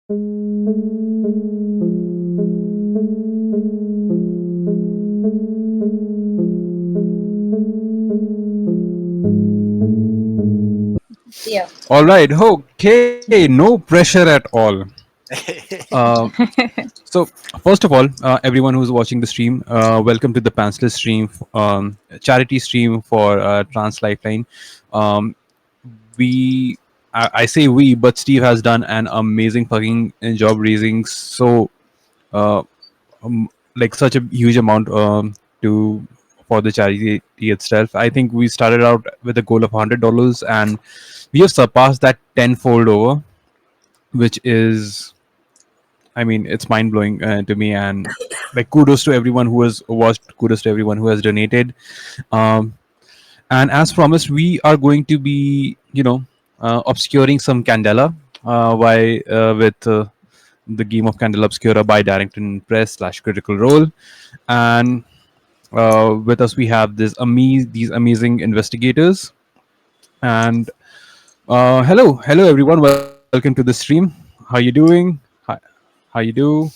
Yeah. All right. Okay. No pressure at all. Uh, so, first of all, everyone who's watching the stream, welcome to the Pantsless stream, charity stream for Trans Lifeline. Um, I say we, but Steve has done an amazing fucking job raising uh, like such a huge amount to for the charity itself. I think we started out with a goal of $100, and we have surpassed that tenfold over, which is, I mean, it's mind blowing to me. And like, kudos to everyone who has watched, kudos to everyone who has donated. Um, and as promised, we are going to be, obscuring some Candela with the game of Candela Obscura by Darrington Press / Critical Role. And with us, we have these amazing investigators. And hello everyone. Welcome to the stream. How you doing? How you do?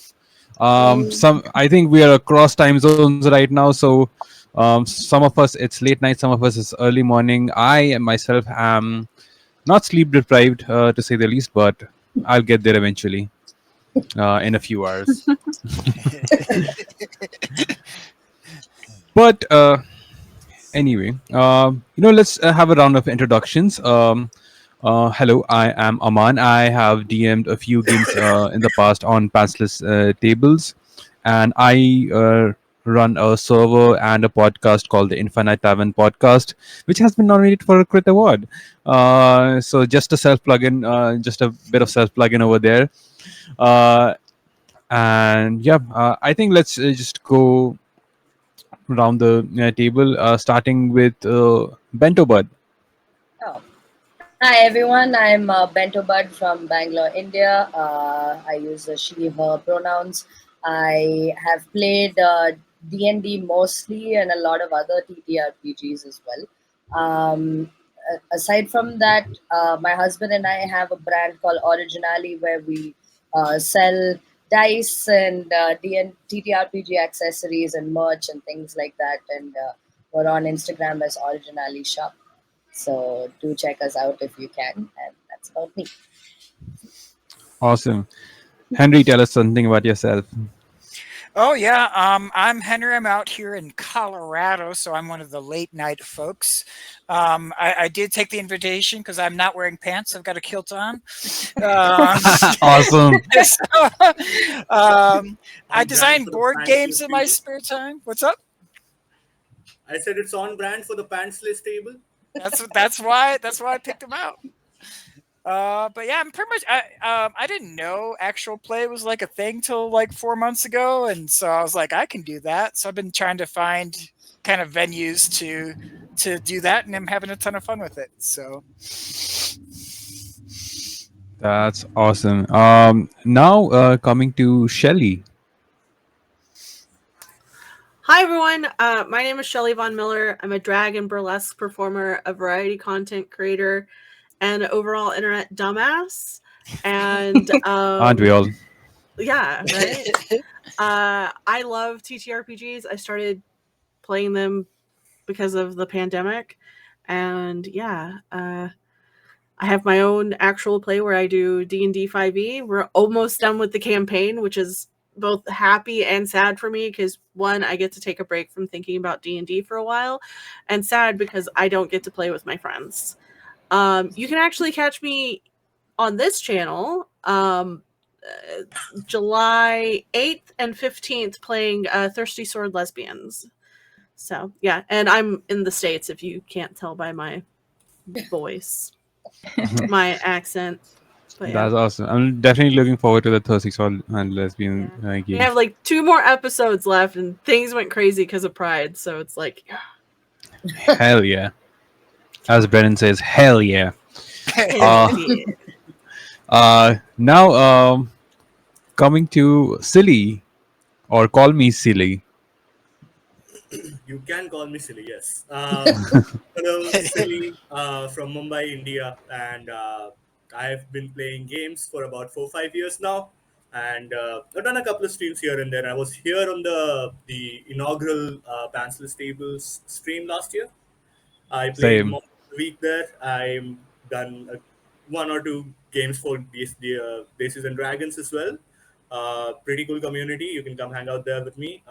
Some I think we are across time zones right now, so some of us it's late night, some of us it's early morning. I myself am not sleep deprived, to say the least, but I'll get there eventually in a few hours. But anyway, let's have a round of introductions. Hello, I am Aman. I have DM'd a few games in the past on Pantsless tables, and I run a server and a podcast called the Infinite Tavern Podcast, which has been nominated for a Crit Award. So just a self plugin, just a bit of self plugin over there. Uh, and yeah, I think let's just go around the table, starting with Bento Bud. Oh. Hi everyone, I'm Bento Bud from Bangalore, India. I use she/her pronouns. I have played D&D mostly and a lot of other TTRPGs as well. Aside from that, my husband and I have a brand called Originally where we sell dice and TTRPG accessories and merch and things like that. And we're on Instagram as Originally Shop. So do check us out if you can. And that's about me. Awesome. Henry, tell us something about yourself. Oh yeah, I'm Henry. I'm out here in Colorado, so I'm one of the late night folks. I did take the invitation because I'm not wearing pants. I've got a kilt on. Um, Awesome. so, I On brand design for the board games pantsless in my table. spare time. What's up? I said it's on brand for the pantsless table. That's why I picked them out. But yeah, I'm pretty much. I didn't know actual play was like a thing till like 4 months ago, and so I was like, I can do that. So I've been trying to find kind of venues to do that, and I'm having a ton of fun with it. So That's awesome. Now coming to Shelly. Hi everyone, my name is Shelly Von Miller. I'm a drag and burlesque performer, a variety content creator, and overall internet dumbass. And Aren't we all? yeah, right. I love TTRPGs. I started playing them because of the pandemic, and yeah, I have my own actual play where I do D&D 5e. We're almost done with the campaign, which is both happy and sad for me because one, I get to take a break from thinking about D&D for a while, and sad because I don't get to play with my friends. You can actually catch me on this channel July 8th and 15th playing Thirsty Sword Lesbians. So yeah, and I'm in the States if you can't tell by my voice, my accent. But yeah. That's awesome. I'm definitely looking forward to the Thirsty Soul and Lesbian We game. have like 2 more episodes left, and things went crazy because of Pride. So it's like, Hell yeah. As Brennan says, hell yeah. Now, coming to Silly, or call me Silly. You can call me silly, yes. Hello, silly from Mumbai, India, and I've been playing games for about 4 5 years now, and I've done a couple of streams here and there. I was here on the inaugural Pantsless Tables stream last year. I played Same. most of the week there. I'm done one or two games for the Bases and Dragons as well. Pretty cool community. You can come hang out there with me.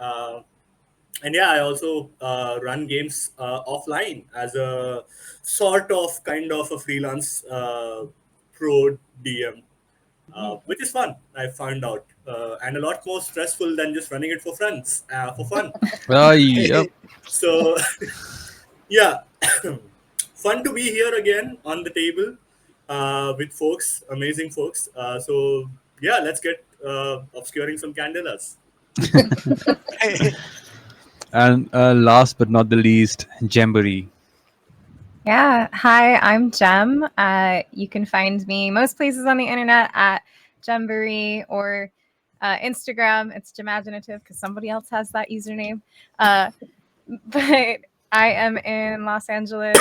And yeah, I also run games offline as a sort of kind of a freelance pro DM, which is fun. I found out, and a lot more stressful than just running it for friends for fun. Yep. So yeah, fun to be here again on the table with folks, amazing folks. So yeah, let's get obscuring some candelas. And last but not the least, Jamboree. Yeah. Hi, I'm Jem. You can find me most places on the internet at Jamboree or Instagram. It's Gemaginative because somebody else has that username. But I am in Los Angeles.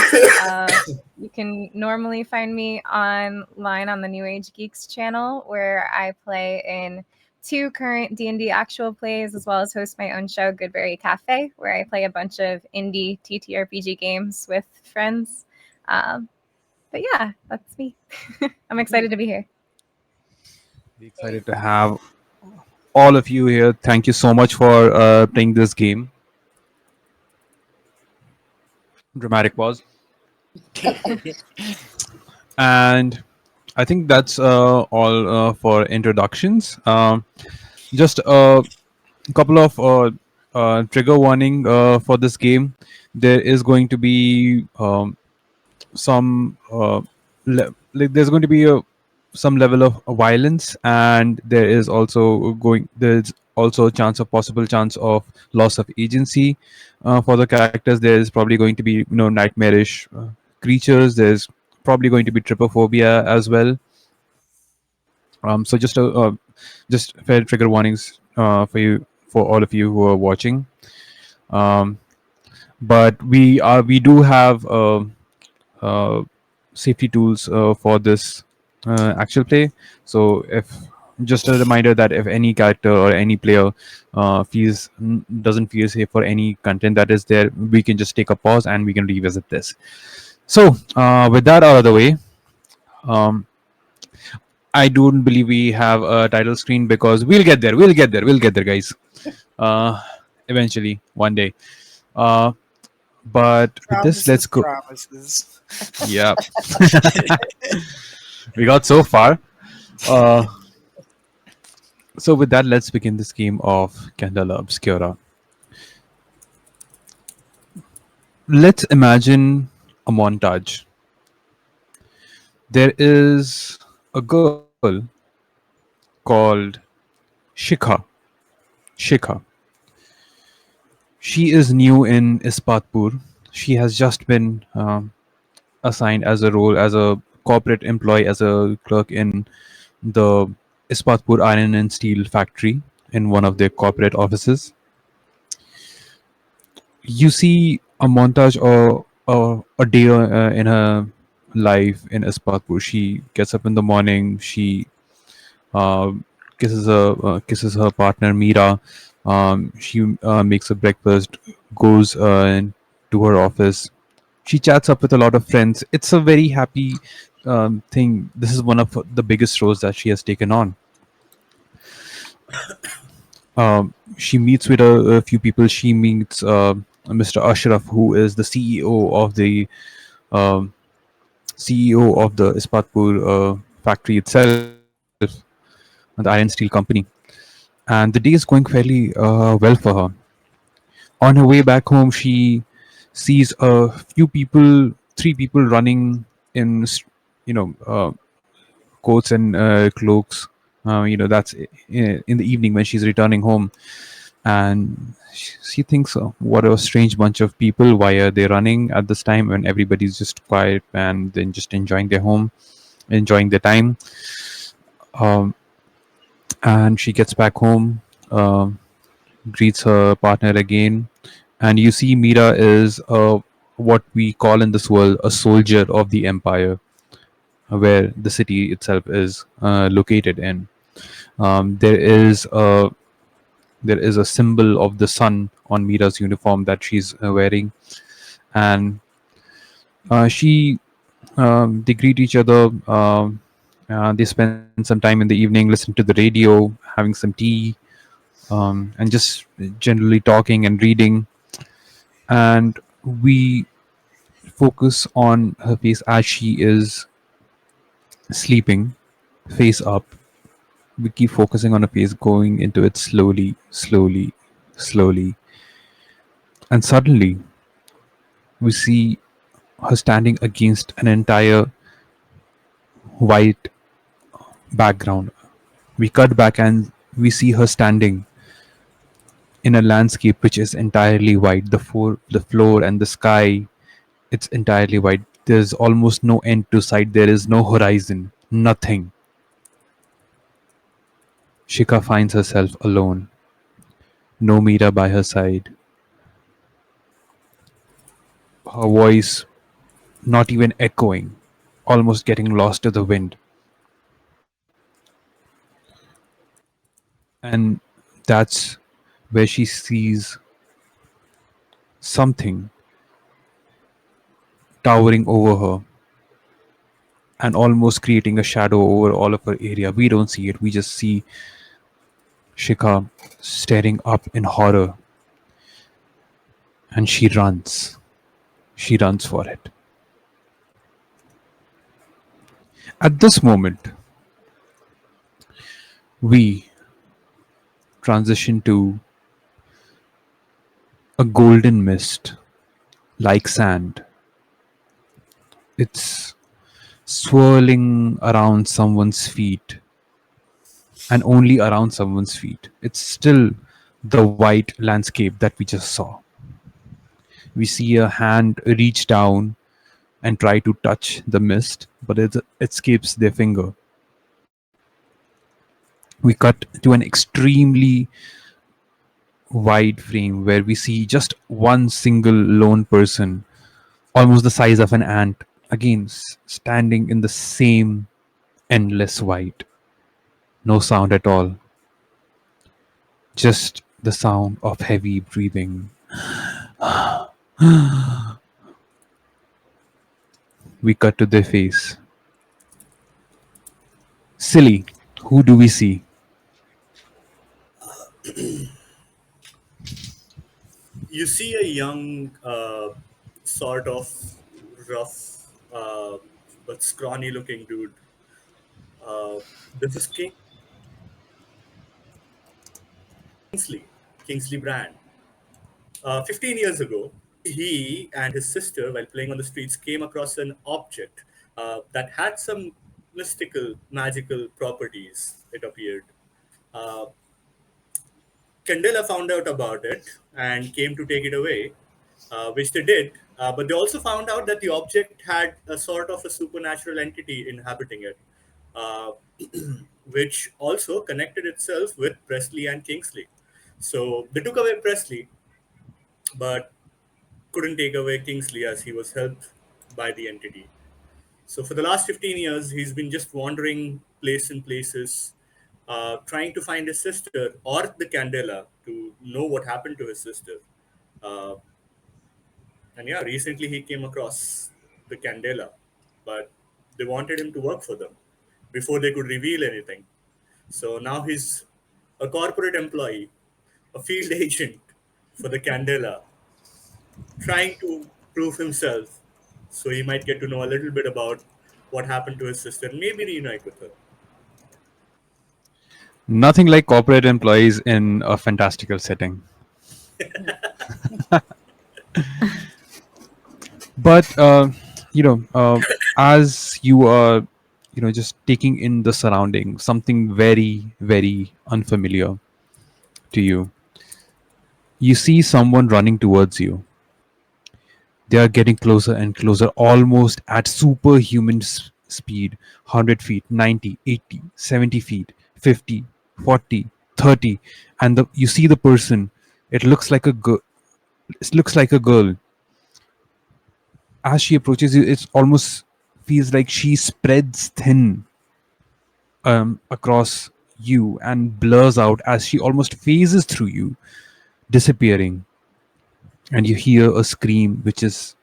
You can normally find me online on the New Age Geeks channel, where I play in 2 current D&D actual plays, as well as host my own show, Goodberry Cafe, where I play a bunch of indie TTRPG games with friends. But yeah, that's me. I'm excited to be here. Excited to have all of you here. Thank you so much for playing this game. Dramatic pause. And I think that's all for introductions. Just a couple of trigger warning for this game. There is going to be some there's going to be some level of violence, and there's also a possible chance of loss of agency for the characters. There's probably going to be nightmarish creatures. There's probably going to be trypophobia as well. So just fair trigger warnings for all of you who are watching. But we do have uh, safety tools for this actual play. So if just a reminder that if any character or any player doesn't feel safe for any content that is there, we can just take a pause and we can revisit this. So with that out of the way, I don't believe we have a title screen because we'll get there. We'll get there. We'll get there, guys. Eventually, one day. But with this, let's go. Promises. Yeah, we got so far. So with that, let's begin this game of Candela Obscura. Let's imagine a montage. There is a girl called Shikha. Shikha. She is new in Ispatpur. She has just been assigned as a corporate employee, as a clerk in the Ispatpur Iron and Steel factory in one of their corporate offices. You see a montage or a day in her life in Ispatpur. She gets up in the morning. She uh, kisses her partner Meera. She makes a breakfast, goes to her office. She chats up with a lot of friends. It's a very happy thing. This is one of the biggest roles that she has taken on. She meets with a few people. She meets Mr. Ashraf, who is the um CEO of the Ispatpur factory itself, the iron steel company. And the day is going fairly well for her. On her way back home, she sees a few people, 3 people running in, coats and cloaks. That's in the evening when she's returning home, and she thinks, "What a strange bunch of people! Why are they running at this time when everybody's just quiet and then just enjoying their home, enjoying their time?" Um, and she gets back home, greets her partner again, and you see Meera is what we call in this world a soldier of the empire. where the city itself is located in. There is a symbol of the sun on Mira's uniform that she's wearing, and she they greet each other. They spend some time in the evening, listen to the radio, having some tea, and just generally talking and reading. And we focus on her face as she is sleeping, face up. We keep focusing on her face, going into it slowly, slowly, slowly. And suddenly, we see her standing against an entire white background. We cut back and we see her standing in a landscape which is entirely white. The floor and the sky, it's entirely white. There's almost no end to sight. There is no horizon. Nothing. Shika finds herself alone. No Mira by her side. Her voice not even echoing, almost getting lost to the wind. And that's where she sees something towering over her and almost creating a shadow over all of her area. We don't see it, we just see Shika staring up in horror, and she runs. She runs for it. At this moment, we transition to a golden mist like sand. It's swirling around someone's feet, and only around someone's feet. It's still the white landscape that we just saw. We see a hand reach down and try to touch the mist, but it escapes their finger. We cut to an extremely wide frame where we see just one single lone person, almost the size of an ant, again standing in the same endless white. No sound at all, just the sound of heavy breathing. We cut to their face. Silly, who do we see? You see a young, sort of rough, but scrawny looking dude. Uh, this is Kingsley, Kingsley Brand. 15 years ago, he and his sister, while playing on the streets, came across an object that had some mystical, magical properties, it appeared. Uh, Candela found out about it and came to take it away, which they did. But they also found out that the object had a sort of a supernatural entity inhabiting it, uh, which also connected itself with Presley and Kingsley. So they took away Presley, but couldn't take away Kingsley as he was helped by the entity. So for the last 15 years, he's been just wandering place in places, trying to find his sister or the Candela to know what happened to his sister. Uh, and yeah, recently he came across the Candela, but they wanted him to work for them before they could reveal anything. So now he's a corporate employee, a field agent for the Candela, trying to prove himself so he might get to know a little bit about what happened to his sister and maybe reunite with her. Nothing like corporate employees in a fantastical setting. But as you are, just taking in the surrounding, something very, very unfamiliar to you. You see someone running towards you. They are getting closer and closer, almost at superhuman speed. 100 feet, 90, 80, 70 feet, 50, 40, 30, and you see the person. It looks like a girl. It looks like a girl. As she approaches you, it almost feels like she spreads thin across you and blurs out as she almost phases through you, disappearing. And you hear a scream which is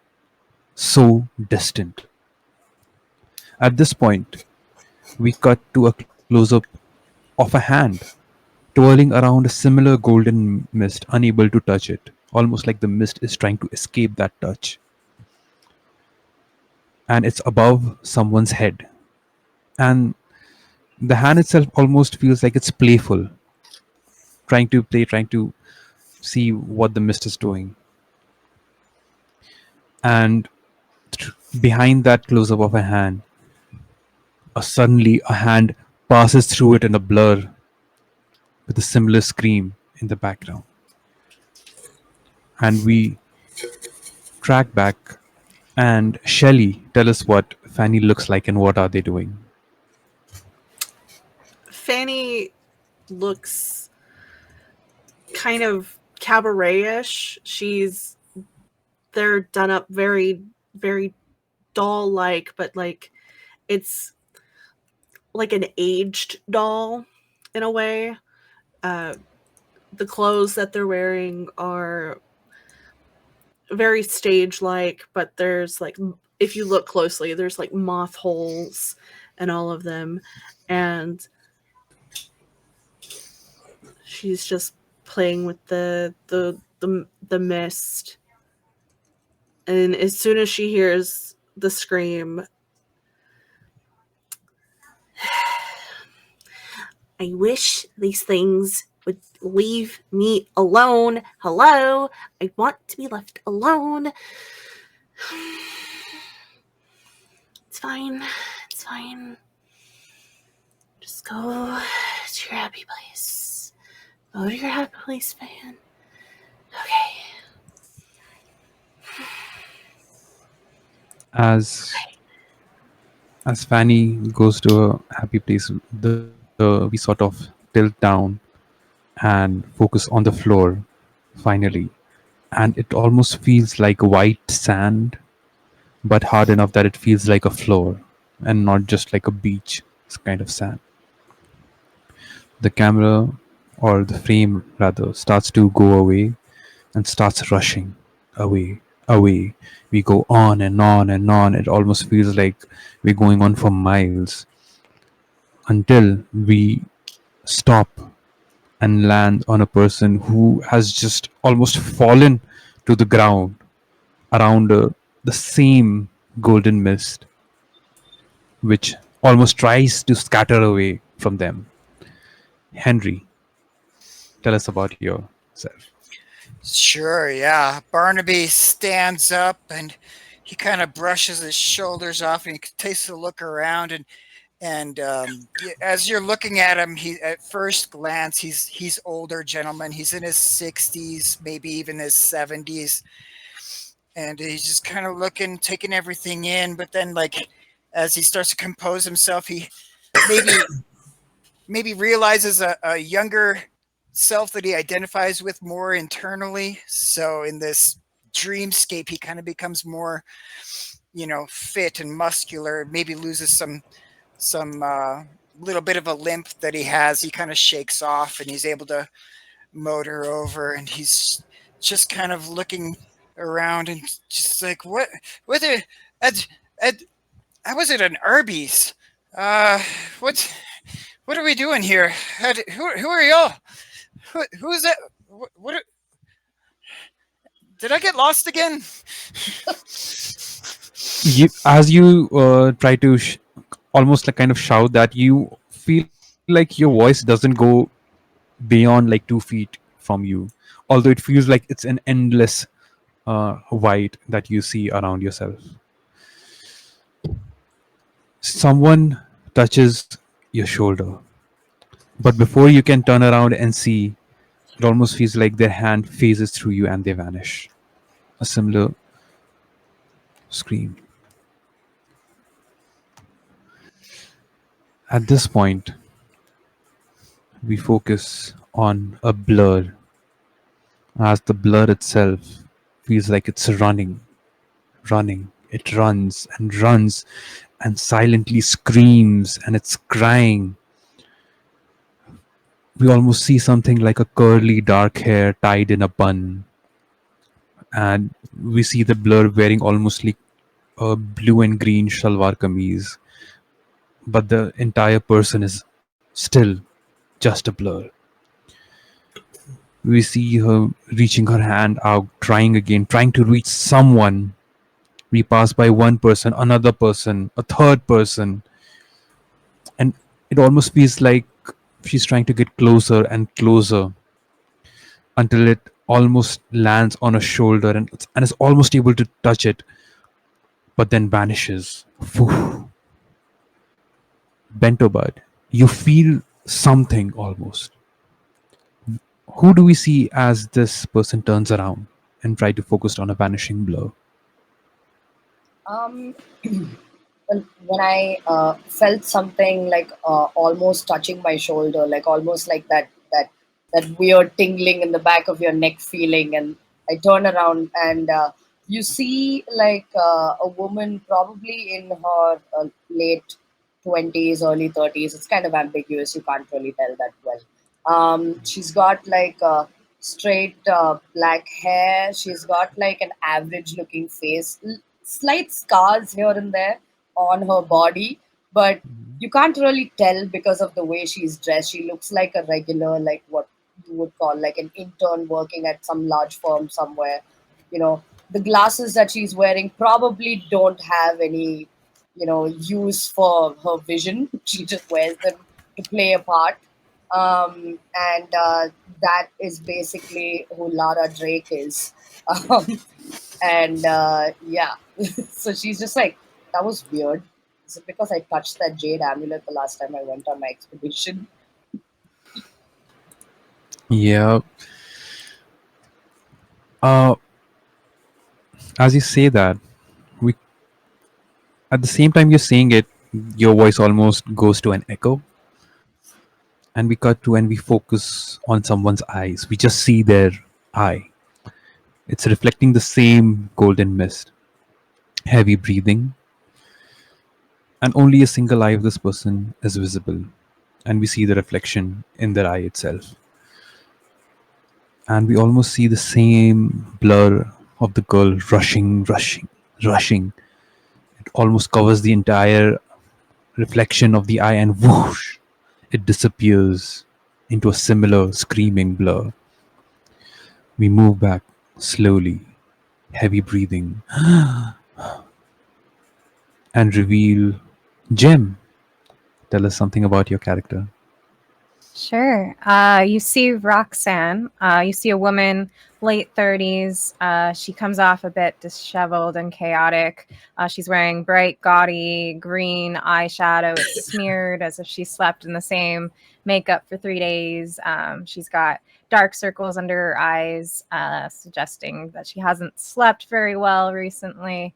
so distant. At this point, we cut to a close up of a hand twirling around a similar golden mist, unable to touch it, almost like the mist is trying to escape that touch. And it's above someone's head. And the hand itself almost feels like it's playful, trying to play, trying to see what the mist is doing. And behind that close up of a hand, suddenly a hand passes through it in a blur with a similar scream in the background. And we track back. And Shelley, tell us what Fanny looks like and what are they doing. Fanny looks kind of cabaret-ish. They're done up very, very doll-like, but like it's like an aged doll in a way. The clothes that they're wearing are very stage-like, but there's like, if you look closely, there's like moth holes in all of them, and she's just playing with the mist. And as soon as she hears the scream, I wish these things would leave me alone. Hello? I want to be left alone. It's fine. It's fine. Just go to your happy place. Go to your happy place, man. Okay. As Fanny goes to a happy place, we sort of tilt down and focus on the floor finally, and it almost feels like white sand, but hard enough that it feels like a floor and not just like a beach kind of sand. The camera, or the frame rather, starts to go away and starts rushing away, away. We go on and on and on. It almost feels like we're going on for miles until we stop and land on a person who has just almost fallen to the ground around the same golden mist, which almost tries to scatter away from them. Henry, tell us about yourself. Sure, yeah. Barnaby stands up and he kind of brushes his shoulders off and he takes a look around, and as you're looking at him, he at first glance he's older gentleman. He's in his 60s, maybe even his 70s, and he's just kind of looking, taking everything in. But then, like, as he starts to compose himself, he maybe realizes a younger self that he identifies with more internally. So in this dreamscape, he kind of becomes more, fit and muscular. Maybe loses some little bit of a limp that he has. He kind of shakes off, and he's able to motor over, and he's just kind of looking around and just like, what the, I was at an Arby's. What are we doing here? Who are y'all? Who is that? What did I get lost again? As you try to almost like kind of shout that, you feel like your voice doesn't go beyond like 2 feet from you, although it feels like it's an endless white that you see around yourself. Someone touches your shoulder, but before you can turn around and see, it almost feels like their hand phases through you and they vanish. A similar scream. At this point, we focus on a blur, as the blur itself feels like it's running, running, It runs and silently screams, and it's crying. We almost see something like a curly dark hair tied in a bun, and we see the blur wearing almost like a blue and green shalwar kameez, but the entire person is still just a blur. We see her reaching her hand out, trying again, trying to reach someone. We pass by one person, another person, a third person, and it almost feels like she's trying to get closer and closer until it almost lands on a shoulder and is almost able to touch it, but then vanishes. Phew. Bento Bud, you feel something almost. Who do we see as this person turns around and try to focus on a vanishing blur? Um, when I felt something like almost touching my shoulder, like almost like that weird tingling in the back of your neck feeling, and I turn around and you see like a woman probably in her late 20s, early 30s. It's kind of ambiguous. You can't really tell that well. She's got like straight black hair. She's got like an average looking face, slight scars here and there on her body, but you can't really tell because of the way she's dressed. She looks like a regular, like what you would call like an intern working at some large firm somewhere. You know, the glasses that she's wearing probably don't have any, use for her vision. She just wears them to play a part. And that is basically who Lara Drake is. Um, and yeah, so she's just like, that was weird. Is it because I touched that jade amulet the last time I went on my expedition? Yeah. Uh, as you say that, we at the same time you're saying it, your voice almost goes to an echo, and we cut to and we focus on someone's eyes. We just see their eye. It's reflecting the same golden mist. Heavy breathing, and only a single eye of this person is visible, and we see the reflection in their eye itself. And we almost see the same blur of the girl rushing. It almost covers the entire reflection of the eye, and whoosh, it disappears into a similar screaming blur. We move back slowly, heavy breathing, and reveal Jem. Tell us something about your character. Sure. You see Roxanne. You see a woman, late 30s. She comes off a bit disheveled and chaotic. She's wearing bright, gaudy green eyeshadow. It's smeared as if she slept in the same makeup for 3 days. She's got dark circles under her eyes, suggesting that she hasn't slept very well recently.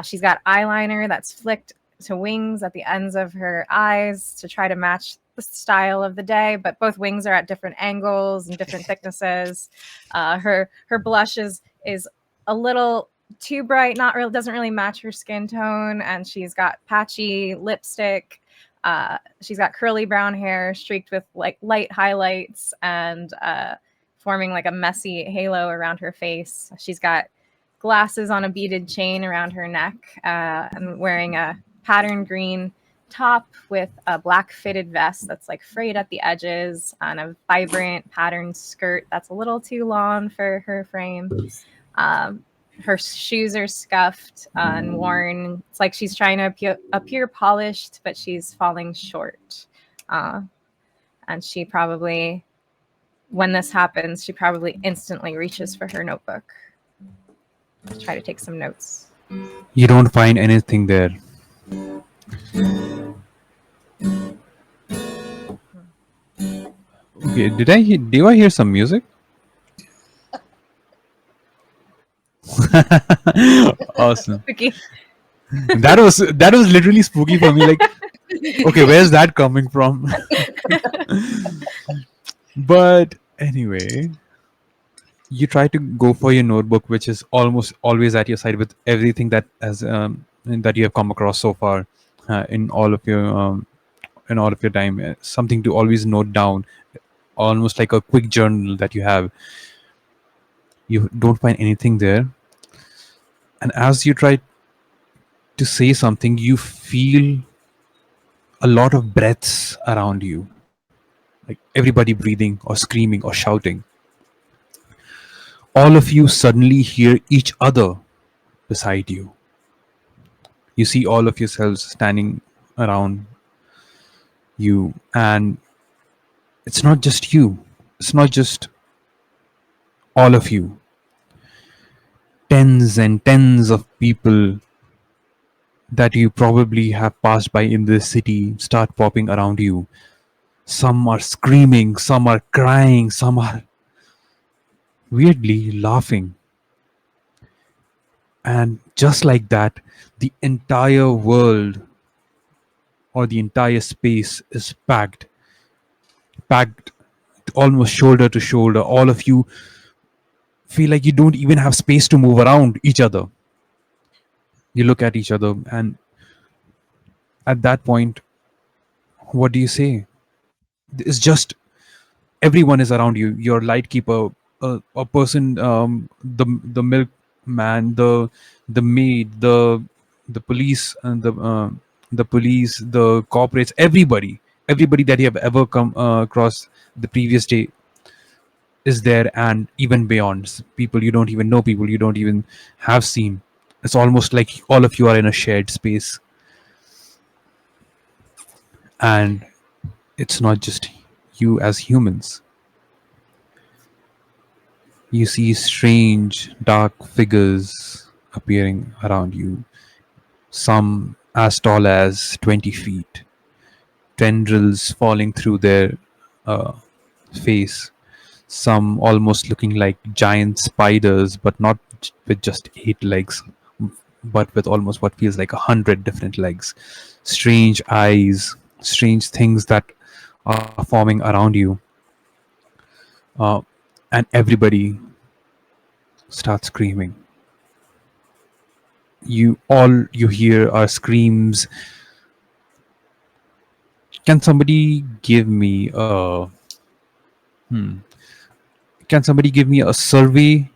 She's got eyeliner that's flicked to wings at the ends of her eyes to try to match the style of the day, but both wings are at different angles and different thicknesses. Her blush is a little too bright, not really, doesn't really match her skin tone, and she's got patchy lipstick. She's got curly brown hair streaked with like light highlights and forming like a messy halo around her face. She's got glasses on a beaded chain around her neck and wearing a patterned green top with a black fitted vest that's like frayed at the edges and a vibrant patterned skirt that's a little too long for her frame. Her shoes are scuffed and worn. It's like she's trying to appear polished, but she's falling short. And she probably, when this happens, she probably instantly reaches for her notebook to try to take some notes. You don't find anything there. Okay, do I hear some music? Awesome. Spooky. That was literally spooky for me. Like, okay, where's that coming from? But anyway, You try to go for your notebook, which is almost always at your side with everything that has that you have come across so far in all of your time. Something to always note down, almost like a quick journal that you have. You don't find anything there, and as you try to say something, you feel a lot of breaths around you, like everybody breathing or screaming or shouting. All of you suddenly hear each other beside you. You see all of yourselves standing around you, and it's not just you, it's not just all of you. Tens and tens of people that you probably have passed by in this city start popping around you. Some are screaming, some are crying, some are weirdly laughing. And just like that, the entire world or the entire space is packed almost shoulder to shoulder. All of you feel like you don't even have space to move around each other. You look at each other, and at that point, what do you say? It's just everyone is around you. Your light keeper, a person, the milkman, the maid, the police, and the police, the corporates, everybody that you have ever come across the previous day is there, and even beyond. People you don't even know, people you don't even have seen. It's almost like all of you are in a shared space, and it's not just you as humans. You see strange, dark figures appearing around you, some as tall as 20 feet, tendrils falling through their uh, face, some almost looking like giant spiders, but not with just 8 legs, but with almost what feels like 100 different legs. Strange eyes, strange things that are forming around you. Uh, and everybody starts screaming. You hear are screams. Can somebody give me a can somebody give me a survey?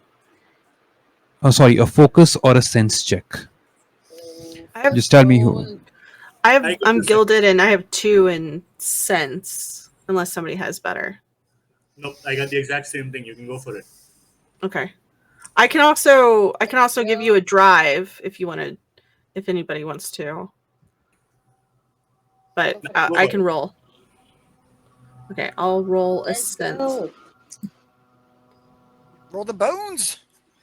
Oh, sorry, a focus or a sense check. I have Just tell me who. I could I'm just- gilded and I have 2 in sense, unless somebody has better. Nope, I got the exact same thing. You can go for it. Okay. I can also give you a drive if you want to, if anybody wants to. But Go I for can it. roll. Okay, I'll roll a Let's sense. go. Roll the bones.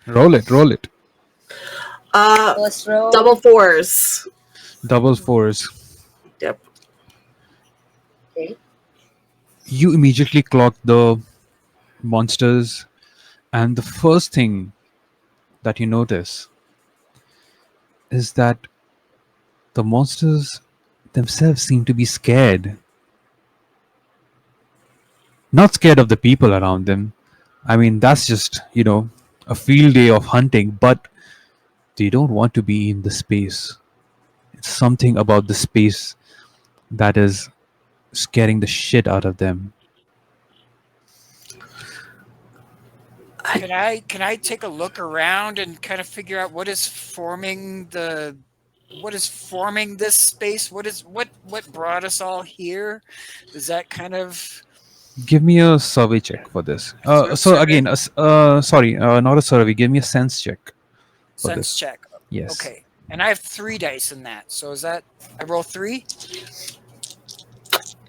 Roll it, roll it. First row. Double 4s. Double fours. Yep. Okay. You immediately clock the monsters, and the first thing that you notice is that the monsters themselves seem to be scared. Not scared of the people around them. I mean, that's just, a field day of hunting, but they don't want to be in the space. It's something about the space that is scaring the shit out of them. Can I take a look around and kind of figure out what is forming this space? What brought us all here? Is that kind of Give me a survey check for this. So Survey? again, sorry, not a survey. Give me a sense check for sense this. check? Yes. Okay. And I have 3 dice in that. So is that I roll 3?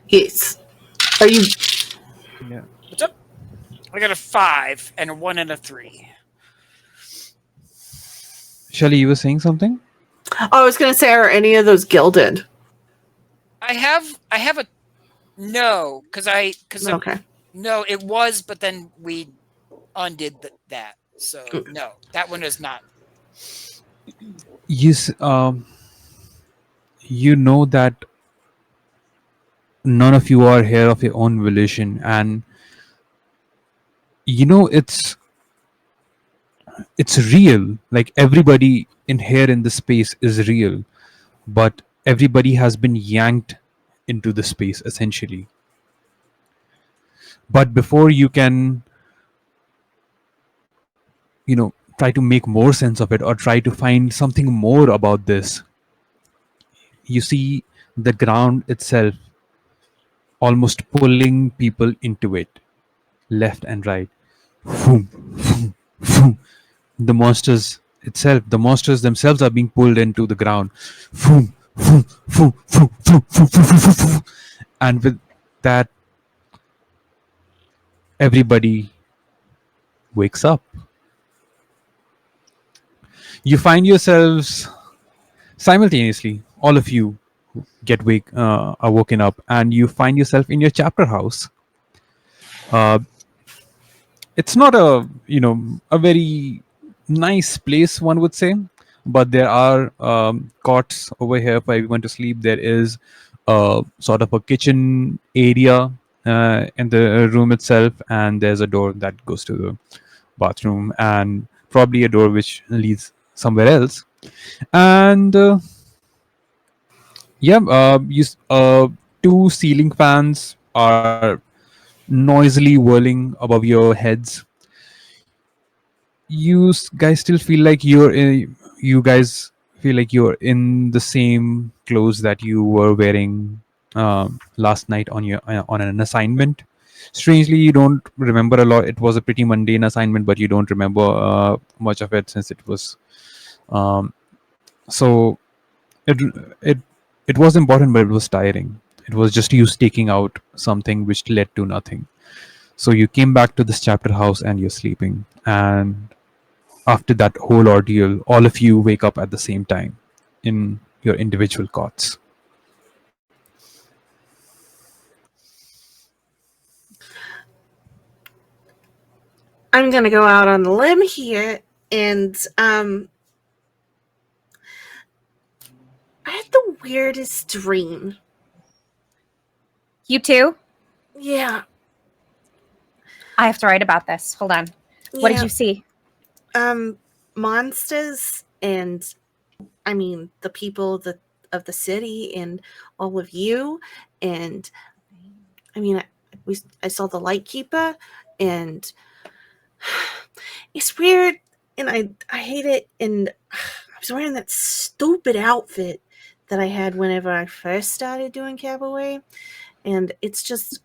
Yes. Are you? Yeah. What's up? I got a 5 and a 1 and a 3. Shelly, you were saying something? Oh, I was gonna say, are any of those gilded? I have a no, Okay. no, it was, but then we undid that. So Okay. no, that one is not. Yes. You know that none of you are here of your own volition, and it's it's real. Like everybody in here in the space is real, but everybody has been yanked into the space essentially. But before you can, try to make more sense of it or try to find something more about this, you see the ground itself almost pulling people into it, left and right. Vroom, vroom, vroom. The monsters themselves are being pulled into the ground. Vroom, vroom, vroom, vroom, vroom, vroom, vroom, vroom, vroom. And with that, everybody wakes up. You find yourselves simultaneously, all of you are woken up, and you find yourself in your chapter house. Uh, it's not a very nice place, one would say, but there are cots over here for everyone to sleep. There is sort of a kitchen area in the room itself, and there's a door that goes to the bathroom, and probably a door which leads somewhere else. And yeah, two ceiling fans are noisily whirling above your heads. Guys still feel like you guys feel like you're in the same clothes that you were wearing last night on an assignment. Strangely, you don't remember a lot. It was a pretty mundane assignment, but you don't remember much of it since it was um, so it it it was important, but it was tiring. It was just you staking out something which led to nothing. So you came back to this chapter house and you're sleeping, and after that whole ordeal, all of you wake up at the same time in your individual cots. I'm gonna go out on the limb here, and I had the weirdest dream. You too? Yeah. I have to write about this. Hold on. What did you see? Monsters, and I mean the people of the city, and all of you, and I mean I saw the Lightkeeper, and it's weird, and I hate it, and I was wearing that stupid outfit that I had whenever I first started doing cabaret, and it's just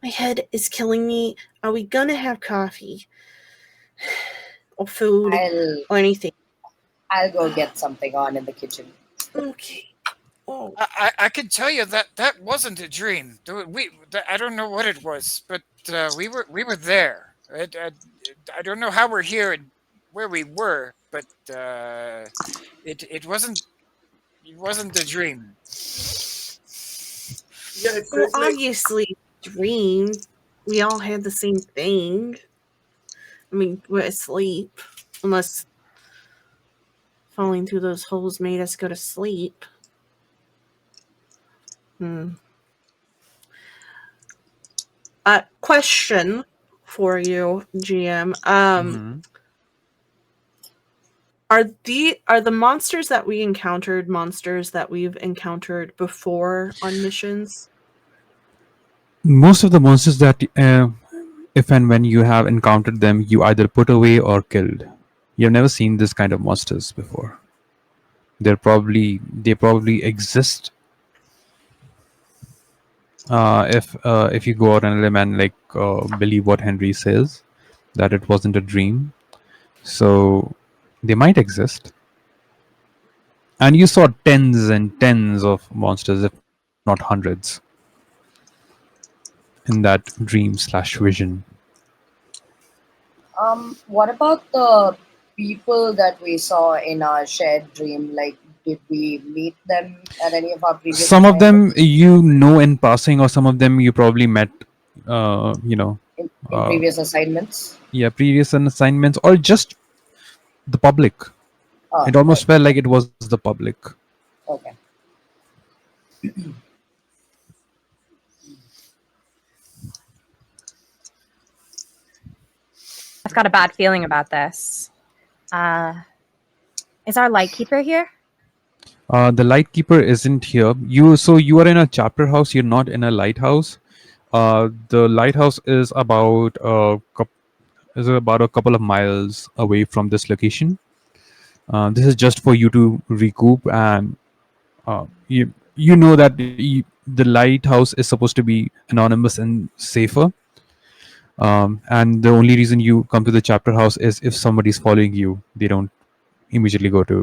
my head is killing me. Are we gonna have coffee or food or anything? I'll go get something on in the kitchen. Okay. Oh. I can tell you that that wasn't a dream. I don't know what it was, but we were there. I don't know how we're here and where we were, but it wasn't a dream. Yeah, it's Well, like obviously, dream. We all had the same thing. I mean, we're asleep, unless falling through those holes made us go to sleep. Question for you, GM. Are the monsters that we encountered monsters that we've encountered before on missions? Most of the monsters that, if and when you have encountered them, you either put away or killed. You've never seen this kind of monsters before. They probably exist. If you go out on a limb and believe what Henry says, that it wasn't a dream, so they might exist. And you saw tens and tens of monsters, if not hundreds, in that dream/vision. What about the people that we saw in our shared dream? Like, did we meet them at any of our previous Some of them assignments? you know in passing, or some of them you probably met, In previous assignments? previous assignments, or just the public. Oh, It almost right. felt like it was the public. Okay. got a bad feeling about this. Is our lightkeeper here? The lightkeeper isn't here. You are in a chapter house. You're not in a lighthouse. The lighthouse is about a couple of miles away from this location. This is just for you to recoup, and you know that the lighthouse is supposed to be anonymous and safer. And the only reason you come to the chapter house is if somebody's following you. They don't immediately go to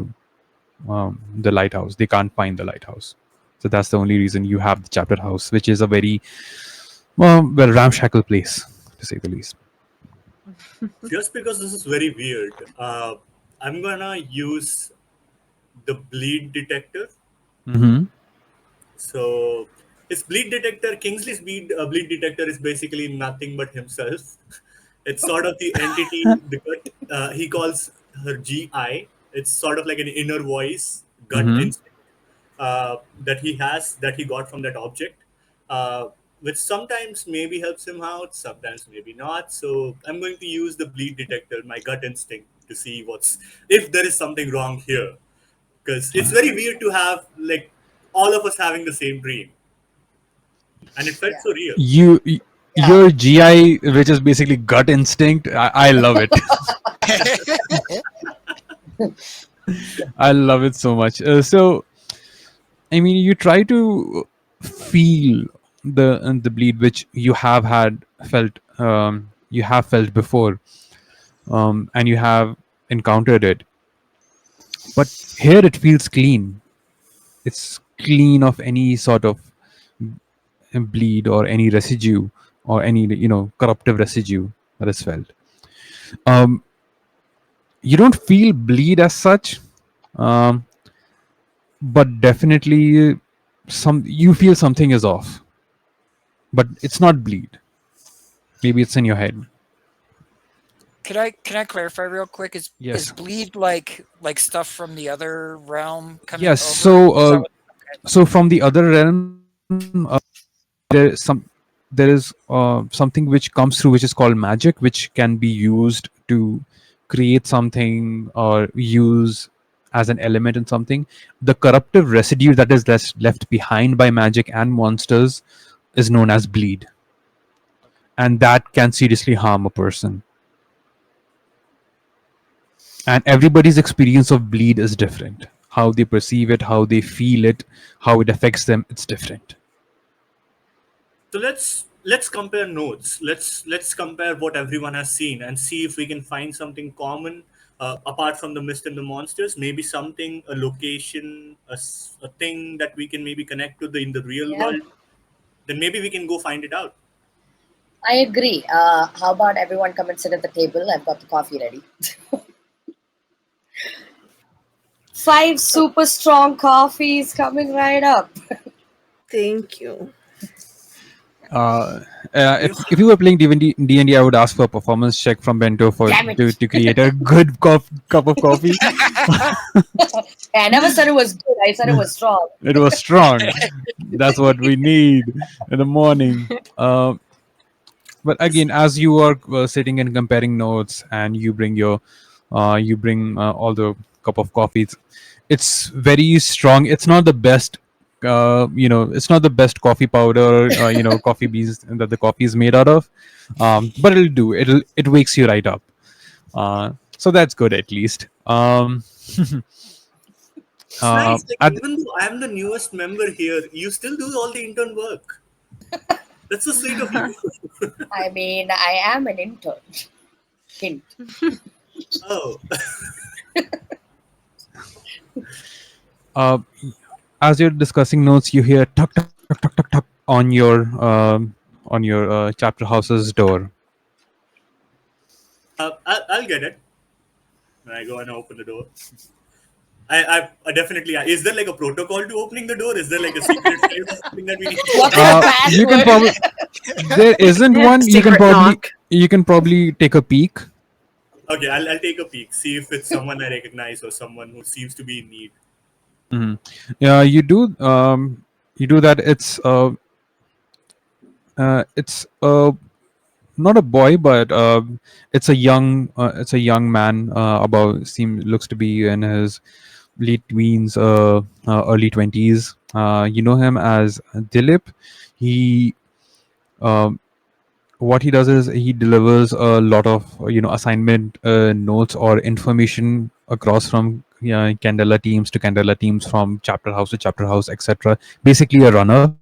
the lighthouse. They can't find the lighthouse. So that's the only reason you have the chapter house, which is a very ramshackle place, to say the least. Just because this is very weird, I'm gonna use the bleed detector. Mm-hmm. So his bleed detector, Kingsley's bleed detector, is basically nothing but himself. It's sort of the entity because he calls her GI. It's sort of like an inner voice, gut Mm-hmm. instinct that he has, that he got from that object, uh, which sometimes maybe helps him out, sometimes maybe not. So I'm going to use the bleed detector, my gut instinct, to see what's if there is something wrong here, because it's very weird to have like all of us having the same dream, and it felt Yeah. so real. You, Yeah. your GI, which is basically gut instinct. I love it. I love it so much. So I mean, you try to feel the bleed which you have felt before, and you have encountered it. But here it feels clean. It's clean of any sort of bleed or any residue or any corruptive residue that is felt. Um, you don't feel bleed as such, um, but definitely some you feel something is off. But it's not bleed. Maybe it's in your head. Can I clarify real quick? Is Yes. bleed like stuff from the other realm coming Yes. over? So, Is that what? so from the other realm, there is something which comes through, which is called magic, which can be used to create something or use as an element in something. The corruptive residue that is left behind by magic and monsters is known as bleed, and that can seriously harm a person. And everybody's experience of bleed is different. How they perceive it, how they feel it, how it affects them, it's different. So let's compare notes. Let's compare what everyone has seen and see if we can find something common apart from the mist and the monsters. Maybe something, a location, a thing that we can maybe connect to the in the real Yeah. world. Then maybe we can go find it out. I agree. How about everyone come and sit at the table? I've got the coffee ready. 5 super strong coffees coming right up. Thank you. Uh, if you were playing D&D, I would ask for a performance check from Bento Damn it. to create a good cup of coffee. I never said it was good. I said it was strong. It was strong. That's what we need in the morning. But again, as you are sitting and comparing notes, and you bring all the cup of coffees, it's very strong. It's not the best. It's not the best coffee powder. Coffee beans that the coffee is made out of. But it'll do. It wakes you right up. So that's good at least. It's nice. Like At even though I'm the newest member here, you still do all the intern work. That's so sweet of you. I mean, I am an intern. Hint. Oh, uh, as you're discussing notes, you hear tuck tuck tuck tuck tuck tuck on your chapter house's door. I'll get it when I go and open the door. I definitely. Is there like a protocol to opening the door? Is there like a secret code or something that we need to What kind of You can password? probably there isn't one. Secret knock. You can probably take a peek. Okay, I'll take a peek, see if it's someone I recognize or someone who seems to be in need. Yeah, you do. You do that. It's a not a boy, but it's a young man, about looks to be in his late tweens, early 20s. You know him as Dilip. He um, what he does is he delivers a lot of assignment notes or information across from Candela teams to Candela teams, from chapter house to chapter house, etc. Basically a runner.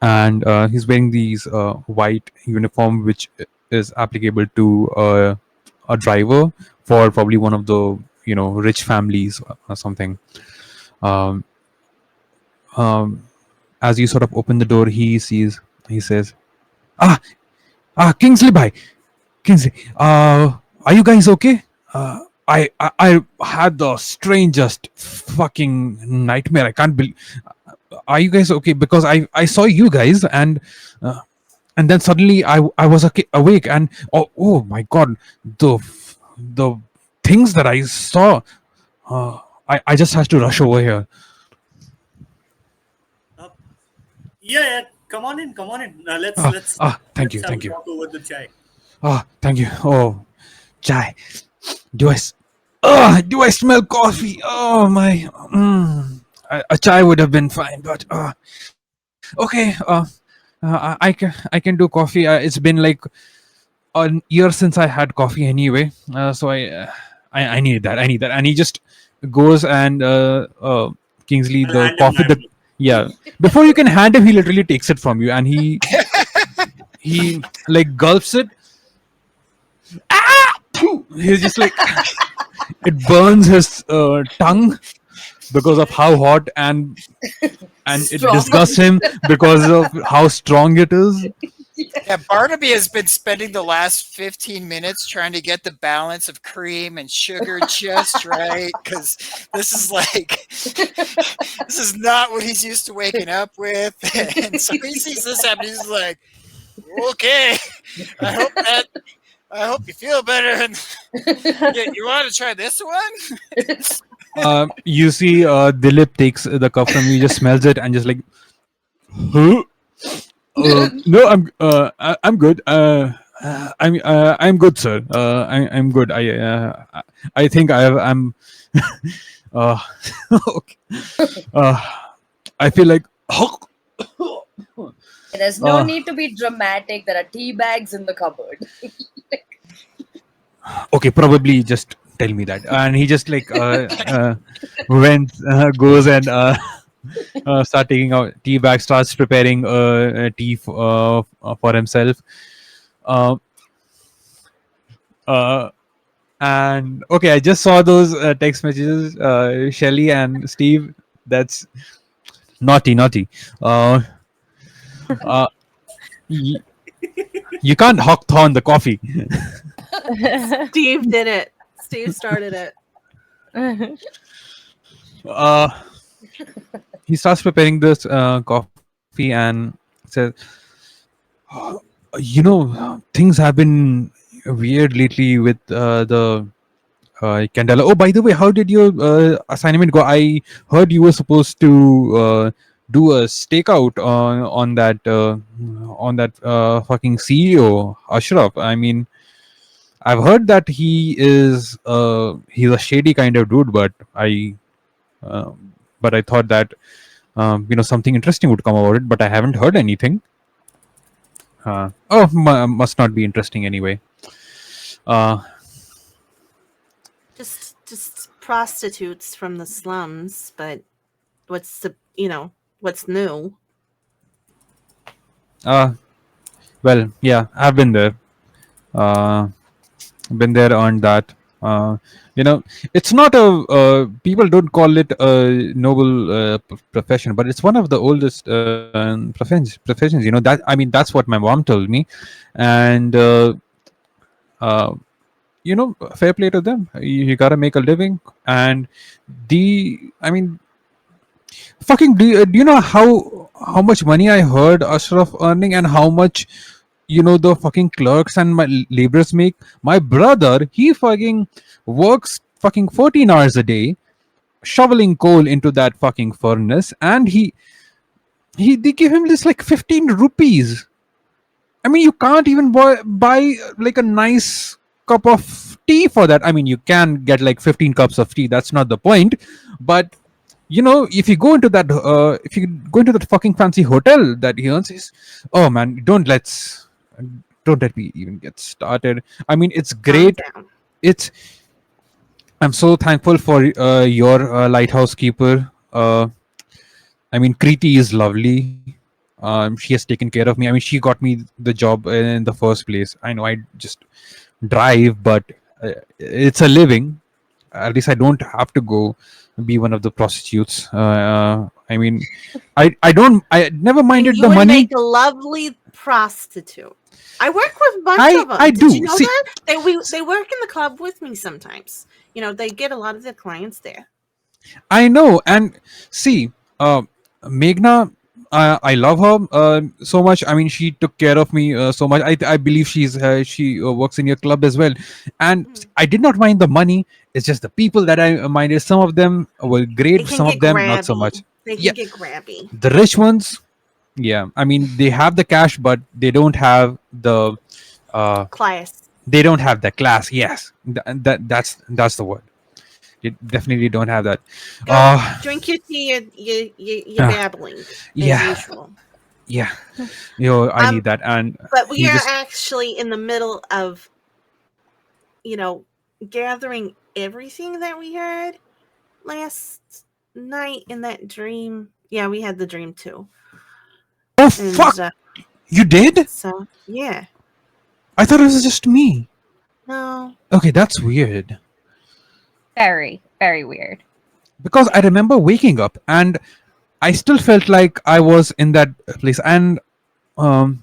And he's wearing these white uniform, which is applicable to a driver for probably one of the rich families or something. um, um, as you sort of open the door, he says, ah Kingsley bhai, Kingsley, are you guys okay? I had the strangest fucking nightmare. I can't believe. Are you guys okay? Because I saw you guys, and then suddenly I was awake, and oh my god, the things that I saw. I just had to rush over here. Uh, yeah, come on in, come on in. Thank you, Let's have thank a you. talk over the chai. Thank you. Oh, chai. Do I? Do I smell coffee? Oh my. A chai would have been fine, but okay. I can do coffee. It's been like a year since I had coffee anyway. So I need that. I need that. And he just goes and Kingsley, I'll the hand him coffee. that. Yeah. Before you can hand him, he literally takes it from you, and he like gulps it. He's just like it burns his tongue because of how hot, and it Strong. disgusts him because of how strong it is. Yeah, Barnaby has been spending the last 15 minutes trying to get the balance of cream and sugar just right, because this is like this is not what he's used to waking up with. And so he sees this happen, he's like, okay, I hope you feel better. And you want to try this one? You see, Dilip takes the cup from you, just smells it, and just like, huh? No, I'm good. I'm good, sir. I'm good. I think I'm. Uh, okay. I feel like. There's no Uh, need to be dramatic. There are tea bags in the cupboard. Okay, probably just tell me that. And he just like goes and start taking out tea bag, starts preparing tea for himself. Uh, and okay, I just saw those text messages, Shelly and Steve. That's naughty. Uh, y- you can't hawk-thorn the coffee. Steve did it. Steve started it. uh, he starts preparing this coffee and says, things have been weird lately with the Candela. Oh, by the way, how did your assignment go? I heard you were supposed to do a stakeout on that fucking CEO Ashraf. I mean, I've heard that he's a shady kind of dude, but I thought that something interesting would come about it, but I haven't heard anything. Must not be interesting anyway. Just prostitutes from the slums, but what's new? Well, yeah, I've been there. Been there on that. It's not people don't call it a noble profession, but it's one of the oldest professions. That's what my mom told me, and fair play to them. You gotta make a living, and fucking do you know how much money I heard Ashraf earning, and how much the fucking clerks and my laborers make? My brother, he fucking works fucking 14 hours a day shoveling coal into that fucking furnace, and they give him this like 15 rupees. I mean, you can't even buy like a nice cup of tea for that. I mean, you can get like 15 cups of tea. That's not the point. But if you go into that fucking fancy hotel that he owns, oh man, don't let me even get started. I mean, it's Calm great. down. It's I'm so thankful for your lighthouse keeper. I mean, Kriti is lovely. She has taken care of me. I mean, she got me the job in the first place. I know I just drive, but it's a living. At least I don't have to go be one of the prostitutes. I mean, I never And minded you the would money. make a lovely prostitute. I work with a bunch of them. I Did you do. know See, that? They work in the club with me sometimes. They get a lot of their clients there. I know, and see, Meghna, I love her so much. I mean, she took care of me so much. I believe she works in your club as well, and Mm. I did not mind the money. It's just the people that I minded. Some of them were They great, can some get of them not so much. grabby. They Yeah, can get grabby. the rich ones, yeah. I mean, they have the cash, but they don't have the uh, Class. they don't have the class. Yes, that's the word. They definitely don't have that. Go Uh, drink your tea. You're uh, babbling as yeah, usual. yeah. I need that, and But we he are just actually in the middle of, gathering everything that we had last night in that dream. Yeah, we had the dream too. oh And fuck, you did? so, yeah. I thought it was just me. No. Okay, that's weird Very, very weird. because I remember waking up and I still felt like I was in that place, and um,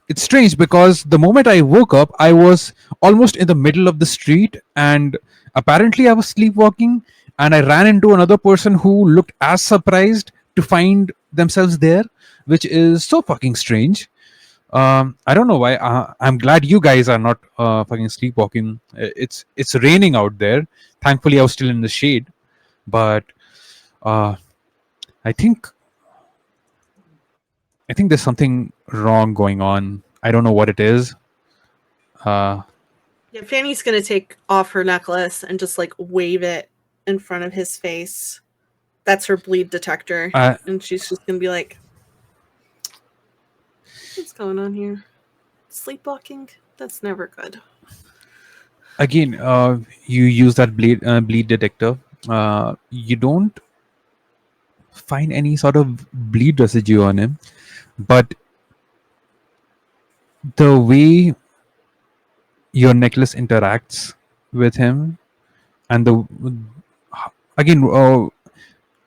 it's strange because the moment I woke up, I was almost in the middle of the street, and apparently I was sleepwalking, and I ran into another person who looked as surprised to find themselves there, which is so fucking strange. I don't know why. I'm glad you guys are not fucking sleepwalking. It's raining out there. Thankfully, I was still in the shade, but uh, I think I think there's something wrong going on. I don't know what it is. Uh, Yeah, Fanny's gonna take off her necklace and just like wave it in front of his face. That's her bleed detector. uh, And she's just gonna be like, what's going on here? Sleepwalking? That's never good. Again, you use that bleed detector. You don't find any sort of bleed residue on him, but the way your necklace interacts with him, and the again,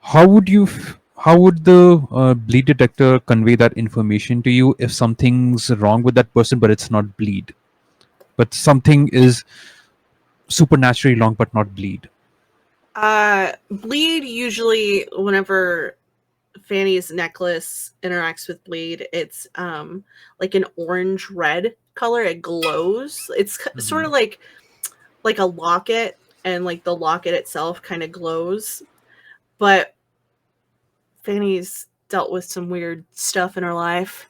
how would the bleed detector convey that information to you if something's wrong with that person, but it's not bleed, but something is supernaturally wrong, but not bleed? Bleed usually whenever Fanny's necklace interacts with bleed, it's like an orange red color. It glows. It's sort of like a locket, and like the locket itself kind of glows. But Fanny's dealt with some weird stuff in her life.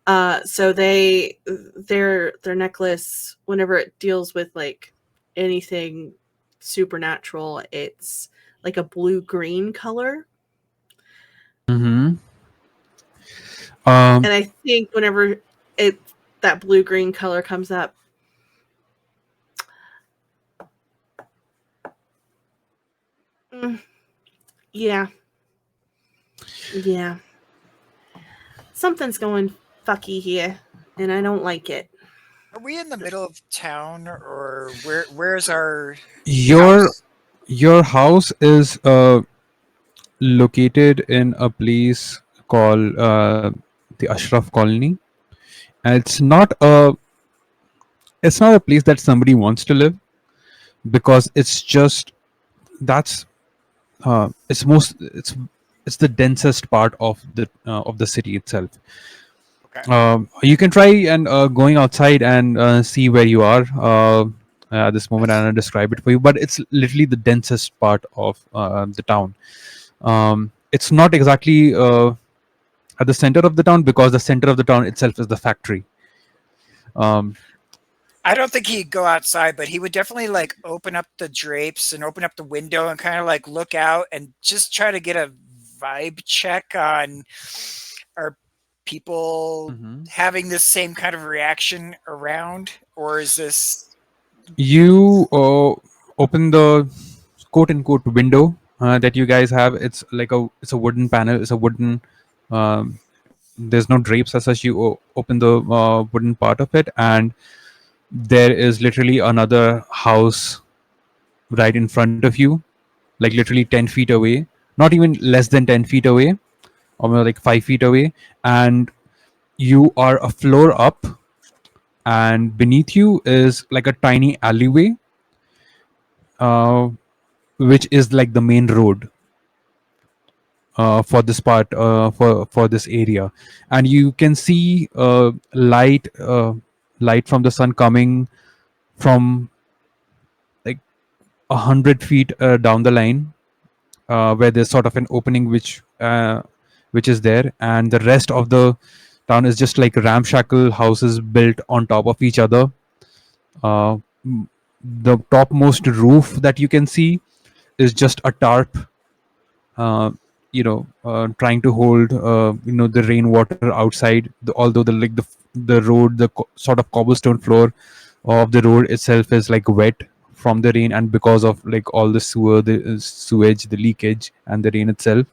So their necklace, whenever it deals with like anything supernatural, it's like a blue-green color. Mm-hmm. And I think whenever that blue-green color comes up, yeah, something's going fucky here, and I don't like it. Are we in the middle of town, or where's our Your house? your house is located in a place called the Ashraf Colony, and it's not a place that somebody wants to live, because it's just that's it's the densest part of the city itself. Okay. You can try and going outside and see where you are at this moment, and I'll describe it for you. But it's literally the densest part of the town. It's not exactly at the center of the town, because the center of the town itself is the factory. Um, I don't think he'd go outside, but he would definitely like open up the drapes and open up the window and kind of like look out and just try to get a vibe check on, are people mhm. having this same kind of reaction around, or is this You open the quote unquote window that you guys have. It's like it's a wooden panel. It's a wooden. Um, there's no drapes as such. You open the wooden part of it, and there is literally another house right in front of you, like literally 10 feet away, not even less than 10 feet away, or maybe like 5 feet away, and you are a floor up, and beneath you is like a tiny alleyway, uh, which is like the main road for this part, for this area, and you can see light from the sun coming from like 100 feet down the line, where there's sort of an opening which is there, and the rest of the town is just like ramshackle houses built on top of each other. Uh, the topmost roof that you can see is just a tarp, uh, trying to hold the rainwater outside. Although the road, sort of cobblestone floor of the road itself is like wet from the rain, and because of like all the sewage, the leakage, and the rain itself,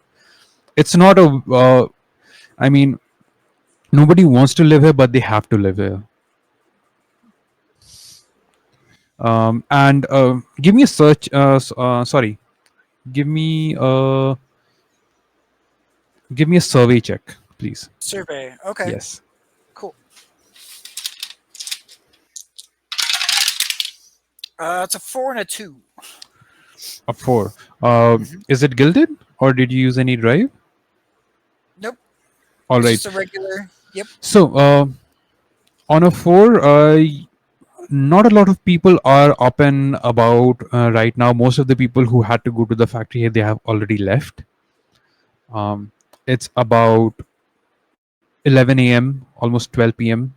it's not a. I mean, nobody wants to live here, but they have to live here. And give me a search. Sorry, give me a give me a survey check, please. survey? Okay, Yes, cool. It's a 4 and a 2. a 4. Mhm. Is it gilded or did you use any drive? Nope, All it's right. just a regular. Yep. So on a 4, not a lot of people are up and about right now. Most of the people who had to go to the factory, they have already left. Um, it's about 11 a.m., almost 12 p.m.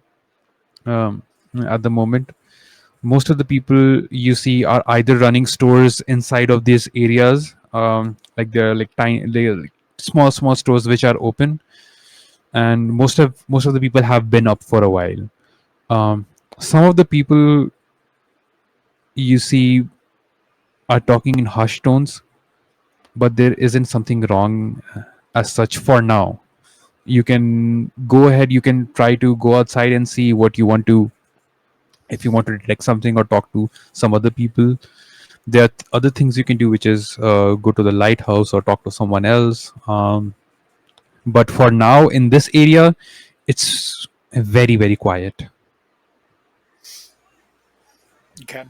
Um, at the moment. Most of the people you see are either running stores inside of these areas, like they're like tiny, they're like small stores which are open, and most of the people have been up for a while. Some of the people you see are talking in hushed tones, but there isn't something wrong as such for now. You can go ahead, you can try to go outside and see what you want to, if you want to detect something or talk to some other people. There are other things you can do, which is go to the lighthouse or talk to someone else. But for now, in this area, it's very, very quiet. Okay.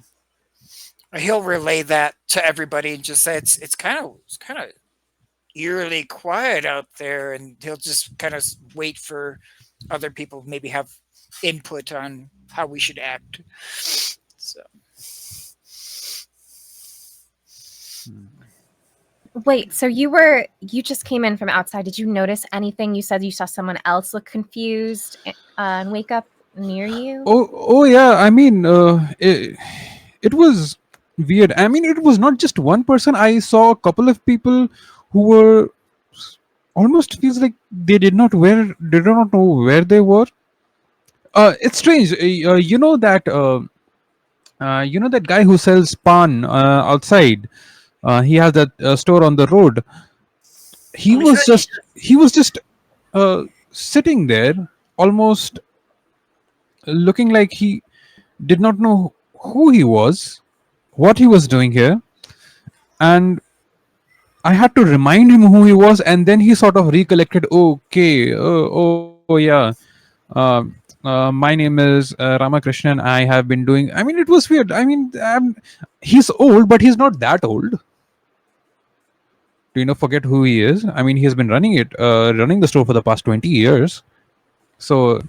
He'll relay that to everybody and just say it's kind of eerily quiet out there, and he'll just kind of wait for other people maybe have input on how we should act. So Wait, so you just came in from outside. Did you notice anything? You said you saw someone else look confused and wake up near you. Oh yeah. I mean, it was weird. I mean, it was not just one person. I saw a couple of people who were almost feels like they did not know where they were. It's strange. You know that guy who sells pan outside. He has that store on the road. He was Oneshot, just sitting there, almost looking like he did not know who he was, what he was doing here, and I had to remind him who he was, and then he sort of recollected. Okay, oh yeah, uh, my name is Ramakrishnan. I have been doing. I mean, it was weird. I mean, he's old, but he's not that old. Do you know? Forget who he is. I mean, he has been running the store for the past 20 years. So,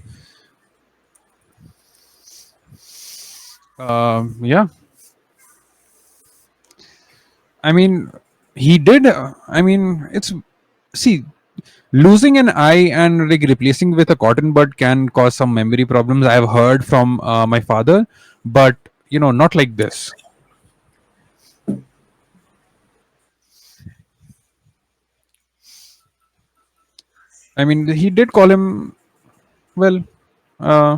yeah. I mean, he did. I mean, it's see. Losing an eye and like replacing with a cotton bud can cause some memory problems. I've heard from my father, but not like this. I mean, he did call him, well, uh,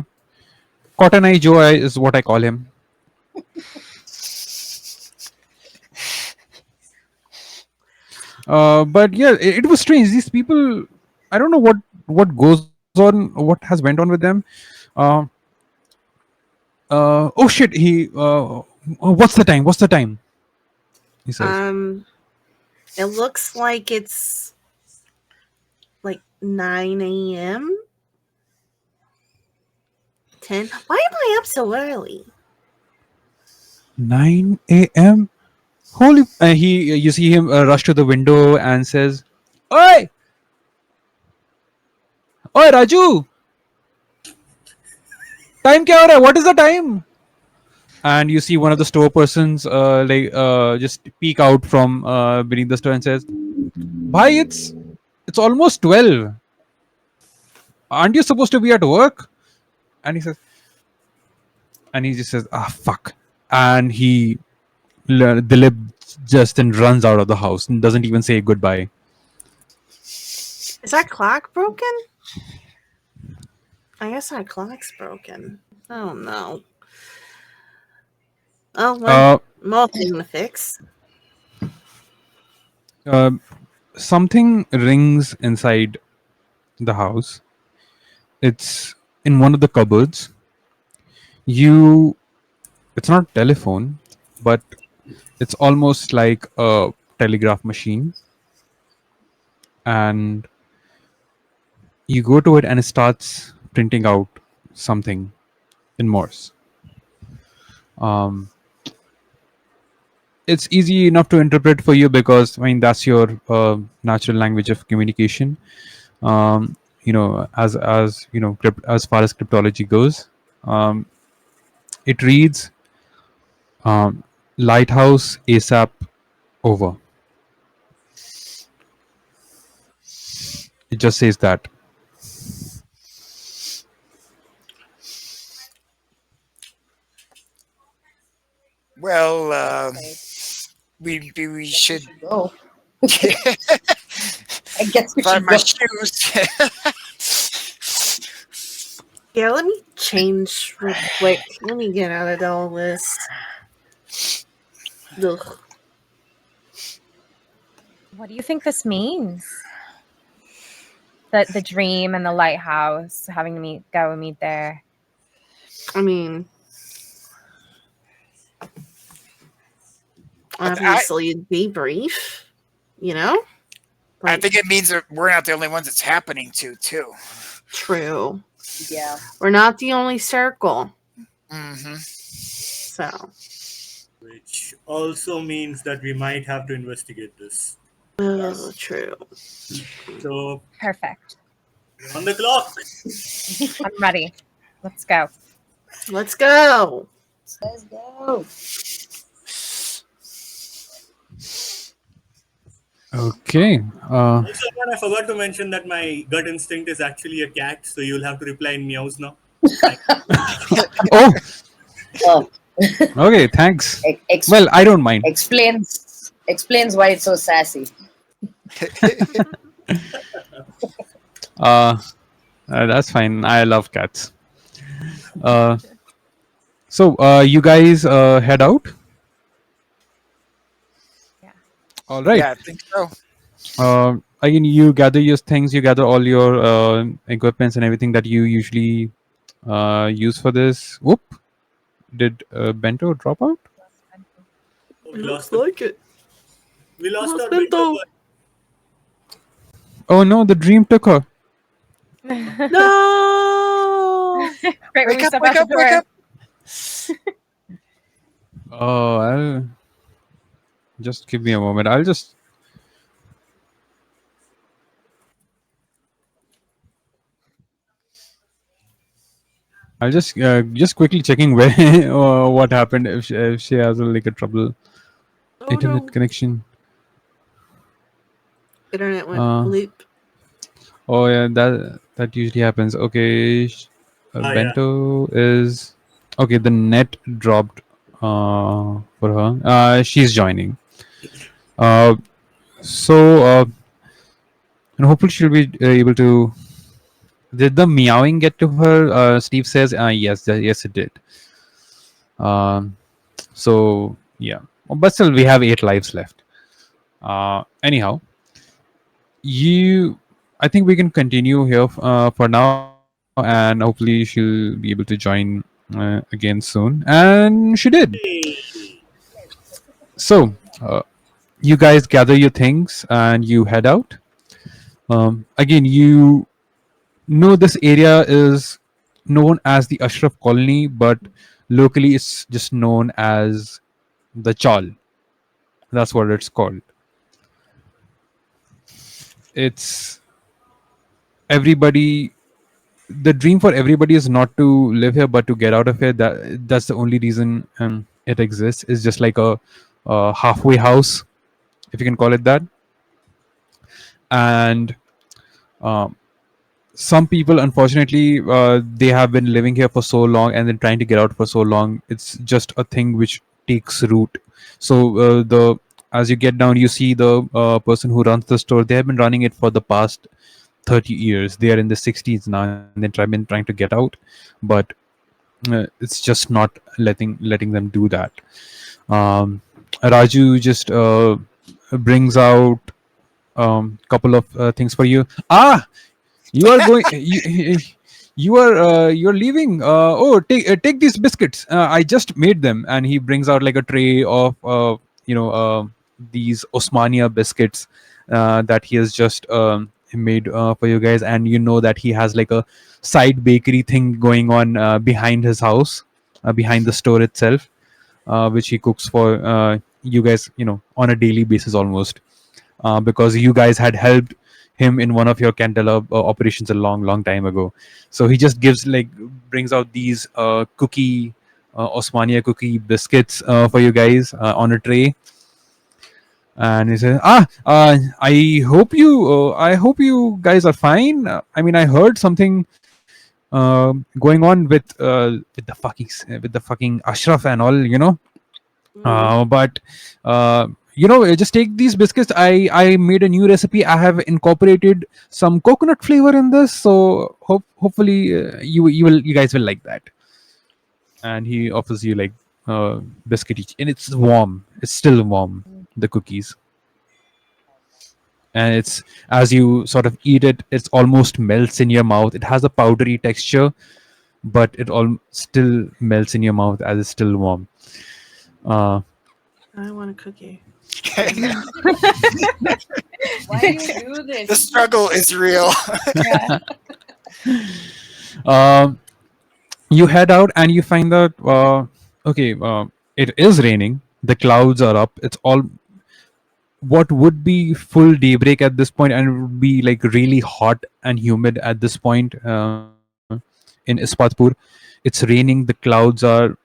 Cotton Eye Joe is what I call him. But yeah, it was strange. These people, I don't know what goes on, what has went on with them. Uh, oh shit! What's the time? What's the time? He says. It looks like it's like 9 a.m. 10. Why am I up so early? 9 a.m. Holy! You see him rush to the window and says, "Oi, oi, Raju! Time kya ho raha hai? What is the time?" And you see one of the store persons just peek out from beneath the store and says, "Bhai, it's almost 12. Aren't you supposed to be at work?" And he just says, "Ah, fuck." And Dilip just then runs out of the house and doesn't even say goodbye. Is that clock broken? I guess that clock's broken. Oh no. Oh, well, more thing to fix. Something rings inside the house. It's in one of the cupboards. It's not a telephone, but it's almost like a telegraph machine. And you go to it and it starts printing out something in Morse. It's easy enough to interpret for you because that's your natural language of communication. As far as cryptology goes, it reads lighthouse ASAP over. It just says that. Well, we should Go. I guess we find should my go. shoes. Yeah, let me change real quick. Let me get out of all this. Ugh. What do you think this means? The dream and the lighthouse, having to go and meet there. I mean, obviously, debrief, I Like, think it means that we're not the only ones it's happening to, too. true. Yeah. We're not the only circle. Mm-hmm. So, Which also means that we might have to investigate this. true. So Perfect. we're on the clock. I'm ready. Let's go. Let's go. Let's go. Okay. Also, I forgot to mention that my gut instinct is actually a cat, so you'll have to reply in meows now. Oh, Oh, okay. Thanks. ex- Well, I don't mind. explains why it's so sassy. That's fine. I love cats. So you guys head out. Yeah. All right. Yeah, I think so. Again, you gather your things. You gather all your equipments and everything that you usually use for this. Whoop! Did Bento drop out? We lost it. We lost Lost our Bento. Bento. Oh no! The dream took her. No. Right when Wake we up, step wake out up, the wake door. up. Oh, I'll just give me a moment. I'll just quickly checking where what happened if she has like a trouble Oh, internet no. connection. Internet went Uh, bleep. Oh yeah, that usually happens. Okay, Yeah. Bento is okay. The net dropped for her. She's joining. Uh, so and hopefully she'll be able to. Did the meowing get to her? Steve says, yes, yes, it did. Um, so yeah, but still, we have 8 lives left. Anyhow, you, I think we can continue here for now, and hopefully she'll be able to join again soon. And she did. Hey. So you guys gather your things and you head out. Again, you know this area is known as the Ashraf Colony, but locally it's just known as the Chal. That's what it's called. It's everybody. The dream for everybody is not to live here, but to get out of here. That's the only reason it exists. It's just like a halfway house, if you can call it that. And um, some people, unfortunately, they have been living here for so long and then trying to get out for so long. It's just a thing which takes root. So the as you get down, you see the person who runs the store. They have been running it for the past 30 years. They are in the 60s now, and they've been trying to get out, but it's just not letting them do that. Raju just brings out couple of things for you. You are going. You're leaving. Oh, take these biscuits. I just made them, and he brings out like a tray of you know these Osmania biscuits that he has just made for you guys, and you know that he has like a side bakery thing going on behind his house, behind the store itself, which he cooks for you guys, on a daily basis almost, because you guys had helped him in one of your Candela operations a long time ago. So he just brings out these Osmania cookie biscuits for you guys on a tray, and he says, I hope you guys are fine. I mean, I heard something going on with the fucking Ashraf and all. Mm. But just take these biscuits. I made a new recipe. I have incorporated some coconut flavor in this, so hopefully you guys will like that. And he offers you like biscuit each, and it's warm. It's still warm. The cookies, and it's as you sort of eat it, it's almost melts in your mouth. It has a powdery texture, but it all still melts in your mouth as it's still warm. Uh, I want a cookie. Why do you do this? The struggle is real. um, you head out and you find that okay, it is raining. The clouds are up. It's all what would be full daybreak at this point, and it would be like really hot and humid at this point in Ispatpur. It's raining. The clouds are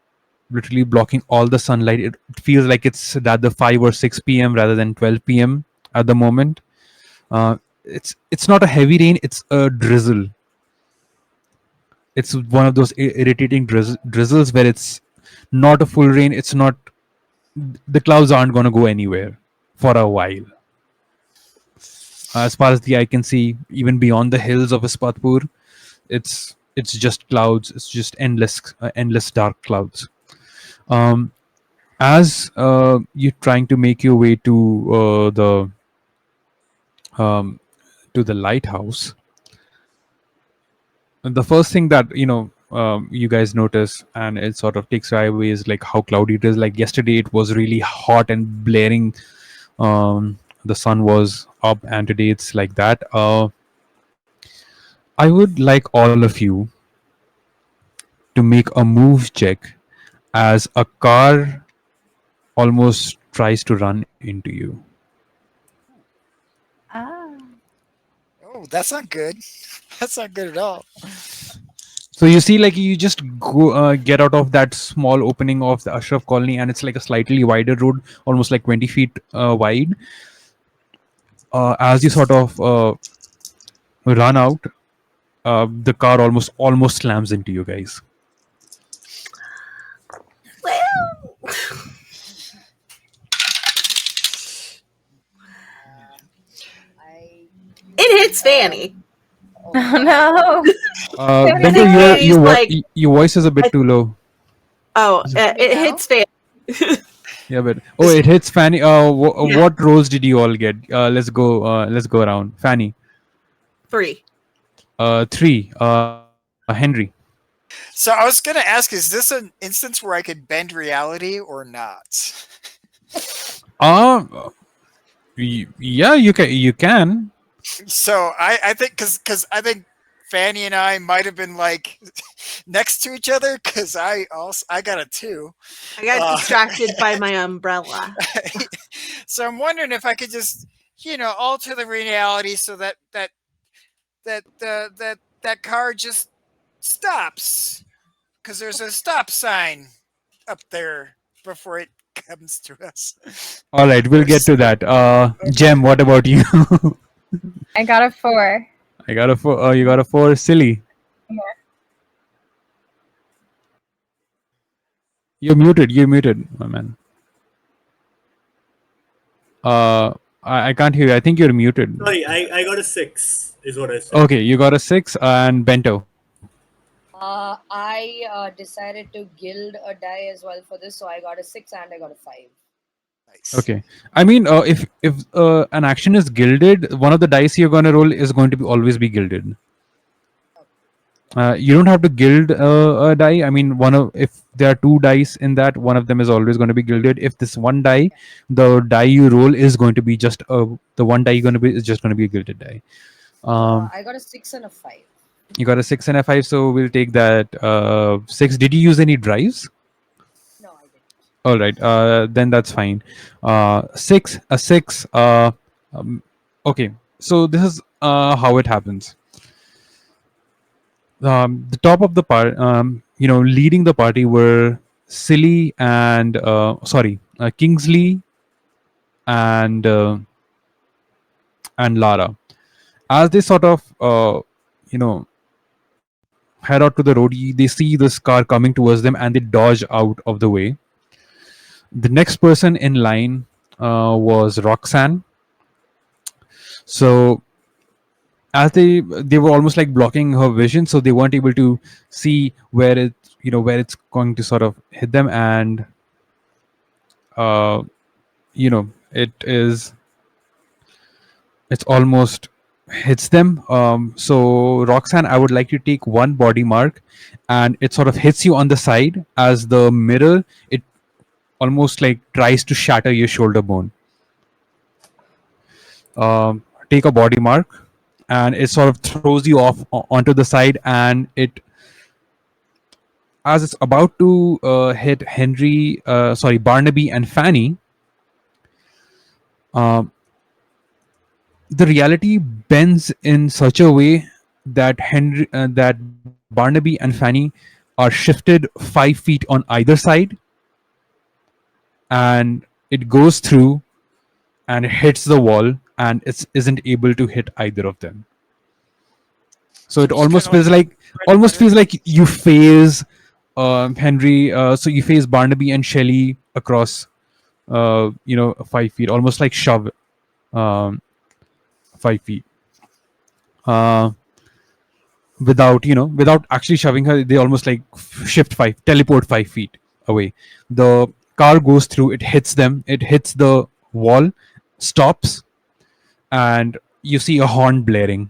literally blocking all the sunlight. It feels like it's rather 5 or 6 p.m. rather than 12 p.m. at the moment. It's not a heavy rain. It's a drizzle. It's one of those irritating drizzles where it's not a full rain. It's not. The clouds aren't going to go anywhere for a while. As far as the eye can see, even beyond the hills of Ispatpur, it's just clouds. It's just endless dark clouds. As you're trying to make your way to the lighthouse, the first thing that you guys notice, and it sort of takes your eye away, is like how cloudy it is. Like yesterday it was really hot and blaring, the sun was up, and today it's like that. I would like all of you to make a move check as a car almost tries to run into you. Ah. Oh, that's not good. That's not good at all. So you see, like you just go get out of that small opening of the Ashraf colony, and it's like a slightly wider road, almost like 20 feet wide. As you sort of run out. The car almost slams into you guys. Well, I it hits Fanny. oh Oh god. no. I Bento, think Fanny's like, your voice is a bit too low. oh, Hear me it now? hits Fanny. Yeah, but it hits Fanny. Yeah. What roles did you all get? Let's go. Let's go around. Fanny, 3. 3. Henry, So I was gonna ask, is this an instance where I could bend reality or not? uh, yeah, you can. You can. So I think because I think Fanny and I might have been like next to each other because I got a 2. I got distracted by my umbrella. So I'm wondering if I could just alter the reality so that car just stops because there's a stop sign up there before it comes to us. All right, we'll get to that. Jem, what about you? I got a 4. I got a 4. You got a 4. Silly. Yeah. You're muted. You're muted, my man. I can't hear you. I think you're muted. Sorry, I got a 6, is what I said. Okay, you got a 6 and Bento. I decided to gild a die as well for this, so I got a 6 and I got a 5. Nice. Okay. I mean, if an action is gilded, one of the dice you're going to roll is going to be always be gilded. You don't have to gild a die. I mean, if there are 2 dice in that, one of them is always going to be gilded. If this one die, the die you roll is going to be just the one die you're going to be is just going to be a gilded die. I got a 6 and a 5. You got a 6 and a 5, so we'll take that 6. Did you use any drives? No, I didn't. All right, then that's fine. 6, a 6. Okay, so this is how it happens. The top of the part, leading the party were Silly and Kingsley and Lara. As they sort of head out to the road, they see this car coming towards them and they dodge out of the way. The next person in line was Roxanne. So as they were almost like blocking her vision, so they weren't able to see where it's going to sort of hit them, and it's almost hits them. So Roxanne, I would like you to take 1 body mark, and it sort of hits you on the side as the mirror. It almost like tries to shatter your shoulder bone. Take a body mark, and it sort of throws you off onto the side, and as it's about to hit Barnaby and Fanny, the reality bends in such a way that Barnaby and Fanny are shifted 5 feet on either side, and it goes through and it hits the wall, and it isn't able to hit either of them. So it almost feels like you phase Henry. So you phase Barnaby and Shelley across 5 feet, almost like shove 5 feet. Without actually shoving her, they almost like teleport 5 feet away. The car goes through, it hits them, it hits the wall, stops, and you see a horn blaring.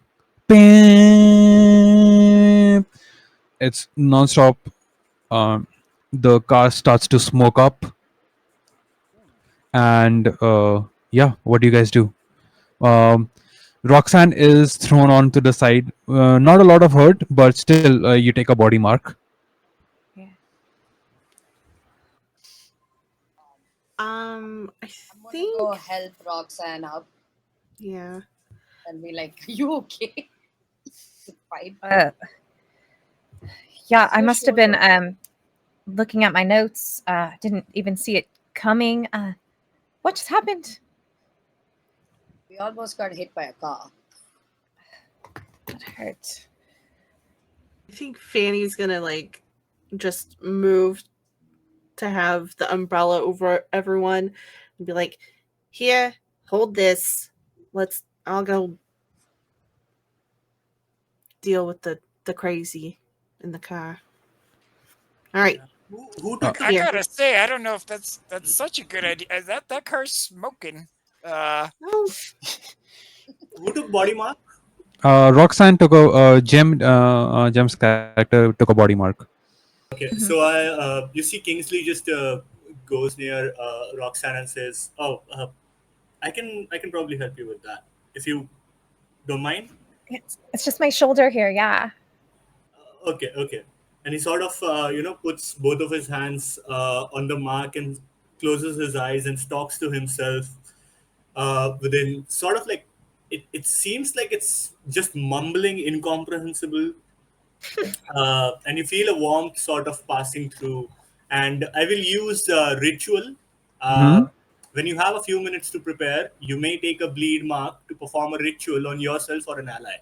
It's non-stop. The car starts to smoke up, and what do you guys do? Roxanne is thrown onto the side. Not a lot of hurt, but still, you take a body mark. Yeah. I I'm gonna think, go help Roxanne up yeah. and be like, "Are you okay?" Fine. Yeah, I Your must have been shoulder. looking at my notes. Didn't even see it coming. What just happened? We almost got hit by a car. That hurt. I think Fanny's gonna like just move to have the umbrella over everyone and be like, "Here, hold this. I'll go deal with the crazy in the car." All right. Who Uh, took the I Here. gotta say, I don't know if that's such a good idea. That car's smoking. No. who took body mark? Roxanne took a Gem's character took a body mark. Okay, Mhm. so you see Kingsley just goes near Roxanne and says, "Oh, I can probably help you with that if you don't mind." It's just my shoulder here. Yeah. Okay, okay. And he sort of puts both of his hands on the mark and closes his eyes and talks to himself within sort of like it seems like it's just mumbling incomprehensible, and you feel a warmth sort of passing through. And I will use ritual. Mm-hmm. When you have a few minutes to prepare, you may take a bleed mark to perform a ritual on yourself or an ally.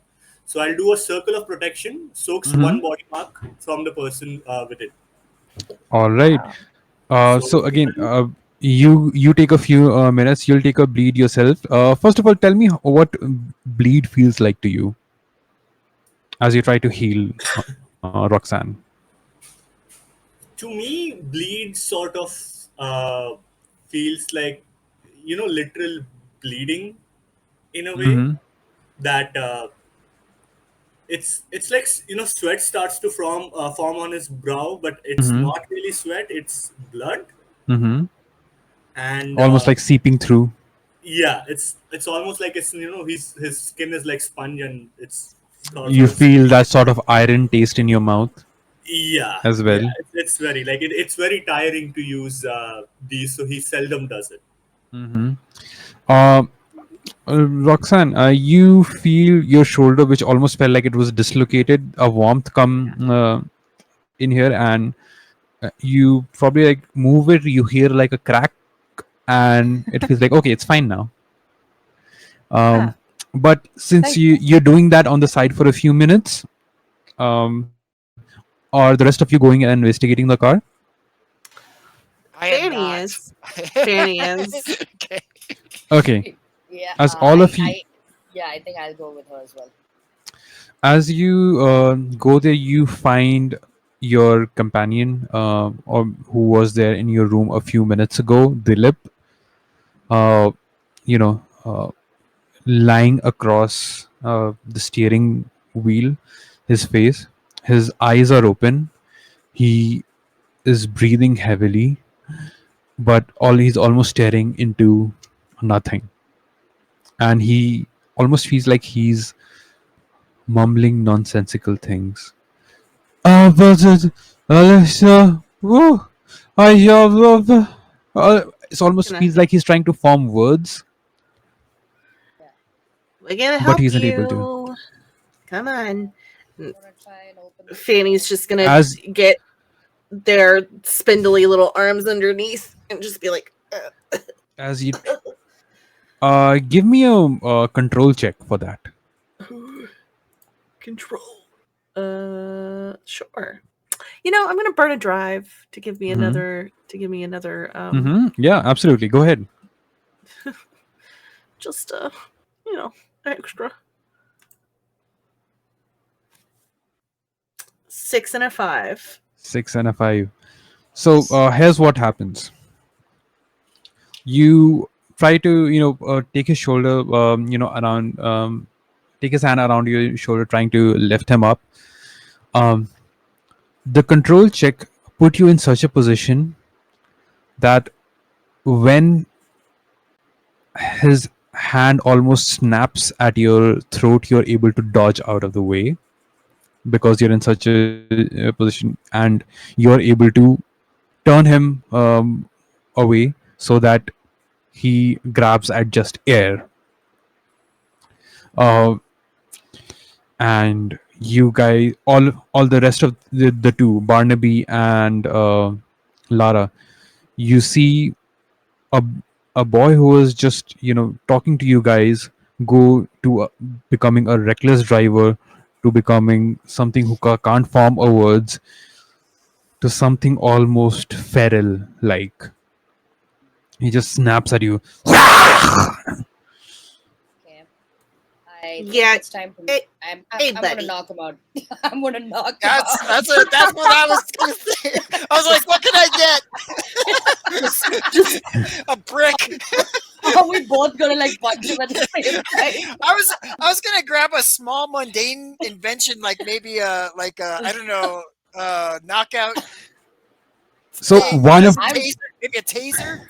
So I'll do a circle of protection, soaks Mm-hmm. one body mark from the person with it. All right. Wow. So So again, you take a few minutes. You'll take a bleed yourself. First of all, tell me what bleed feels like to you as you try to heal Roxanne. to me, bleed sort of feels like literal bleeding in a way Mm-hmm. that it's like sweat starts to form on his brow, but it's Mm-hmm. not really sweat, it's blood. Mm-hmm. And Almost like seeping through. yeah, it's almost like it's his skin is like sponge and it's You sort of feel seeping. that sort of iron taste in your mouth Yeah, as yeah, well. it's very like it's very tiring to use these, so he seldom does it. Mm-hmm. Uh, Roxanne, you feel your shoulder, which almost felt like it was dislocated. A warmth come in here, and you probably like move it. You hear like a crack, and it feels like okay, it's fine now. Ah, But since thank you. you're doing that on the side for a few minutes, are the rest of you going and investigating the car? I am Fanny not. is. Fanny is. Okay. Okay, Yeah, as all of you, yeah, I think I'll go with her as well. as you go there, you find your companion or who was there in your room a few minutes ago, Dilip, uh, you know, lying across the steering wheel, his face, his eyes are open. He is breathing heavily, but all he's almost staring into nothing, and he almost feels like he's mumbling nonsensical things. But Alexa, woo, I love. It almost Gonna feels like he's trying to form words, Yeah, We're gonna but help he isn't able to. you. Come on. I'm gonna try and open this Fanny's door. just gonna As get their spindly little arms underneath and just be like, as you give me a control check for that. control. Sure. You know, I'm gonna burn a drive to give me another Yeah, absolutely. Go ahead. just you know, extra. 6 and a 5. 6 and a 5. So here's what happens. You try to take his shoulder around take his hand around your shoulder, trying to lift him up. um, the control check put you in such a position that when his hand almost snaps at your throat, you're able to dodge out of the way because you're in such a position, and you're able to turn him away so that he grabs at just air. uh, and you guys, all the rest of the two, Barnaby and Lara, you see a a boy who is just talking to you guys go to becoming a reckless driver, to becoming something who can't form a words to something almost feral like. He just snaps at you. Okay. I think Yeah. it's time to. Hey, I'm hey, gonna buddy. knock him out. I'm gonna knock him out. That's what I was gonna say. I was like, what can I get? A brick. Are we both gonna like punch him at the same time? I was gonna grab a small mundane invention, like maybe I don't know, knockout. So thing, one of maybe a taser.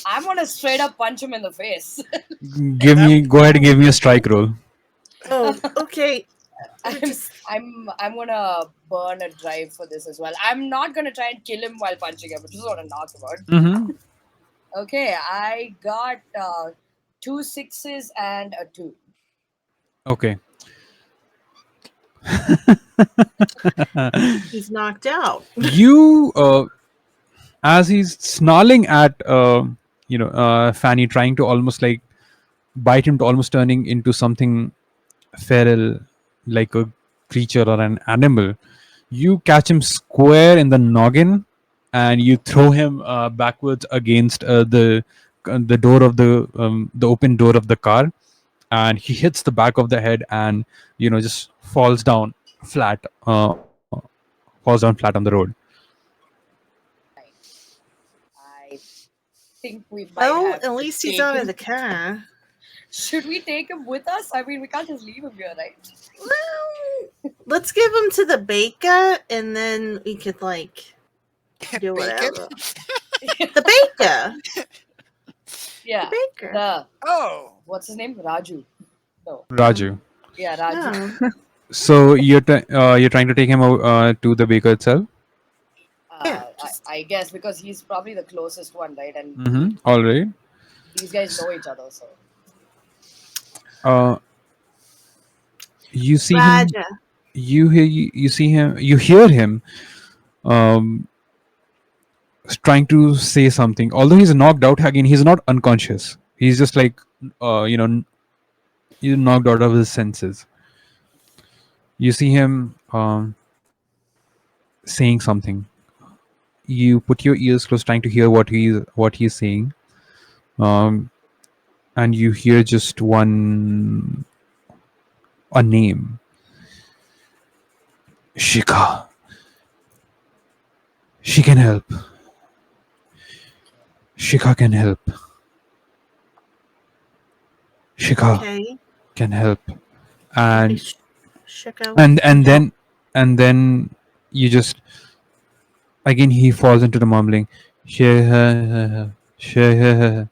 I'm gonna straight up punch him in the face. go ahead and give me a strike roll. Oh, okay. I'm gonna burn a drive for this as well. I'm not gonna try and kill him while punching him. I just wanna knock him out. Mm-hmm. Okay, I got 2 6s and a 2. Okay. He's knocked out. You as he's snarling at Fanny, trying to almost like bite him, to almost turning into something feral, like a creature or an animal, you catch him square in the noggin and you throw him backwards against the door of the open door of the car, and he hits the back of the head and just falls down flat on the road. I think we might Well, have at to least he's take out him. of the car. Should we take him with us? I mean, we can't just leave him here, right? Well, let's give him to the baker, and then we could like do whatever. The baker. Yeah. The baker. Oh, What's his name? Raju. No. Raju. Yeah, Raju. Oh. So you're trying to take him to the baker itself. Yeah, I guess because he's probably the closest one, right? And Mm-hmm. All right. these guys know each other, so. You see him. Raja. You see him. You hear him. Trying to say something. Although he's knocked out again, he's not unconscious. He's just like he's knocked out of his senses. You see him saying something. You put your ears close, trying to hear what he's saying, and you hear just a name. Shika. She can help. Shika can help. Shika Okay. can help. And Shiko. and then you just again he falls into the mumbling. Shika, Shika,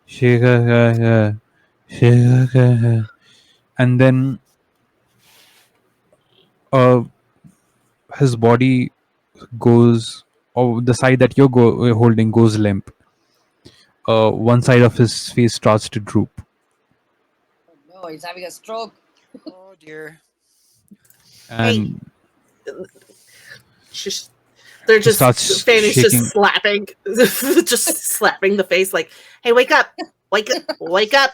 Shika, Shika. And then his body goes, or the side that you're holding goes limp. One side of his face starts to droop. Oh no, he's having a stroke. oh dear. And They're He just starts Fanny's shaking. just slapping, just slapping the face, like, "Hey, wake up! Wake up! Wake up!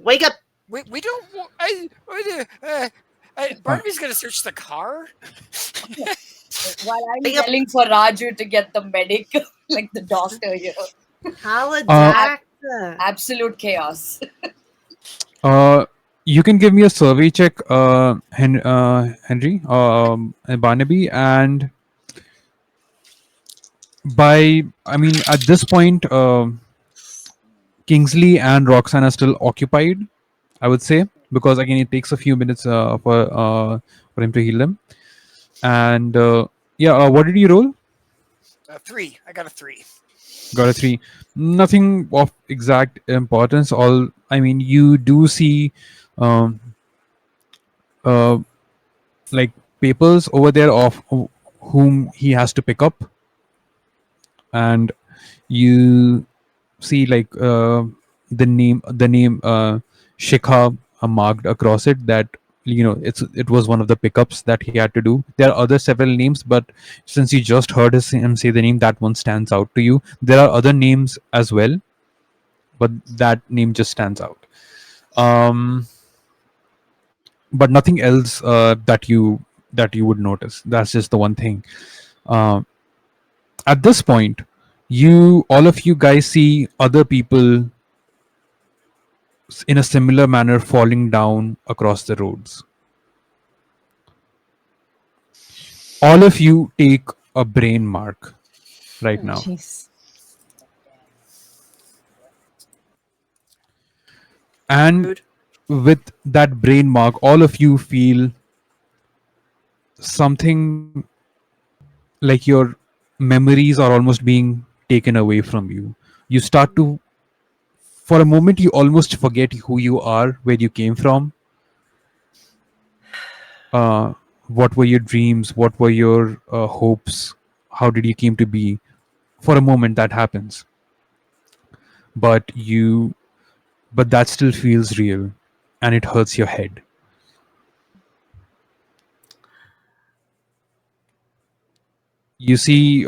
Wake up!" We don't. Barnaby's gonna search the car. While I'm Yep. yelling for Raju to get the medic, like the doctor here. Call a doctor. Absolute chaos. You can give me a survey check, Henry, Barnaby, and at this point, Kingsley and Roxanne are still occupied, I would say, because again it takes a few minutes for him to heal them. And what did you roll? 3. I got a 3. Got a 3. Nothing of exact importance. You do see like papers over there of whom he has to pick up, and you see like the name Shikha marked across it, that it was one of the pickups that he had to do. There are other several names, but since you just heard him say the name, that one stands out to you. There are other names as well, but that name just stands out. but nothing else that you would notice. That's just the one thing. Uh, at this point, all of you guys see other people in a similar manner falling down across the roads. All of you take a brain mark right now. Jeez. And Rude. with that brain mark, all of you feel something like your memories are almost being taken away from you. You start to, for a moment, you almost forget who you are, where you came from, uh, what were your dreams, what were your hopes, how did you came to be. For a moment, that happens, but that still feels real, and it hurts your head. You see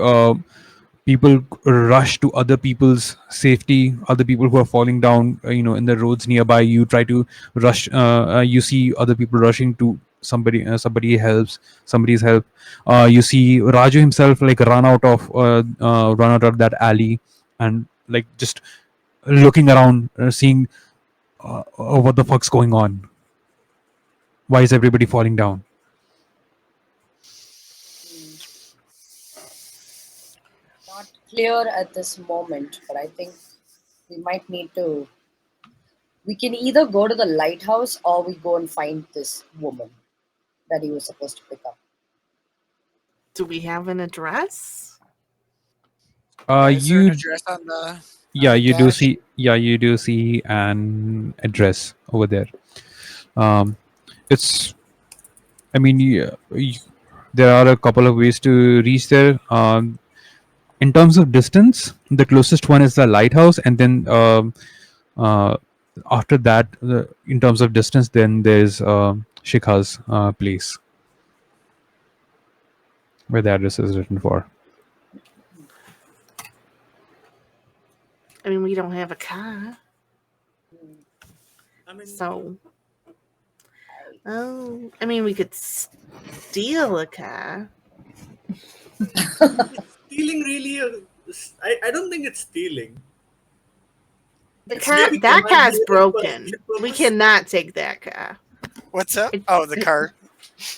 people rush to other people's safety, other people who are falling down, in the roads nearby. You try to rush, you see other people rushing to somebody's help. You see Raju himself like run out of that alley, and like just looking around, seeing what the fuck's going on, why is everybody falling down. Not clear at this moment, but I think we might need to. We can either go to the lighthouse or we go and find this woman that he was supposed to pick up. Do we have an address? Is there an You address on the Yeah, you do dash? see. Yeah, you do see an address over there. Um, it's. I mean, there are a couple of ways to reach there. In terms of distance, the closest one is the lighthouse, and then uh, after that, in terms of distance, then there's Shikha's place where the address is written for. I mean, we don't have a car, I mean, so. Oh, I mean, we could steal a car. stealing really. I don't think it's stealing. The It's car, maybe that car's command broken. purpose. We cannot take that car. What's up? It- Oh, the car.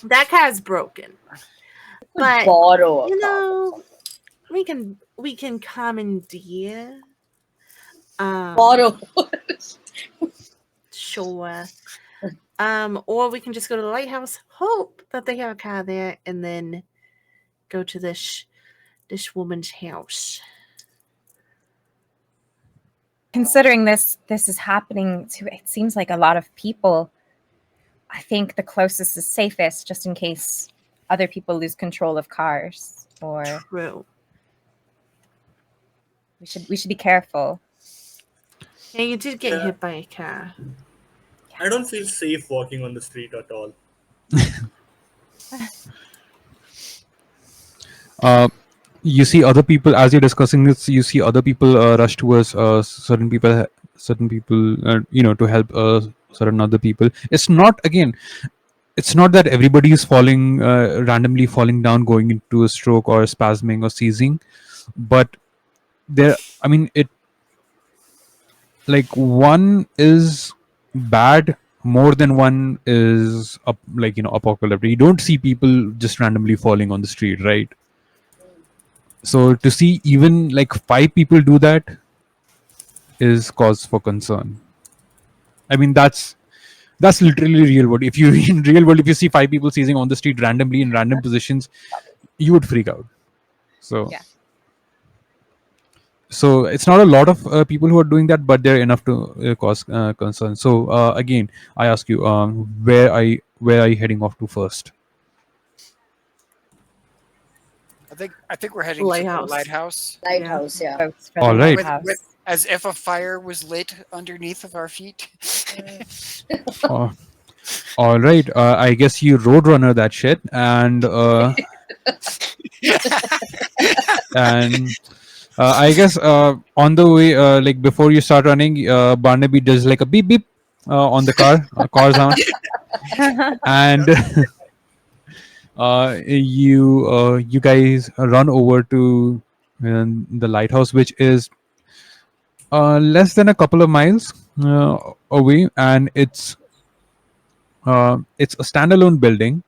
That car's broken. But Borrow a you car. know, we can commandeer. Borrow. Sure. Or we can just go to the lighthouse, hope that they have a car there, and then go to this woman's house. Considering this is happening to, it seems like a lot of people, I think the closest is safest, just in case other people lose control of cars, or True. we should be careful. Yeah, you did get Yeah. hit by a car. I don't feel safe walking on the street at all. You see other people as you're discussing this. You see other people rush towards certain people, to help certain other people. It's not that everybody is falling randomly falling down, going into a stroke or spasming or seizing, but there. I mean, it like one is bad more than one is apocalyptic. You don't see people just randomly falling on the street, right? So to see even like 5 people do that is cause for concern. I mean, that's literally real world. If you in real world, if you see 5 people seizing on the street randomly in random positions, you would freak out. So Yeah. so it's not a lot of people who are doing that, but they're enough to cause concern. So again, I ask you, where are you heading off to first? I think we're heading to the Lighthouse. lighthouse. Lighthouse, yeah. Votes for All the right. lighthouse. As if a fire was lit underneath of our feet. Uh, all right. I guess you roadrunner that shit, and and I guess on the way, like before you start running, Barnaby does like a beep beep, on the Coruscant, and you guys run over to the lighthouse, which is less than a couple of miles away, and it's a standalone building.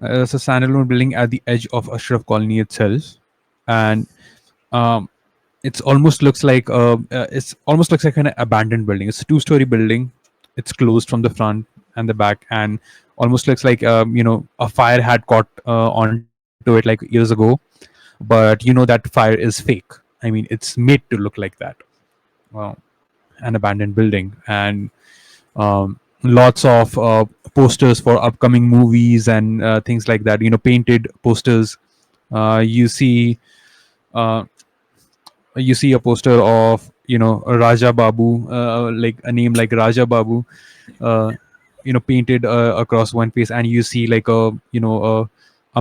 It's a standalone building at the edge of Ashraf Colony itself, and um, it's almost looks like an abandoned building. It's a two-story building. It's closed from the front and the back, and almost looks like a fire had caught onto it like years ago, but that fire is fake. I mean, it's made to look like that. Well, an abandoned building, and lots of posters for upcoming movies and things like that. Painted posters. You see uh, you see a poster of Raja Babu, like a name like Raja Babu, uh, painted across one face, and you see like a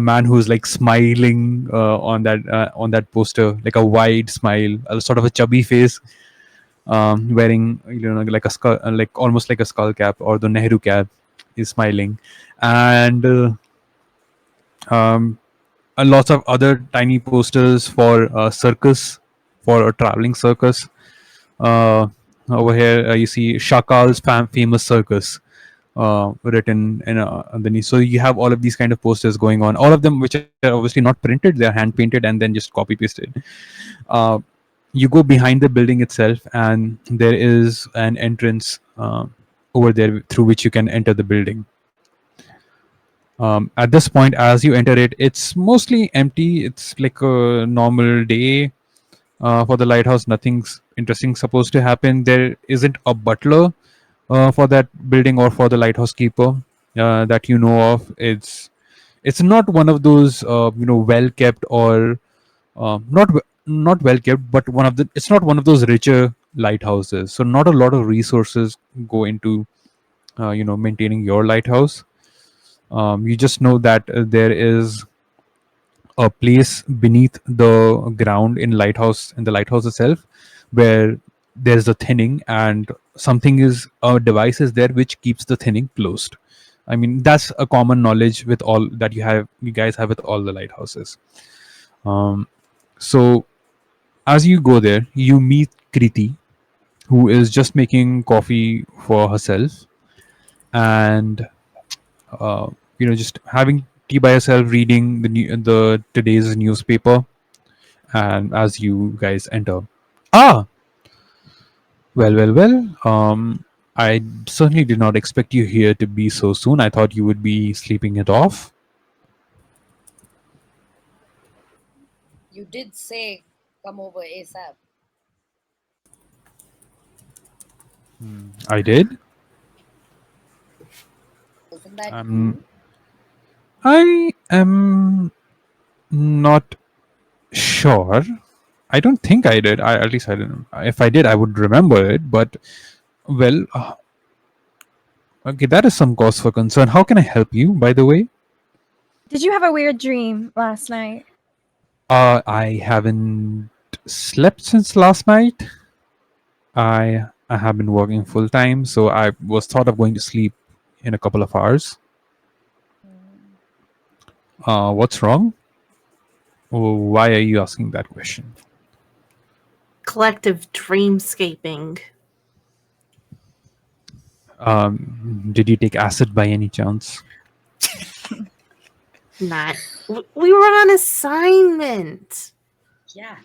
man who's like smiling on that poster, like a wide smile, a sort of a chubby face, wearing like a skull, like almost like a skull cap or the Nehru cap, is smiling, and um, lots of other tiny posters for circus, for a traveling circus. Uh, Over here, you see Shakal's famous circus written in underneath. So you have all of these kind of posters going on, all of them which are obviously not printed; they're hand painted and then just copy pasted. Uh, you go behind the building itself, and there is an entrance over there through which you can enter the building. At this point, as you enter it, it's mostly empty. It's like a normal day for the lighthouse. Nothing's interesting supposed to happen. There isn't a butler for that building or for the lighthouse keeper that you know of. It's not one of those well kept or not well kept, but it's not one of those richer lighthouses. So not a lot of resources go into maintaining your lighthouse. You just know that there is a place beneath the ground in the lighthouse itself, where there's a thinning, and something is a device is there which keeps the thinning closed. I mean, that's a common knowledge with all that you guys have with all the lighthouses. So as you go there, you meet Kriti, who is just making coffee for herself, and just having tea by herself, reading the today's newspaper. And as you guys enter, ah, well. I certainly did not expect you here to be so soon. I thought you would be sleeping it off. You did say come over ASAP. I did. Isn't that I am not sure. I don't think I did. At least I don't. If I did, I would remember it. But well, okay, that is some cause for concern. How can I help you, by the way? Did you have a weird dream last night? I haven't slept since last night. I have been working full time, so I was thought of going to sleep in a couple of hours. What's wrong? Why are you asking that question? Collective dreamscaping. Did you take acid by any chance? Not. We were on assignment. yeah?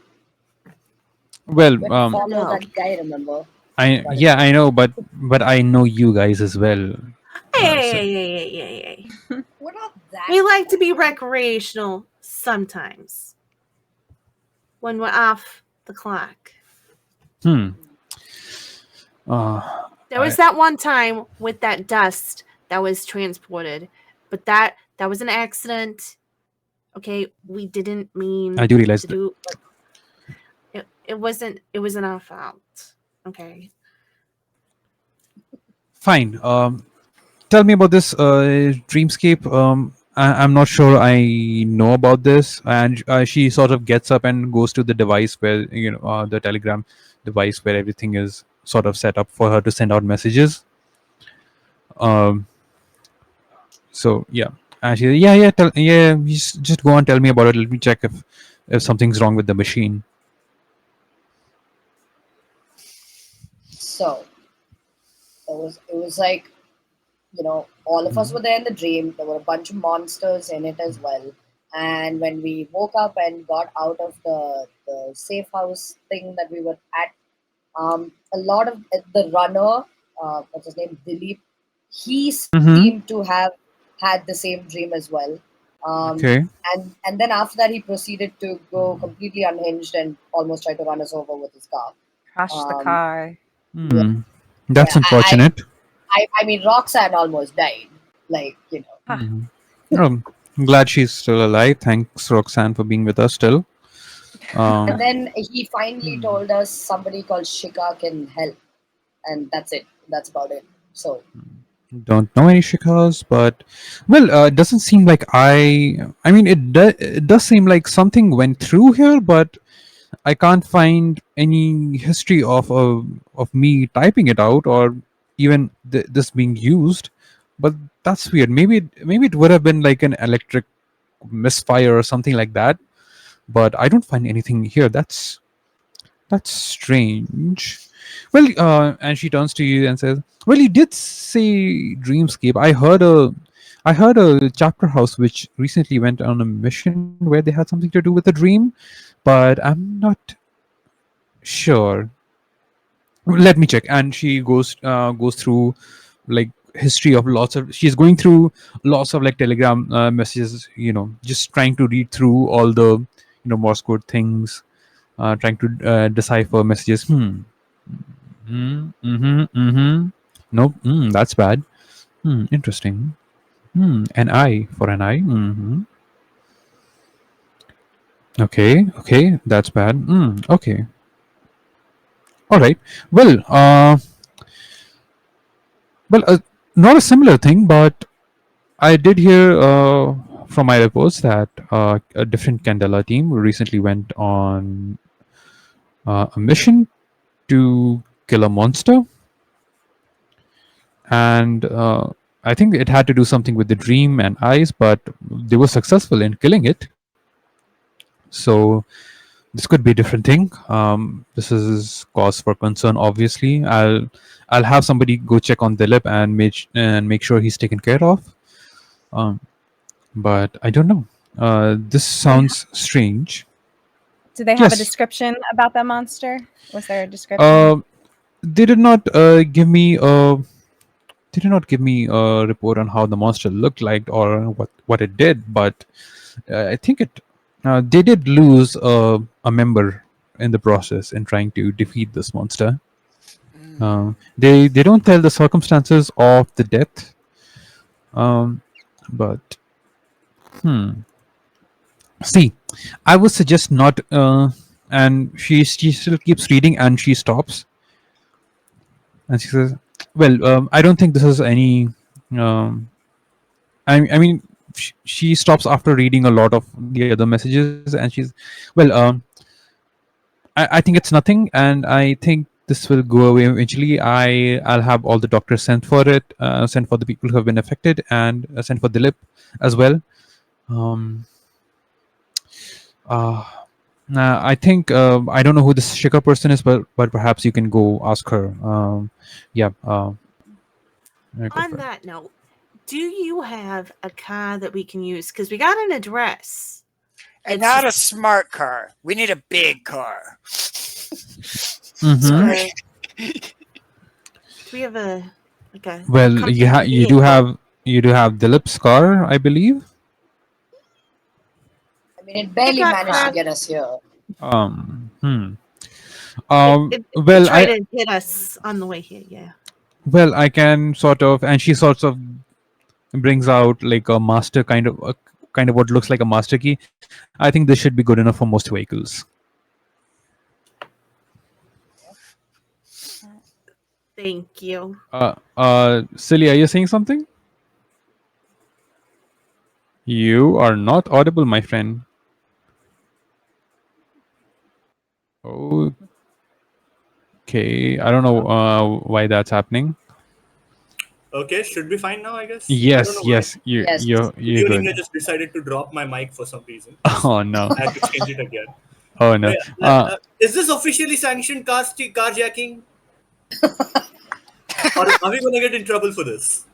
Well, But follow No. that guy, remember? I know, but I know you guys as well. Hey. We're not that. We like to be recreational sometimes when we're off the clock. Hmm. There was that one time with that dust that was transported, but that was an accident. Okay, we didn't mean I do realize to that. do. It wasn't our fault. Okay. Fine. Tell me about this dreamscape. I'm not sure I know about this. And she sort of gets up and goes to the device where the telegram device where everything is sort of set up for her to send out messages. Um, so yeah, and she said, yeah, you just go and tell me about it. Let me check if something's wrong with the machine. So it was like, all of us were there in the dream. There were a bunch of monsters in it as well. And when we woke up and got out of the safe house thing that we were at, a lot of the runner, what's his name, Dilip, he Mm-hmm. seemed to have had the same dream as well. Um, Okay. and then after that, he proceeded to go completely unhinged and almost try to run us over with his car. Crash the Um, car. yeah, Hmm. yeah, That's unfortunate. I mean, Roxanne almost died. Like, Huh. Um, I'm glad she's still alive. Thanks, Roxanne, for being with us still. and Um, then he finally told us somebody called Shika can help, and that's it. That's about it. So don't know any Shikas, but well, it doesn't seem like I mean, it does seem like something went through here, but I can't find any history of me typing it out or even this being used. But that's weird. Maybe it would have been like an electric misfire or something like that. But I don't find anything here. That's strange. Well, and she turns to you and says, "Well, you did say Dreamscape. I heard a chapter house which recently went on a mission where they had something to do with a dream, but I'm not sure. Let me check." And she goes through like history of lots of. She's going through lots of like Telegram messages. Just trying to read through all the Morse code things, trying to decipher messages. Mm-hmm. Nope. That's bad. Interesting. An eye for an eye. Okay. That's bad. Okay. All right. Well, well, not a similar thing, but I did hear from my reports that a different Candela team recently went on a mission to kill a monster, and I think it had to do something with the dream and eyes, but they were successful in killing it. So this could be a different thing. This is cause for concern. Obviously, I'll have somebody go check on Dilip and make sure he's taken care of. Um, but I don't know. This They ha- sounds strange. Do they have a Yes. description about that monster? Was there a description? Uh, they did not give me a they did not give me a report on how the monster looked like or what it did, but I think they did lose a member in the process in trying to defeat this monster. Mm. They don't tell the circumstances of the death, um, but see, I would suggest not. And she still keeps reading and she stops and she says, "Well, I don't think this is any. Um, I mean, she stops after reading a lot of the other messages, and she's, well, I think it's nothing, and I think this will go away eventually. I'll have all the doctors sent for it, sent for the people who have been affected, and sent for Dilip as well. Um, uh, I think I don't know who this Shika person is, but perhaps you can go ask her. Yeah, go On for it. that note, do you have a car that we can use? Because we got an address. And It's not a just smart car. We need a big car. Mm-hmm. Sorry. do we have a Well, company vehicle? you do have Dilip's car, I believe. I mean, it It barely got managed to crashed. get us here. Um, hmm. It, Um, it, it well, tried I to hit us on the way here. Yeah. well I can sort of, and she sort of brings out like a master kind of what looks like a master key. I think this should be good enough for most vehicles. Thank you. Silly, are you saying something? You are not audible, my friend. Okay, I don't know why that's happening. Okay, should be fine now, I guess. I don't Yes, know why. yes, you Yes. you're good. Duolingo just decided to drop my mic for some reason. Oh no, I had to change it again. oh no. Is this officially sanctioned carjacking? Or are we going to get in trouble for this?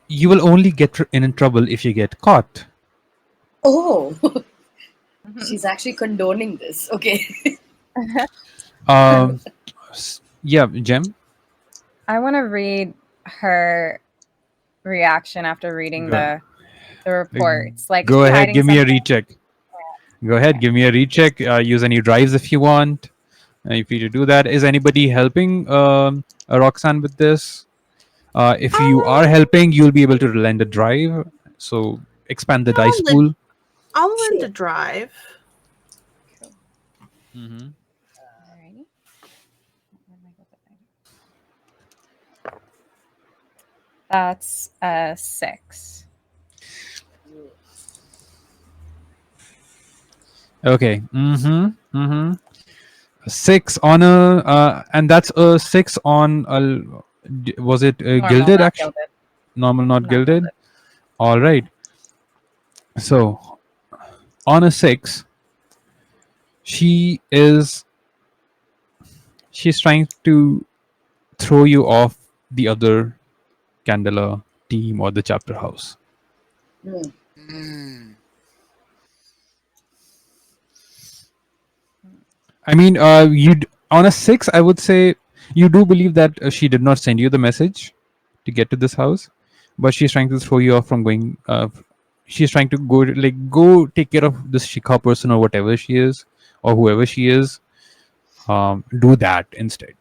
You will only get in trouble if you get caught. Oh, she's actually condoning this. Okay. Um, yeah, Jem. I want to read her reaction after reading Go, the reports. Like, is go she ahead, hiding give me a something? recheck. Go ahead, give me a recheck. Use any drives if you want. If you to do that, is anybody helping Roxanne with this? If you are Um, helping, you'll be able to lend a drive. So expand the dice pool. I'll lend Sure. a drive. Cool. Mm-hmm. Alrighty. That's a 6. Okay. Mm-hmm. Mm-hmm. 6 on a and that's a 6 on a. Was it Normal, gilded not action? gilded. Normal, not Not gilded. gilded. All right. So on a 6, she is she's trying to throw you off the other Candela team or the chapter house. Hmm. Mm. I mean, on a 6, I would say you do believe that she did not send you the message to get to this house, but she's trying to throw you off from going. She's trying to go take care of this Shikha person or whatever she is or whoever she is. Do that instead.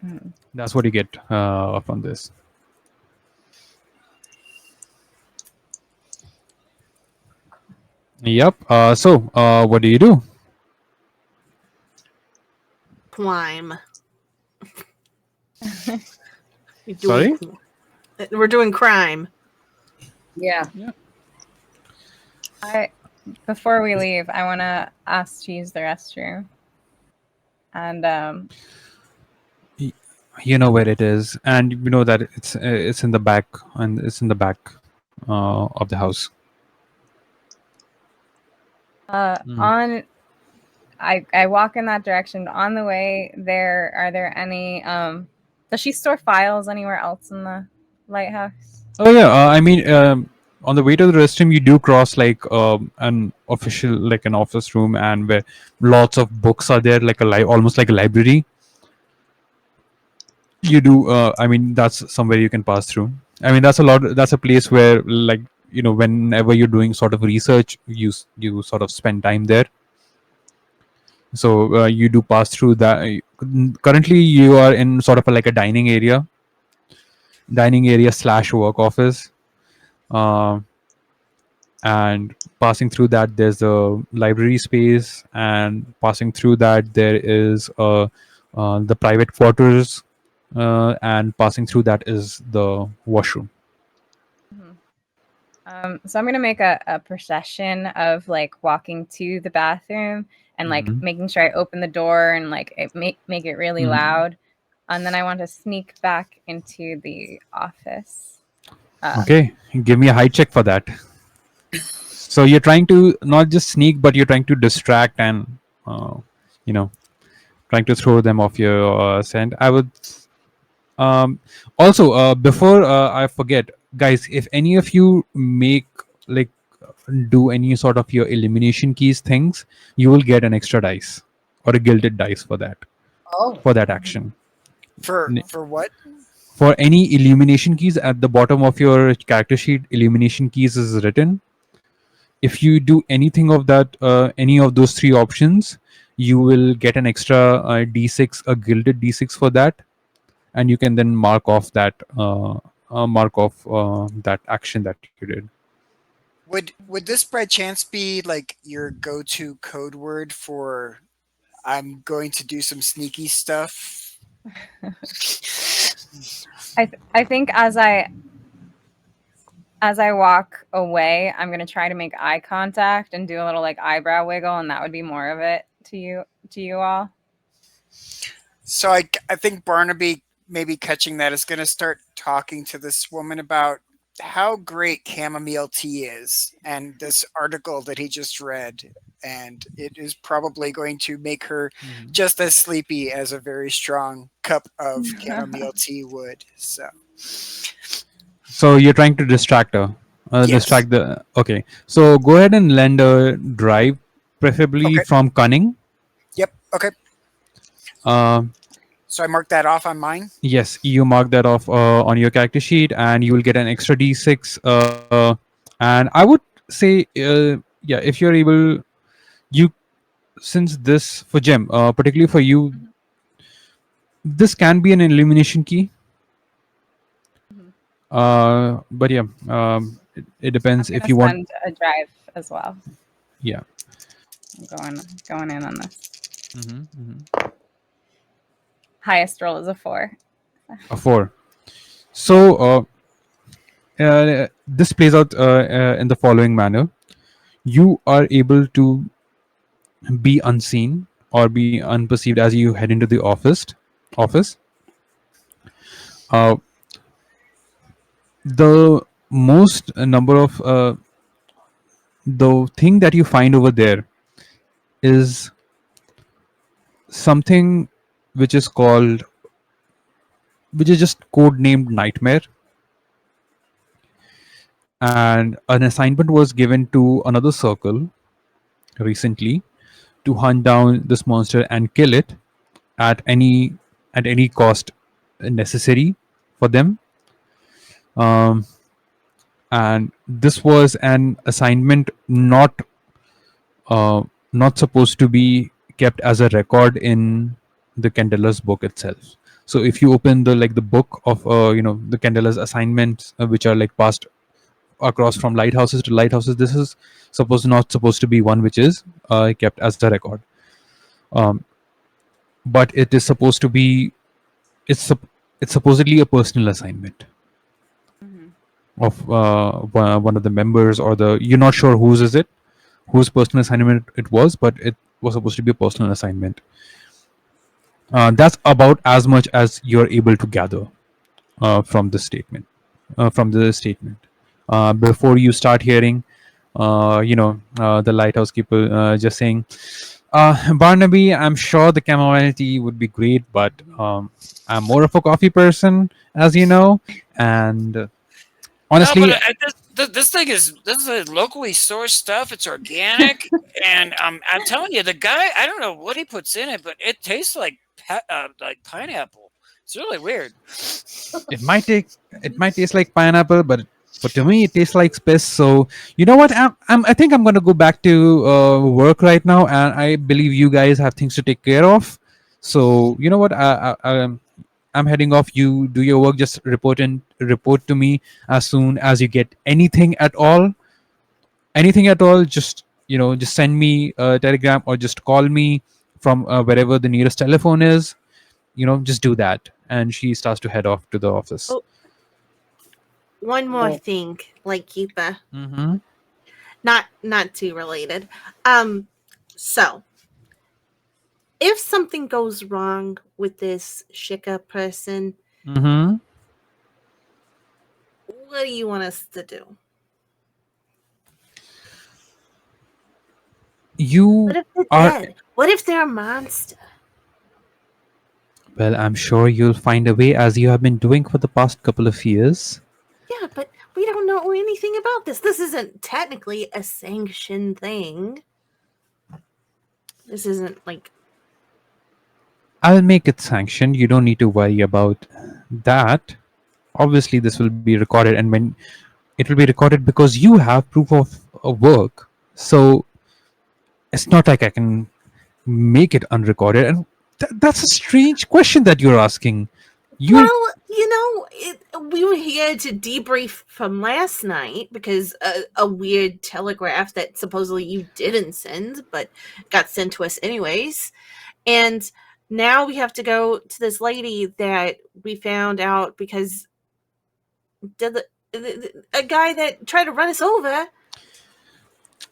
Hmm. That's what you get from this. Yep. So, what do you do? Climb. Sorry? We're doing crime. Yeah. Before we leave, I want to ask to use the restroom. And You know where it is, and you know that it's in the back, and it's in the back of the house. on I walk in that direction. On the way there, are there any does she store files anywhere else in the lighthouse? Oh yeah, I mean, on the way to the restroom, you do cross like an official, like an office room, and where lots of books are there, like almost like a library. You do, I mean, that's somewhere you can pass through. I mean, that's a place where, like, whenever you're doing sort of research, you sort of spend time there. So you do pass through that. Currently, you are in sort of like a dining area slash work office. Um and passing through that, there's a library space, and passing through that, there is the private quarters, and passing through that is the washroom. So I'm gonna make a procession of like walking to the bathroom and like making sure I open the door and like make it really loud, and then I want to sneak back into the office. Okay, give me a high check for that. So you're trying to not just sneak, but you're trying to distract and you know trying to throw them off your scent. I would also, before I forget, guys, if any of you make like do any sort of your elimination keys things, you will get an extra dice or a gilded dice for that Oh. action. For what? For any illumination keys, at the bottom of your character sheet, illumination keys is written. If you do anything of that, any of those 3 options, you will get an extra d6, a gilded d6 for that, and you can then mark off that that action that you did. Would this by chance be like your go-to code word for I'm going to do some sneaky stuff? I think as I walk away, I'm gonna try to make eye contact and do a little like eyebrow wiggle, and that would be more of it to you all. So I think Barnaby, maybe catching that, is going to start talking to this woman about how great chamomile tea is and this article that he just read. And it is probably going to make her just as sleepy as a very strong cup of chamomile tea would. So you're trying to distract her. Yes. Distract the. Okay. So go ahead and lend a drive, preferably Okay. from cunning. Yep. Okay. Uh, So I marked that off on mine. yes, you mark that off on your character sheet, and you will get an extra d6. And I would say, yeah, if you're able, you since this for Gem, particularly for you, this can be an illumination key. But yeah, it I'm depends if gonna you want. send a drive as well. Yeah. I'm going in on this. Highest roll is a 4. A 4. So this plays out in the following manner: you are able to be unseen or be unperceived as you head into the office. Uh, the most number of the thing that you find over there is something which is called, which is just code named Nightmare, and an assignment was given to another circle recently to hunt down this monster and kill it at any cost necessary for them. um, and this was an assignment not supposed to be kept as a record in the Candela's book itself. So if you open the book of the Candela's assignments, which are like passed across from lighthouses to lighthouses, this is not supposed to be one which is kept as a record. um, but it is supposed to be, it's supposedly a personal assignment of one of the members, or you're not sure whose personal assignment it was, but it was supposed to be a personal assignment. That's about as much as you're able to gather from the statement. Before you start hearing, the lighthouse keeper just saying, Barnaby, I'm sure the chamomile tea would be great, but I'm more of a coffee person, as you know, and No, but honestly, this thing this is a locally sourced stuff. It's organic, and I'm telling you, the guy, I don't know what he puts in it, but it tastes like pineapple. It's really weird. it might taste like pineapple, but to me it tastes like piss. So you know what, I think I'm gonna go back to work right now, and I believe you guys have things to take care of. So you know what, I'm heading off. You do your work. Just report to me as soon as you get anything at all. Just just send me a telegram or just call me from wherever the nearest telephone is. Just do that. And she starts to head off to the office. Oh, one more Oh. thing, Lightkeeper. Mm-hmm. Not too related. So if something goes wrong with this Shika person, Mm-hmm. what do you want us to do? You What if they're are dead? What if they're a monster? well. I'm sure you'll find a way, as you have been doing for the past couple of years. Yeah, but we don't know anything about this. This isn't technically a sanctioned thing. This isn't like... I'll make it sanctioned. You don't need to worry about that. Obviously, this will be recorded, and when it will be recorded because you have proof of work. So it's not like I can make it unrecorded. And that's a strange question that you're asking. Well, we were here to debrief from last night because a weird telegraph that supposedly you didn't send, but got sent to us anyways. And now we have to go to this lady that we found out because a guy that tried to run us over.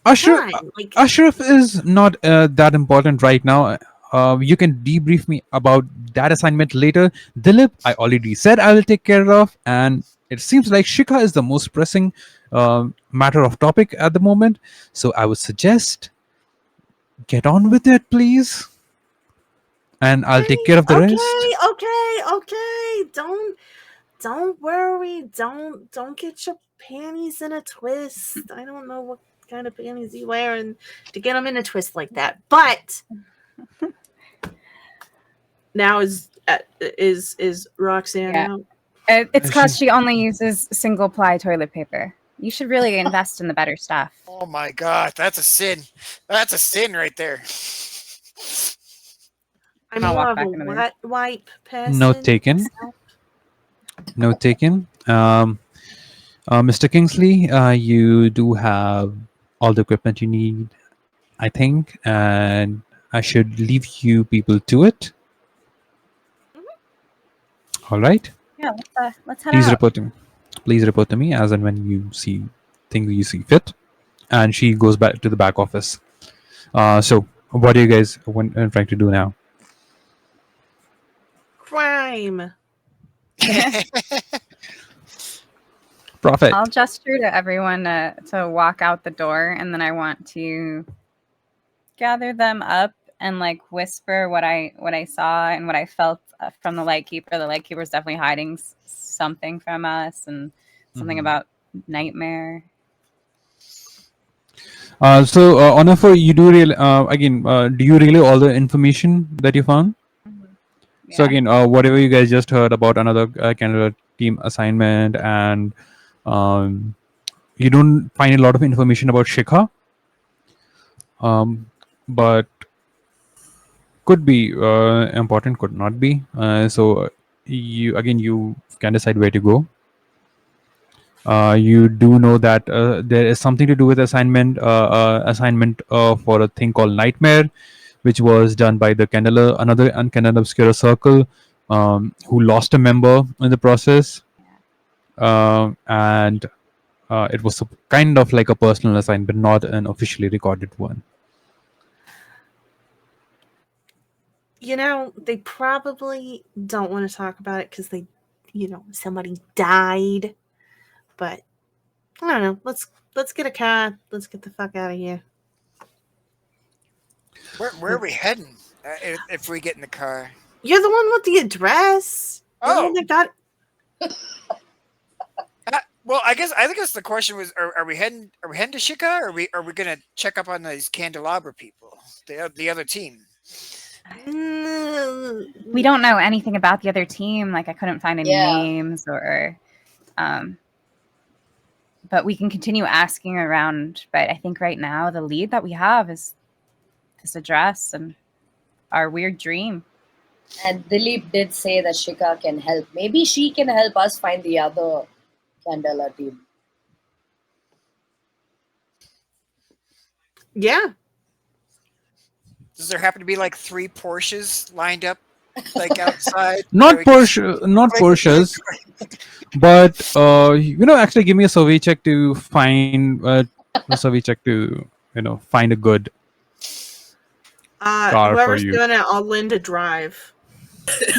Ashraf is not that important right now. You can debrief me about that assignment later. Dilip, I already said I will take care of, and it seems like Shikha is the most pressing matter of topic at the moment. So I would suggest get on with it, please, and I'll take care of the rest. Okay. Don't worry. Don't get your panties in a twist. I don't know what kind of panties you wearing to get them in a twist like that. But now is Roxanne Yeah. out? It's because she only uses single ply toilet paper. You should really invest in the better stuff. Oh my god, that's a sin. That's a sin right there. I'm I'll more walk of back a in a minute. wet wipe person. Note taken. Note taken. Mr. Kingsley, you do have all the equipment you need, I think, and I should leave you people to it. All right. Yeah, let's head Please out. report to me. Please report to me as and when you see things you see fit. And she goes back to the back office. So, what are you guys trying to do now? Crime. Profit. I'll gesture to everyone to walk out the door, and then I want to gather them up and like whisper what I saw and what I felt from the Lightkeeper. The Lightkeeper's definitely hiding something from us, and something about Nightmare. Onafor, you do do you relay all the information that you found? Yeah. So again, whatever you guys just heard about another Canada team assignment, and you don't find a lot of information about Shikha, but could be important, could not be. So you can decide where to go. You do know that there is something to do with assignment for a thing called Nightmare, which was done by the another Candela Obscura circle, who lost a member in the process, and it was kind of like a personal assignment, but not an officially recorded one. You know, they probably don't want to talk about it because somebody died. But I don't know. Let's get a car. Let's get the fuck out of here. Where are we heading if we get in the car? You're the one with the address. You're the one that got. Well, I think the question was: Are we heading? Are we heading to Shika? Or are we gonna check up on these Candelabra people, the other team? We don't know anything about the other team. Like I couldn't find any Yeah. names or, but we can continue asking around. But I think right now the lead that we have is this address and our weird dream. And Dilip did say that Shika can help. Maybe she can help us find the other Candela team. Yeah. Does there happen to be like 3 Porsches lined up like outside? Not Where we can- Porsche, not Porsches, but actually give me a survey check to find find a good car for Whoever's you. doing it, I'll lend a drive.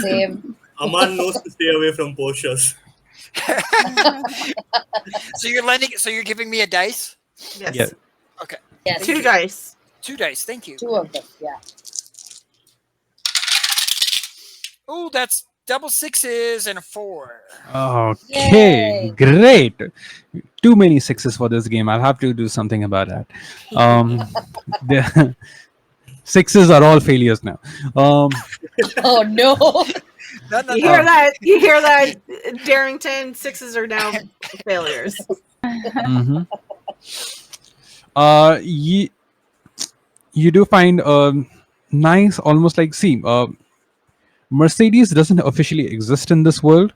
Same. Aman knows to stay away from Porsches. So you're giving me a dice? Yes. Yeah. Okay. Yes. 2 dice. 2 dice. Thank you. 2 of them. Yeah. Oh, that's double 6s and a 4. Okay, Yay. great. Too many 6s for this game. I'll have to do something about that. The 6s are all failures now. Oh no. No, You hear that? You hear that, Darrington? 6s are now failures. Mhm. You do find nice, almost like Mercedes doesn't officially exist in this world,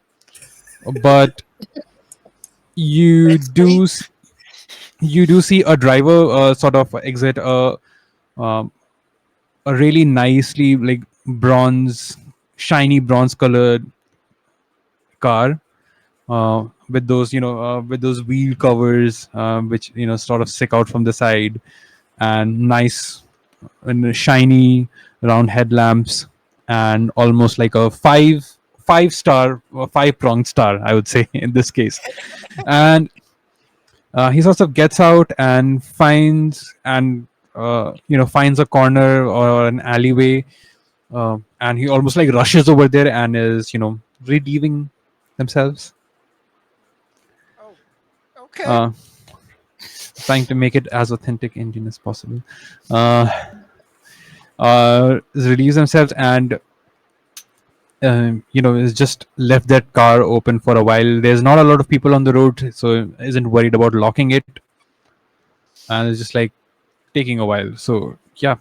but you do see a driver sort of exit a really nicely like shiny bronze colored car with those wheel covers which sort of stick out from the side, and nice and shiny round headlamps, and almost like a five-star or five-pronged star, I would say in this case. And he sort of gets out and finds a corner or an alleyway, and he almost like rushes over there and is relieving themselves, Oh, okay. uh, trying to make it as authentic Indian as possible. Uh, relieves themselves and is just left that car open for a while. There's not a lot of people on the road, so isn't worried about locking it, and it's just like taking a while. So yeah,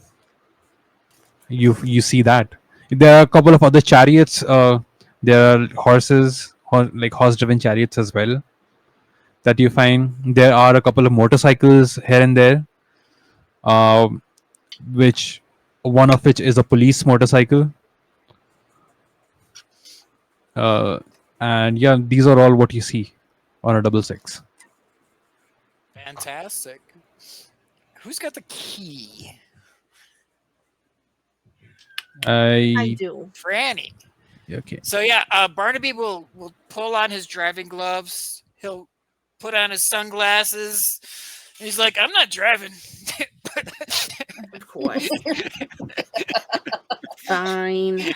you see that there are a couple of other chariots. There are horses, like horse-driven chariots as well that you find. There are a couple of motorcycles here and there, which one of which is a police motorcycle. And yeah, these are all what you see on a 666. Fantastic. Who's got the key? I do. Franny. Okay. So yeah, Barnaby will pull on his driving gloves. He'll put on his sunglasses. He's like, I'm not driving. Of course. Fine.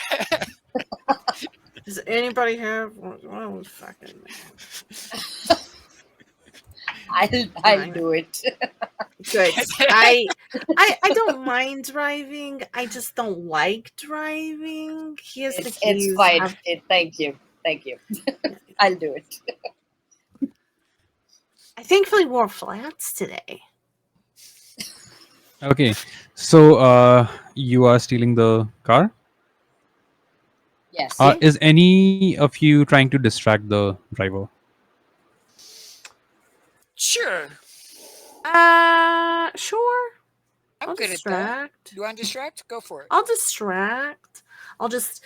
Does anybody have? Oh, fucking man. I'll do it. Good. I don't mind driving. I just don't like driving. Here's the keys. It's fine. Thank you. I'll do it. I thankfully wore flats today. Okay. So you are stealing the car. Yes. Is any of you trying to distract the driver? Sure. Sure. I'm I'll good distract. at that. You want to distract? Go for it. I'll distract. I'll just,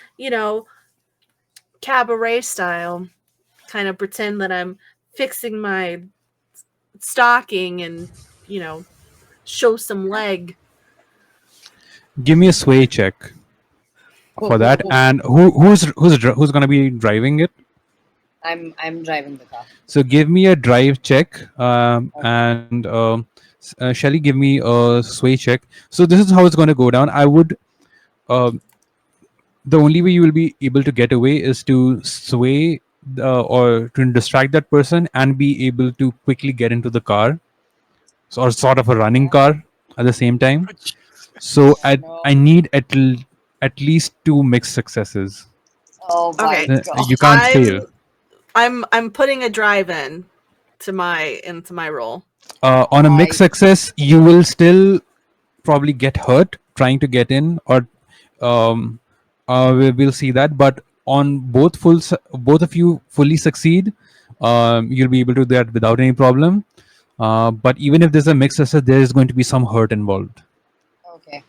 cabaret style, kind of pretend that I'm fixing my stocking and, show some leg. Give me a sway check for that. And who's gonna be driving it? I'm driving the car. So give me a drive check, and Shelly, give me a sway check. So this is how it's going to go down. I would, the only way you will be able to get away is to sway or to distract that person and be able to quickly get into the car, or sort of a running car at the same time. So I need at least 2 mixed successes. Oh my Okay. god. You can't fail. I'm putting a drive in into my role. On a mixed success, you will still probably get hurt trying to get in, or we'll see that. But on both of you fully succeed, you'll be able to do that without any problem. But even if there's a mixed success, there is going to be some hurt involved. Okay.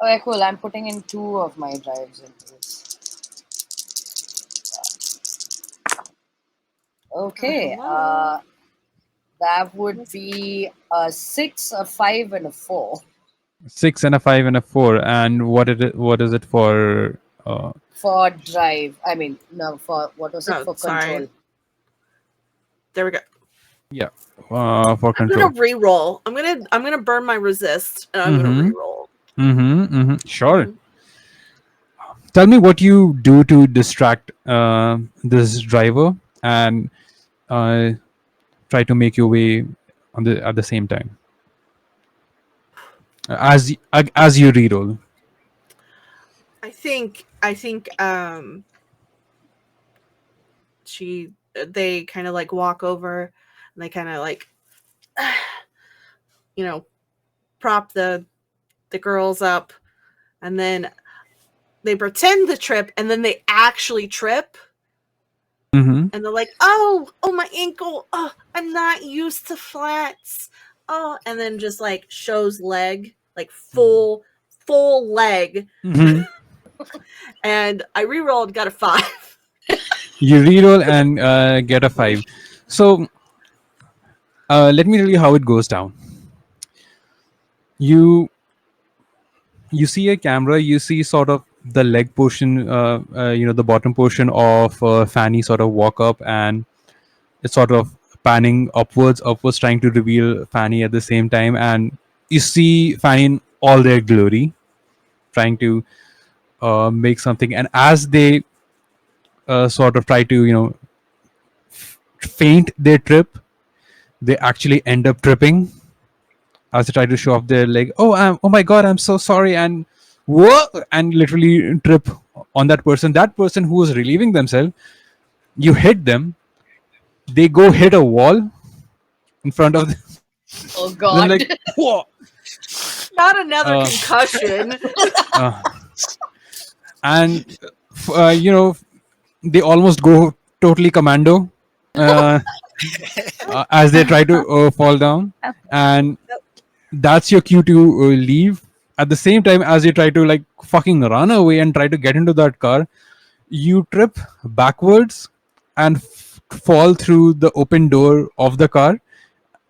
Okay, cool. I'm putting in 2 of my drives into this. Okay. That would be a 6, a 5, and a 4. 6 and a 5 and a 4. And what is it for? For drive. I mean, no, for what was it? Oh, For sorry. control. There we go. Yeah, for I'm control. gonna re-roll. I'm gonna burn my resist, and I'm gonna re-roll. Sure. Tell me what you do to distract this driver and try to make your way at the same time as you reroll. I think they kind of like walk over and they kind of like prop the girls up, and then they pretend to trip, and then they actually trip. And they're like, oh my ankle, oh, I'm not used to flats, oh, and then just like shows leg, like full leg. And I re-rolled, got a 5. You reroll and get a 5. So let me tell you how it goes down. You you see a camera, you see sort of the leg portion, the bottom portion of Fanny sort of walk up, and it's sort of panning upwards, trying to reveal Fanny at the same time, and you see Fanny in all their glory, trying to make something, and as they sort of try to feint their trip, they actually end up tripping as they try to show off their leg. Oh my god, I'm so sorry, and what? And literally trip on that person. That person who was relieving themselves, you hit them, they go hit a wall in front of them. Oh Then like, God. whoa. Not another Uh, concussion. uh, and they almost go totally commando uh, as they try to fall down, and that's your cue to leave. At the same time, as you try to like fucking run away and try to get into that car, you trip backwards and fall through the open door of the car,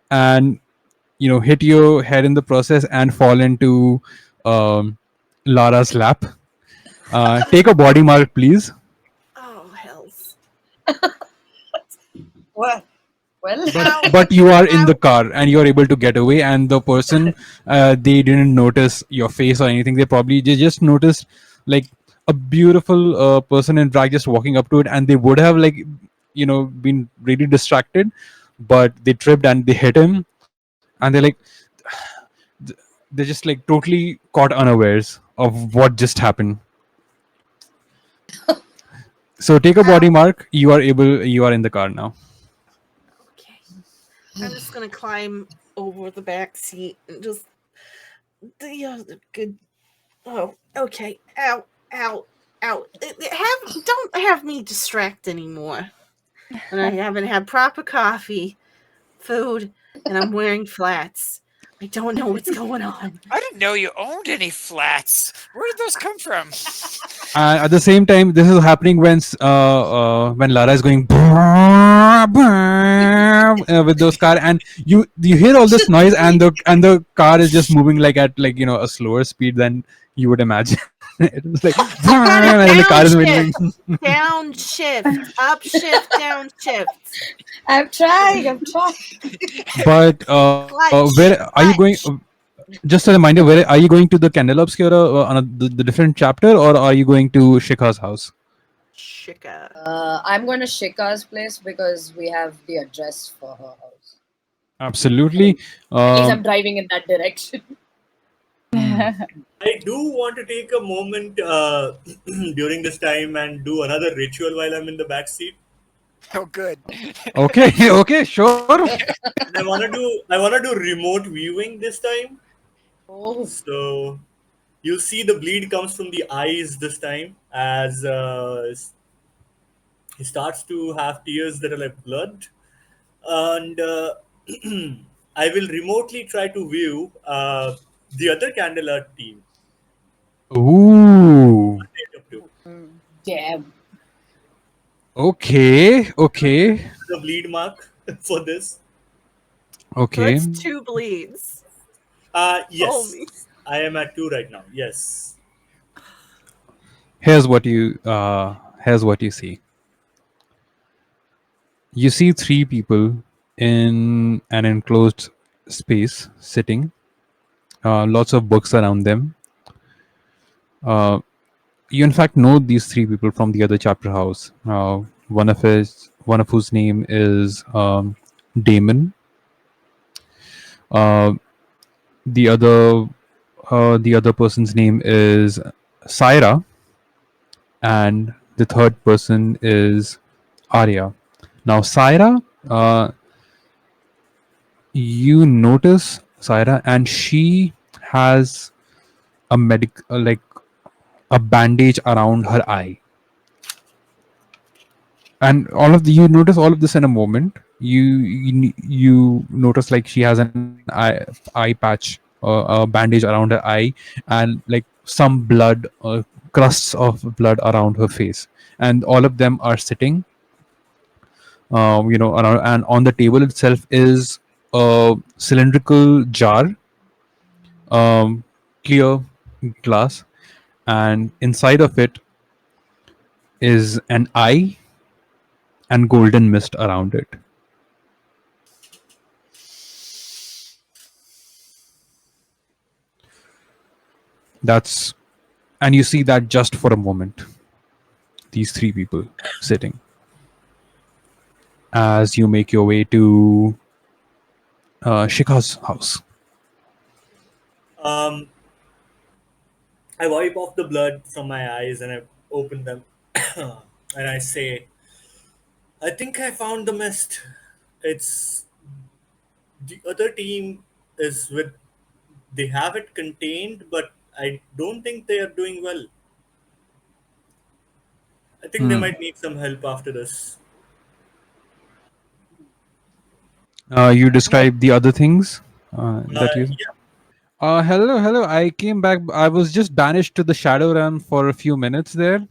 and hit your head in the process and fall into um, Lara's lap. Take a body mark, please. Oh, hells. Well, well. But you are in the car and you are able to get away, and the person, they didn't notice your face or anything. They just noticed like a beautiful person in drag just walking up to it, and they would have like been really distracted, but they tripped and they hit him, and they're just like totally caught unawares of what just happened. So take a body mark. You are in the car now. Okay. I'm just gonna climb over the back seat and just good. Oh, okay. Ow, ow, ow. Don't have me distract anymore. And I haven't had proper coffee, food, and I'm wearing flats. I don't know what's going on. I didn't know you owned any flats. Where did those come from? At the same time, this is happening when Lara is going with those car, and you hear all this noise, and the car is just moving like at like a slower speed than you would imagine. It was like and the car is moving. Downshift, upshift, downshift. I'm trying. But where are you going? Just a reminder, where are you going to the Candela Obscura on the different chapter, or are you going to Shika's house? Shika. I'm going to Shika's place because we have the address for her house. Absolutely. At least I'm driving in that direction. I do want to take a moment during this time and do another ritual while I'm in the back seat. Oh, good. Okay, okay, sure. And I wanna do remote viewing this time. Oh, So you'll see the bleed comes from the eyes this time as he starts to have tears that are like blood, and I will remotely try to view the other Candela team. Ooh. damn. Okay, okay, The bleed mark for this. So okay. that's 2 bleeds. Yes, Holy. I am at 2 right now. Yes. Here's what you see. You see 3 people in an enclosed space sitting. Lots of books around them. You in fact know these 3 people from the other chapter house. One of whose name is Damon. The other person's name is Syra, and the third person is Arya. Now, Syra, you notice Syra, and she has like a bandage around her eye, and you notice all of this in a moment. You notice like she has an eye patch, a bandage around her eye, and like some blood, crusts of blood around her face, and all of them are sitting around, and on the table itself is a cylindrical jar, clear, glass, and inside of it is an eye and golden mist around it. That's and you see that just for a moment. These three people sitting as you make your way to Shika's house. Um, I wipe off the blood from my eyes and I open them and I say, I think I found the mist. It's the other team is with, they have it contained, but I don't think they are doing well. I think they might need some help after this. You describe the other things that you. Yeah. Hello, hello. I came back. I was just banished to the Shadow Realm for a few minutes there,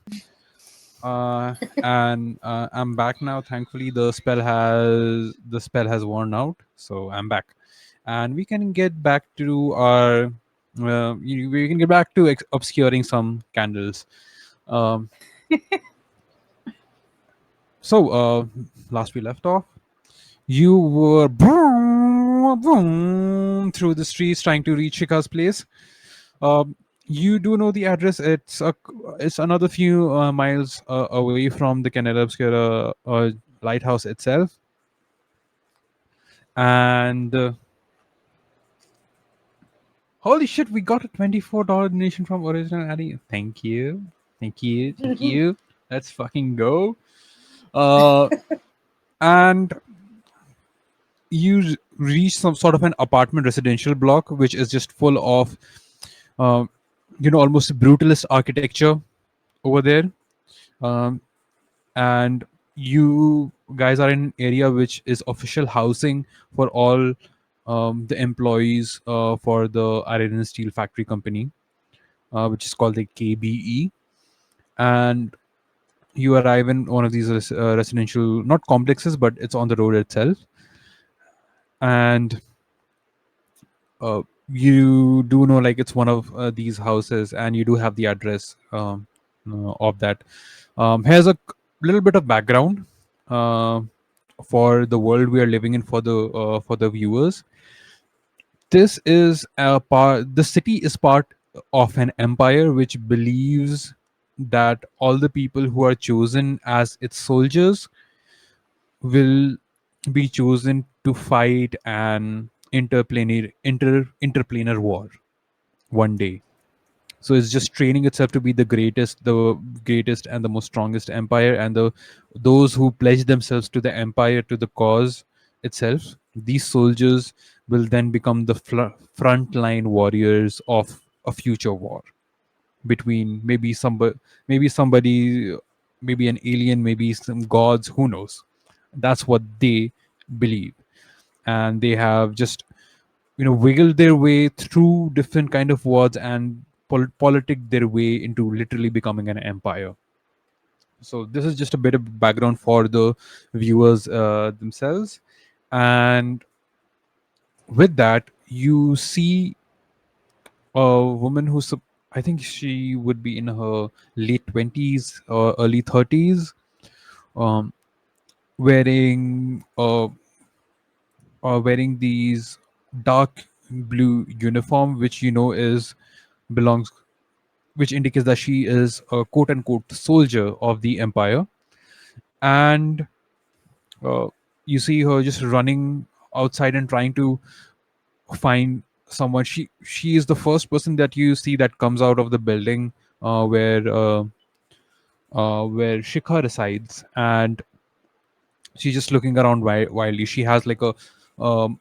and I'm back now. Thankfully, the spell has worn out, so I'm back, and we can get back to our. We can get back to obscuring some candles. Um, so, last we left off, you were boom, boom, through the streets trying to reach Shika's place. You do know the address. It's another few miles away from the Candela Obscura lighthouse itself, and holy shit, we got a $24 donation from Original Addy. Thank you, thank you, thank you. Let's fucking go. Uh, and you reach some sort of an apartment residential block, which is just full of, um, almost brutalist architecture over there. Um, and you guys are in an area which is official housing for all the employees for the Iron and Steel Factory Company, which is called the KBE. And you arrive in one of these residential, not complexes, but it's on the road itself. And you do know, like, it's one of these houses, and you do have the address of that. Here's a little bit of background uh, for the world we are living in, for the viewers. This is a part. The city is part of an empire which believes that all the people who are chosen as its soldiers will be chosen to fight an interplanar war one day. So it's just training itself to be the greatest and the most strongest empire, and those who pledge themselves to the empire, to the cause itself, these soldiers will then become the frontline warriors of a future war between maybe somebody, maybe an alien, maybe some gods, who knows. That's what they believe, and they have just wiggled their way through different kind of words and politic their way into literally becoming an empire. So this is just a bit of background for the viewers themselves. And with that, you see a woman I think she would be in her late 20s or early 30s, um, wearing wearing these dark blue uniform, which is belongs which indicates that she is a quote unquote soldier of the empire. And uh, you see her just running outside and trying to find someone. She is the first person that you see that comes out of the building where Shikha resides, and she's just looking around wildly. She has like um,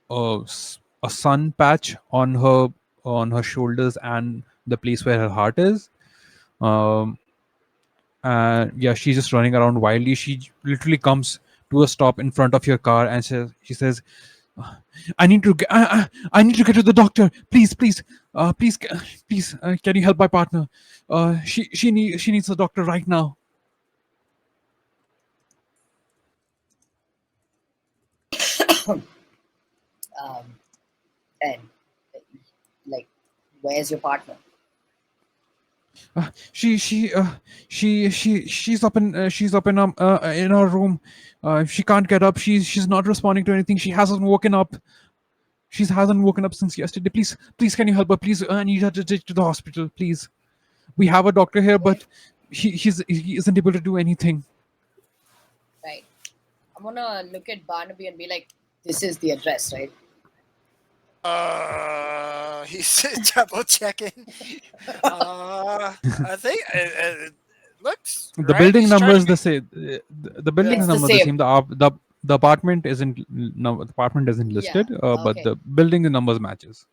a sun patch on her shoulders and the place where her heart is. Um, and yeah, she's just running around wildly. She literally comes to a stop in front of your car and she says, "I need to get, I need to get to the doctor. Please, please, please, can you help my partner? She needs a doctor right now." And like, where's your partner? She she's up in her room. She can't get up. She's not responding to anything. She hasn't woken up. She hasn't woken up since yesterday. Please, can you help her? Please, I need her to take to the hospital. Please, we have a doctor here, Okay, but he isn't able to do anything. right. I'm gonna look at Barnaby and be like, "This is the address, right?" He's double checking. I think it looks The right. building He's trying number to is be. the same. The building Yeah. It's the number the same. same. The apartment isn't no, the apartment isn't Yeah. listed. But Okay. the building the numbers matches.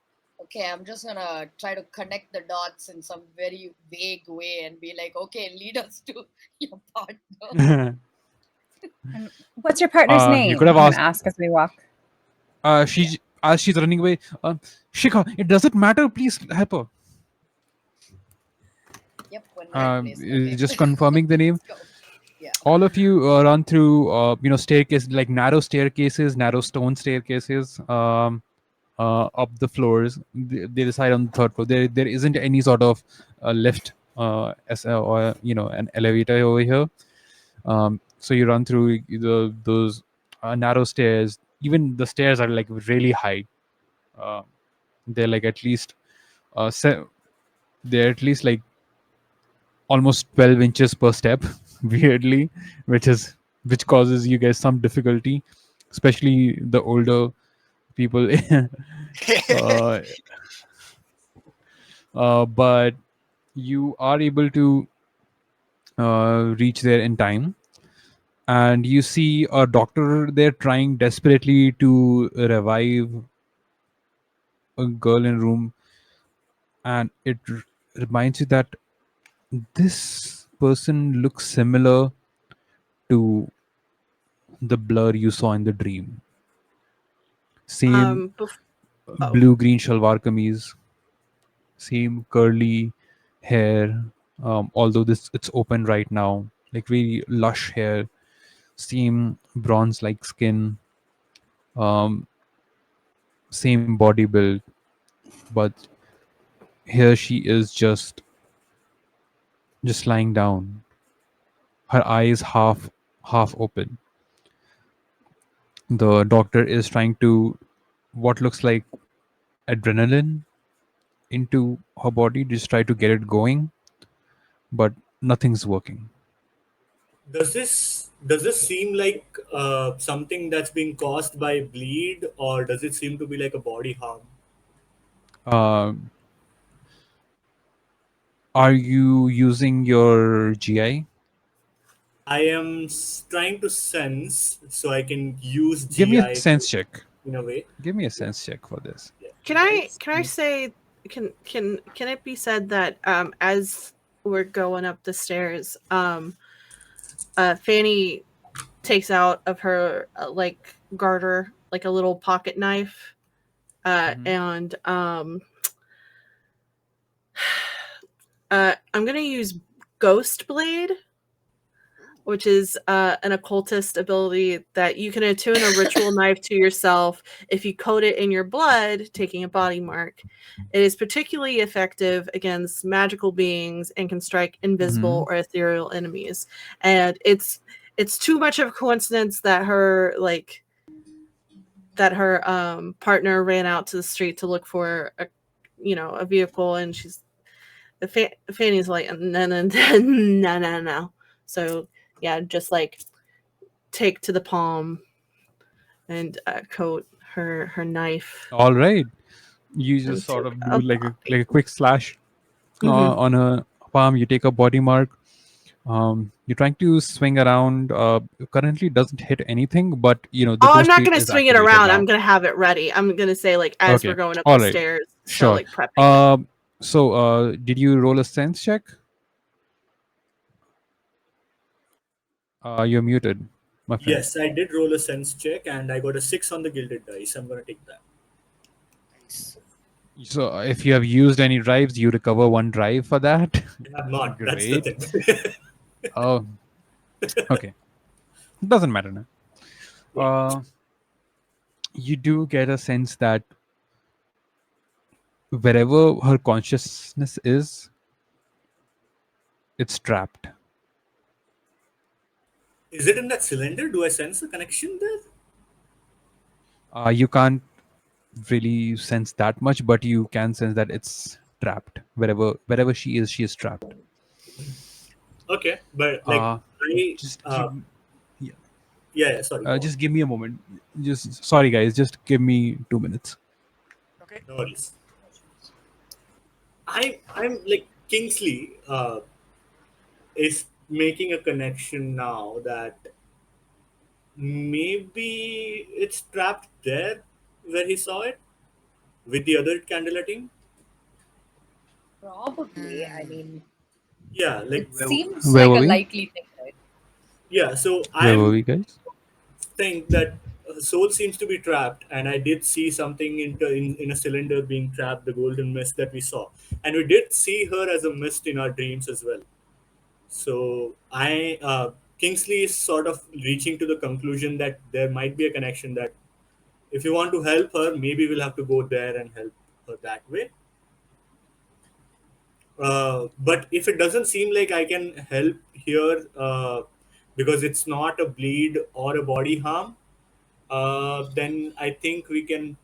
Okay. I'm just gonna try to connect the dots in some very vague way and be like, "Okay, lead us to your partner." And what's your partner's You name? could have I'm going to asked. ask as we walk. Yeah. As she's running away. Shikha, it doesn't matter. Please help her. Yep. We're in the right place. Okay. Just confirming the name. Let's go. Yeah. All of you run through staircase, like narrow staircases, narrow stone staircases, up the floors. They decide on the third floor. There isn't any sort of lift, or an elevator over here. So you run through those narrow stairs. Even the stairs are like really high. uh, they're like at least they're at least like almost 12 inches per step. Weirdly, which causes you guys some difficulty, especially the older people. uh, but you are able to reach there in time, and you see a doctor there trying desperately to revive a girl in a room, and it reminds you that this person looks similar to the blur you saw in the dream. Same Bef- oh, blue green shalwar kameez, same curly hair. Although this it's open right now, like very lush hair. Same bronze like skin. Um, same body build, but here she is just lying down, her eyes half open. The doctor is trying to what looks like adrenaline into her body, just try to get it going, but nothing's working. Does this seem like something that's being caused by bleed, or does it seem to be like a body harm? uh, are you using your GI? I am trying to sense so I can use Give me a GI sense check. in a way. Give me a Yeah, sense check for this. yeah. can I say can it be said that as we're going up the stairs, Fanny takes out of her like garter like a little pocket knife, and I'm gonna use Ghost Blade, which is an occultist ability that you can attune a ritual knife to yourself if you coat it in your blood, taking a body mark. It is particularly effective against magical beings and can strike invisible or ethereal enemies. And it's too much of a coincidence that her partner ran out to the street to look for a vehicle, and Fanny's like, no, no, no, no, no. So yeah, just like take to the palm and coat her knife All right, you just sort into of a do body. like a quick slash Mhm. on a palm. You take a body mark. You're trying to swing around. Currently doesn't hit anything, but the Oh, I'm ghost not blade gonna is swing it activated around. I'm now. gonna have it ready. I'm gonna say like as we're Okay, going up all the right, stairs, start sure. like prepping it. Did you roll a sense check? You're muted, my friend. Yes, I did roll a sense check and I got a 6 on the gilded dice. I'm gonna take that. So if you have used any drives, you recover one drive for that. I have not. That's the Great. thing. Oh, okay. Doesn't matter now. Yeah. You do get a sense that wherever her consciousness is, it's trapped. Is it in that cylinder? Do I sense a connection there? You can't really sense that much, but you can sense that it's trapped. Wherever she is trapped. Okay, but like Uh, I, just give yeah, yeah, sorry, go on. just give me a moment. Just sorry, guys. Just give me 2 minutes. Okay. No worries. I'm like Kingsley is making a connection now that maybe it's trapped there where he saw it with the other Candela team. Probably. I Hmm. mean, Yeah, like it Where, seems where like were a we? likely thing, right? yeah. So Where were I'm we, guys? think that soul seems to be trapped, and I did see something in a cylinder being trapped, the golden mist that we saw, and we did see her as a mist in our dreams as well. So I Kingsley is sort of reaching to the conclusion that there might be a connection, that if you want to help her, maybe we'll have to go there and help her that way. But if it doesn't seem like I can help here, because it's not a bleed or a body harm, then I think we can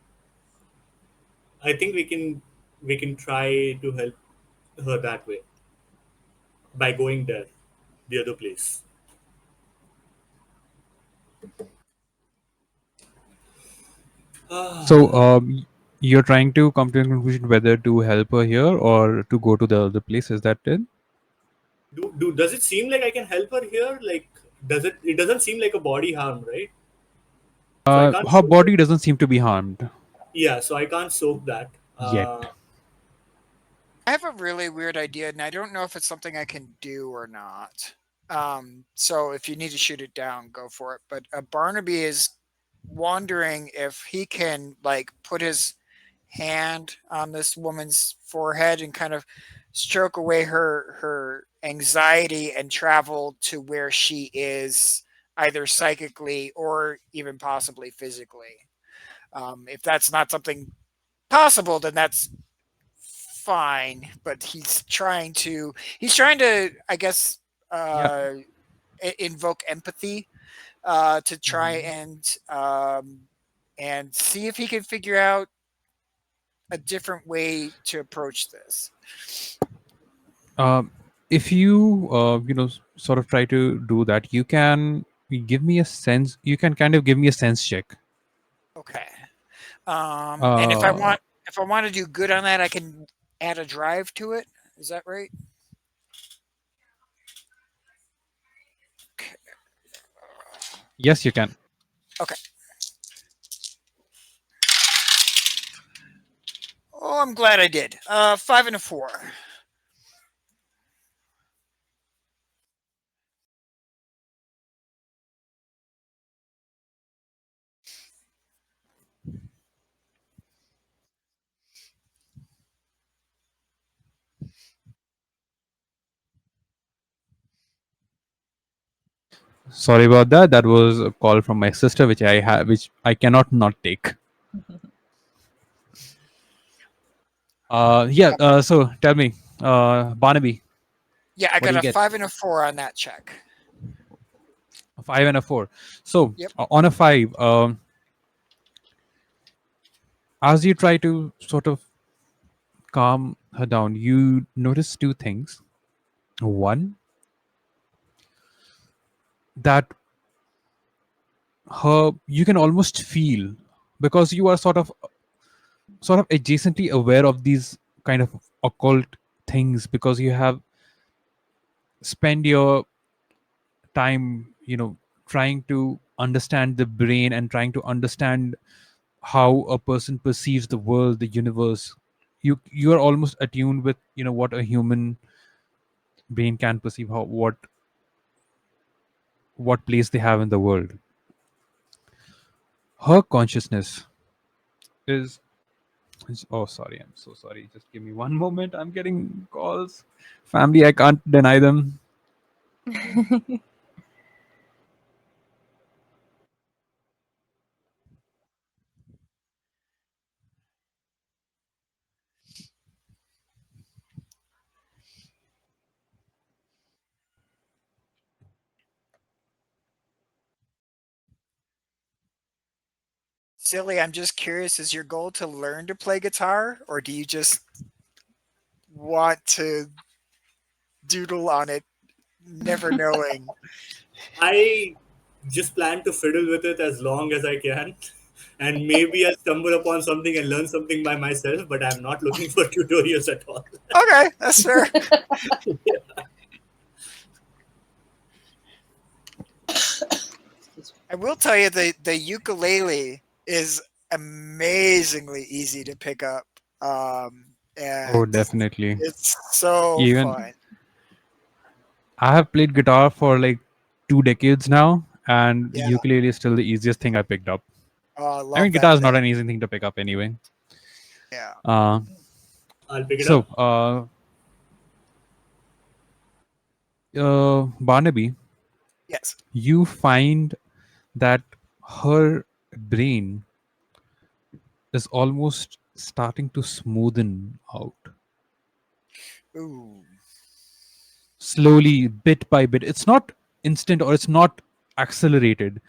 try to help her that way by going there, the other place. So, you're trying to come to a conclusion whether to help her here or to go to the other place. Is that it? Does it seem like I can help her here? Like, does it? It doesn't seem like a body harm, right? So I can't Her soak it. body doesn't seem to be harmed Yeah, so I can't soak that. yet. I have a really weird idea, and I don't know if it's something I can do or not. So if you need to shoot it down, go for it. But Barnaby is wondering if he can like put his hand on this woman's forehead and kind of stroke away her anxiety and travel to where she is, either psychically or even possibly physically. If that's not something possible, then that's fine. But he's trying to, I guess, Yeah. uh, invoke empathy to try Mhm. and see if he can figure out a different way to approach this. Um, if you sort of try to do that, you can give me a sense. You can kind of give me a sense check. Okay. And Uh, if I want to do good on that, I can add a drive to it. Is that right? Okay. yes, you can. Okay. Oh, I'm glad I did. 5 and a 4. Sorry about that. That was a call from my sister, which I cannot not take. Yeah. So tell me, Barnaby, Yeah, I what do got you a get? 5 and a 4 on that check. A 5 and a 4. So Yep. on a 5, as you try to sort of calm her down, you notice two things. One, that her you can almost feel, because you are sort of adjacently aware of these kind of occult things, because you have spent your time trying to understand the brain and trying to understand how a person perceives the world, the universe. You are almost attuned with what a human brain can perceive, how what place they have in the world. Her consciousness is oh, sorry, I'm so sorry, just give me one moment, I'm getting calls. Family, I can't deny them. Silly, I'm just curious, is your goal to learn to play guitar, or do you just want to doodle on it, never knowing? I just plan to fiddle with it as long as I can. And maybe I'll stumble upon something and learn something by myself, but I'm not looking for tutorials at all. Okay, that's fair. I will tell you the ukulele is amazingly easy to pick up. Oh, And definitely. it's so Even fun. I have played guitar for like 2 decades now, and Yeah. ukulele is still the easiest thing I picked up. Oh, I I love mean, that guitar is thing. not an easy thing to pick up anyway. Yeah. I'll pick it So, up. Barnaby, Yes. you find that her brain is almost starting to smoothen out Ooh. slowly, bit by bit. It's not instant or it's not accelerated,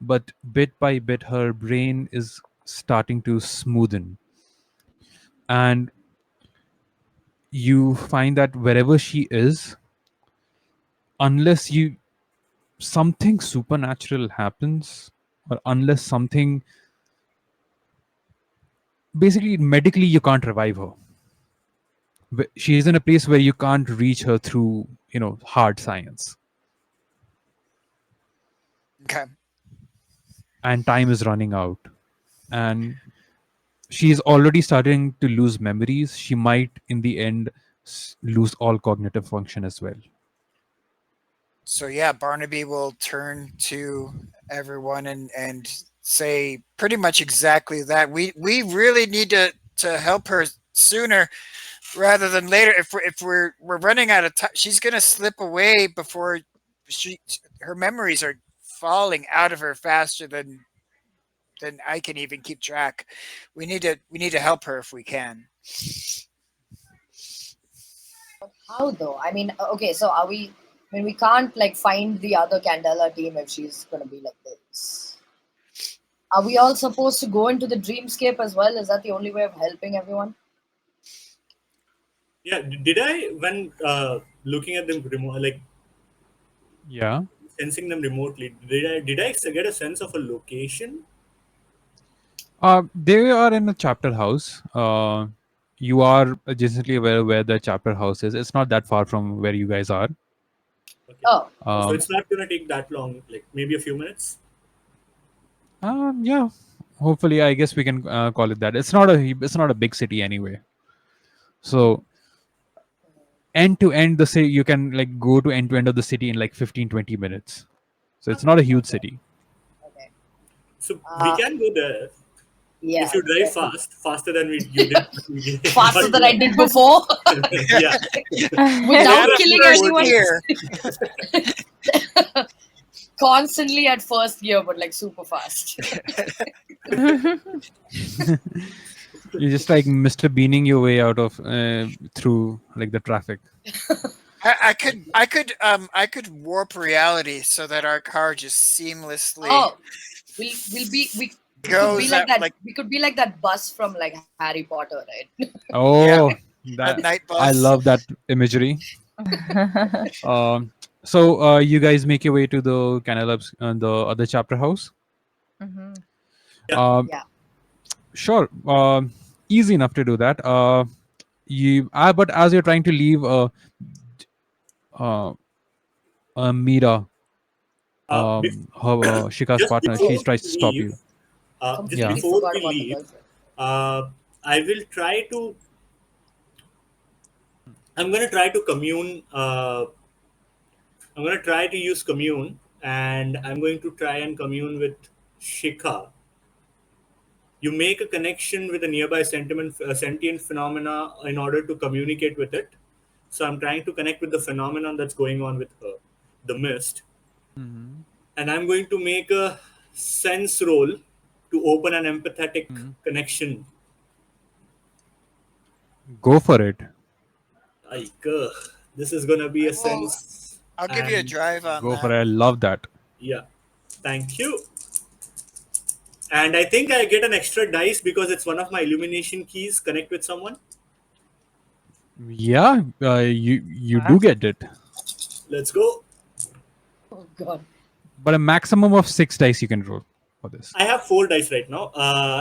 but bit by bit, her brain is starting to smoothen. And you find that wherever she is, unless something supernatural happens, or unless something, basically medically you can't revive her. She is in a place where you can't reach her through hard science, Okay. and time is running out, and she's already starting to lose memories. She might in the end lose all cognitive function as well. So yeah, Barnaby will turn to everyone and say pretty much exactly that. We really need to help her sooner rather than later. If we're running out of time, she's gonna slip away before her memories are falling out of her faster than I can even keep track. We need to help her if we can. How though? I mean, okay, so are we? I mean, we can't like find the other Candela team if she's gonna be like this. Are we all supposed to go into the dreamscape as well? Is that the only way of helping everyone? Yeah, did I, when looking at them remote, like Yeah. sensing them remotely, did I get a sense of a location? They are in a chapter house. You are adjacently aware where the chapter house is. It's not that far from where you guys are. Okay. Oh, So Um, it's not gonna take that long, like maybe a few minutes. yeah. Hopefully, I guess we can call it that. It's not a big city anyway. So end to end, the city, you can like go to end of the city in like 15-20 minutes. So it's not a huge okay, city. okay. So we can go there Yeah, if you drive fast, faster than you did. faster than I did before, Yeah. without Adam killing first anyone. gear. Constantly at first gear, but like super fast. You're just like Mr. Beaning your way out of through like the traffic. I could warp reality so that our car just seamlessly Oh, we could goes be like at that. like We could be like that bus from like Harry Potter, right? yeah, Oh, that that night I bus. love that imagery. So you guys make your way to the Canalabs and the other chapter house. Mhm. Um, Yeah. sure. Easy enough to do that. But as you're trying to leave, uh, Mira, her Shika's Just partner, before she we tries to stop leave, you. just Yeah. Completely before forgot we about the leave, girlfriend. I will try to. I'm gonna try to commune. I'm gonna try to use commune, and I'm going to try and commune with Shika. You make a connection with a nearby sentient phenomena in order to communicate with it. So I'm trying to connect with the phenomenon that's going on with her, the mist, and I'm going to make a sense roll to open an empathetic connection. Go for it. Like, this is gonna be I a will. sense, I'll give you a and drive on Go for that. it. I love that. yeah, thank you. And I think I get an extra dice because it's one of my illumination keys. Connect with someone. Yeah, you do Huh? get it, Let's go. Oh God. but a maximum of 6 dice you can roll for this. I have 4 dice right now,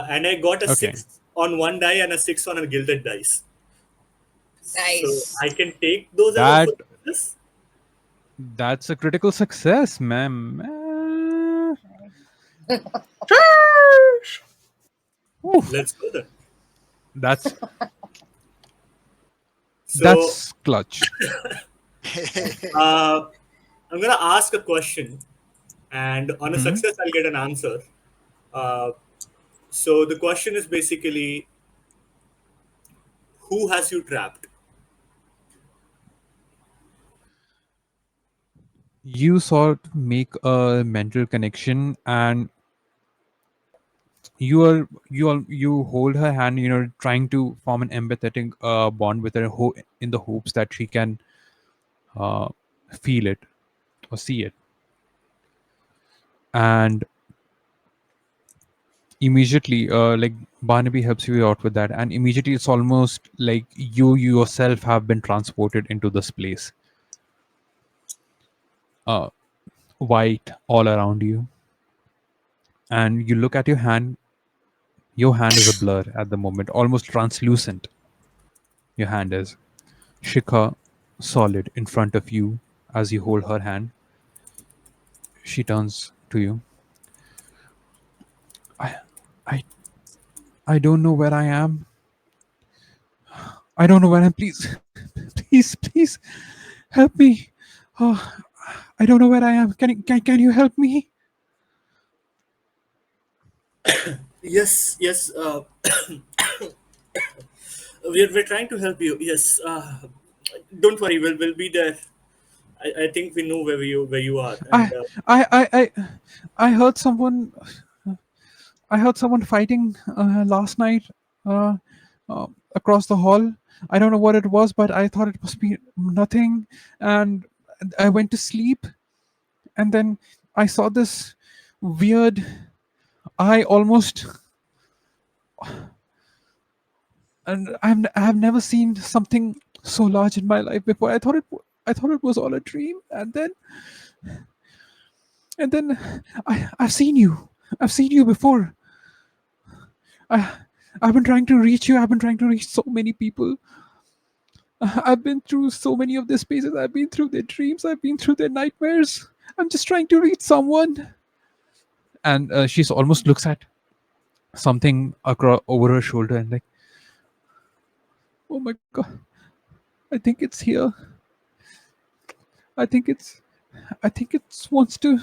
and I got a Okay, 6 on one die and a 6 on a gilded dice. So Nice. I can take those as a that full success. that's a critical success, ma'am. Charge! Oof, Let's go then. that's So that's clutch. uh, I'm gonna ask a question, and on a Mhm. success, I'll get an answer. Uh, so the question is basically, who has you trapped? You sort of make a mental connection, and you hold her hand, trying to form an empathetic bond with her, in the hopes that she can uh, feel it or see it. And immediately, like, Barnaby helps you out with that, and immediately it's almost like you yourself have been transported into this place. uh, White all around you, and you look at your hand. Your hand is a blur at the moment, almost translucent. Your hand is. Shikha, solid in front of you. As you hold her hand, she turns to you. I i i don't know where I am. I don't know where I am. Please, please help me. Oh, I don't know where I am. Can you help me? Yes, yes. We're trying to help you. Yes. Don't worry. We'll be there. I think we know where you are. And I I I I I heard someone. I heard someone fighting last night, uh, across the hall. I don't know what it was, but I thought it must be nothing. And I went to sleep, and then I saw this weird. I almost. And I have never seen something so large in my life before. I thought it was all a dream, and then I've seen you. I've seen you before. I, I've been trying to reach you. I've been trying to reach so many people. I've been through so many of their spaces. I've been through their dreams. I've been through their nightmares. I'm just trying to reach someone. And she's almost looks at something across over her shoulder and like, oh my god, I think it's here. I think it's, I think it wants to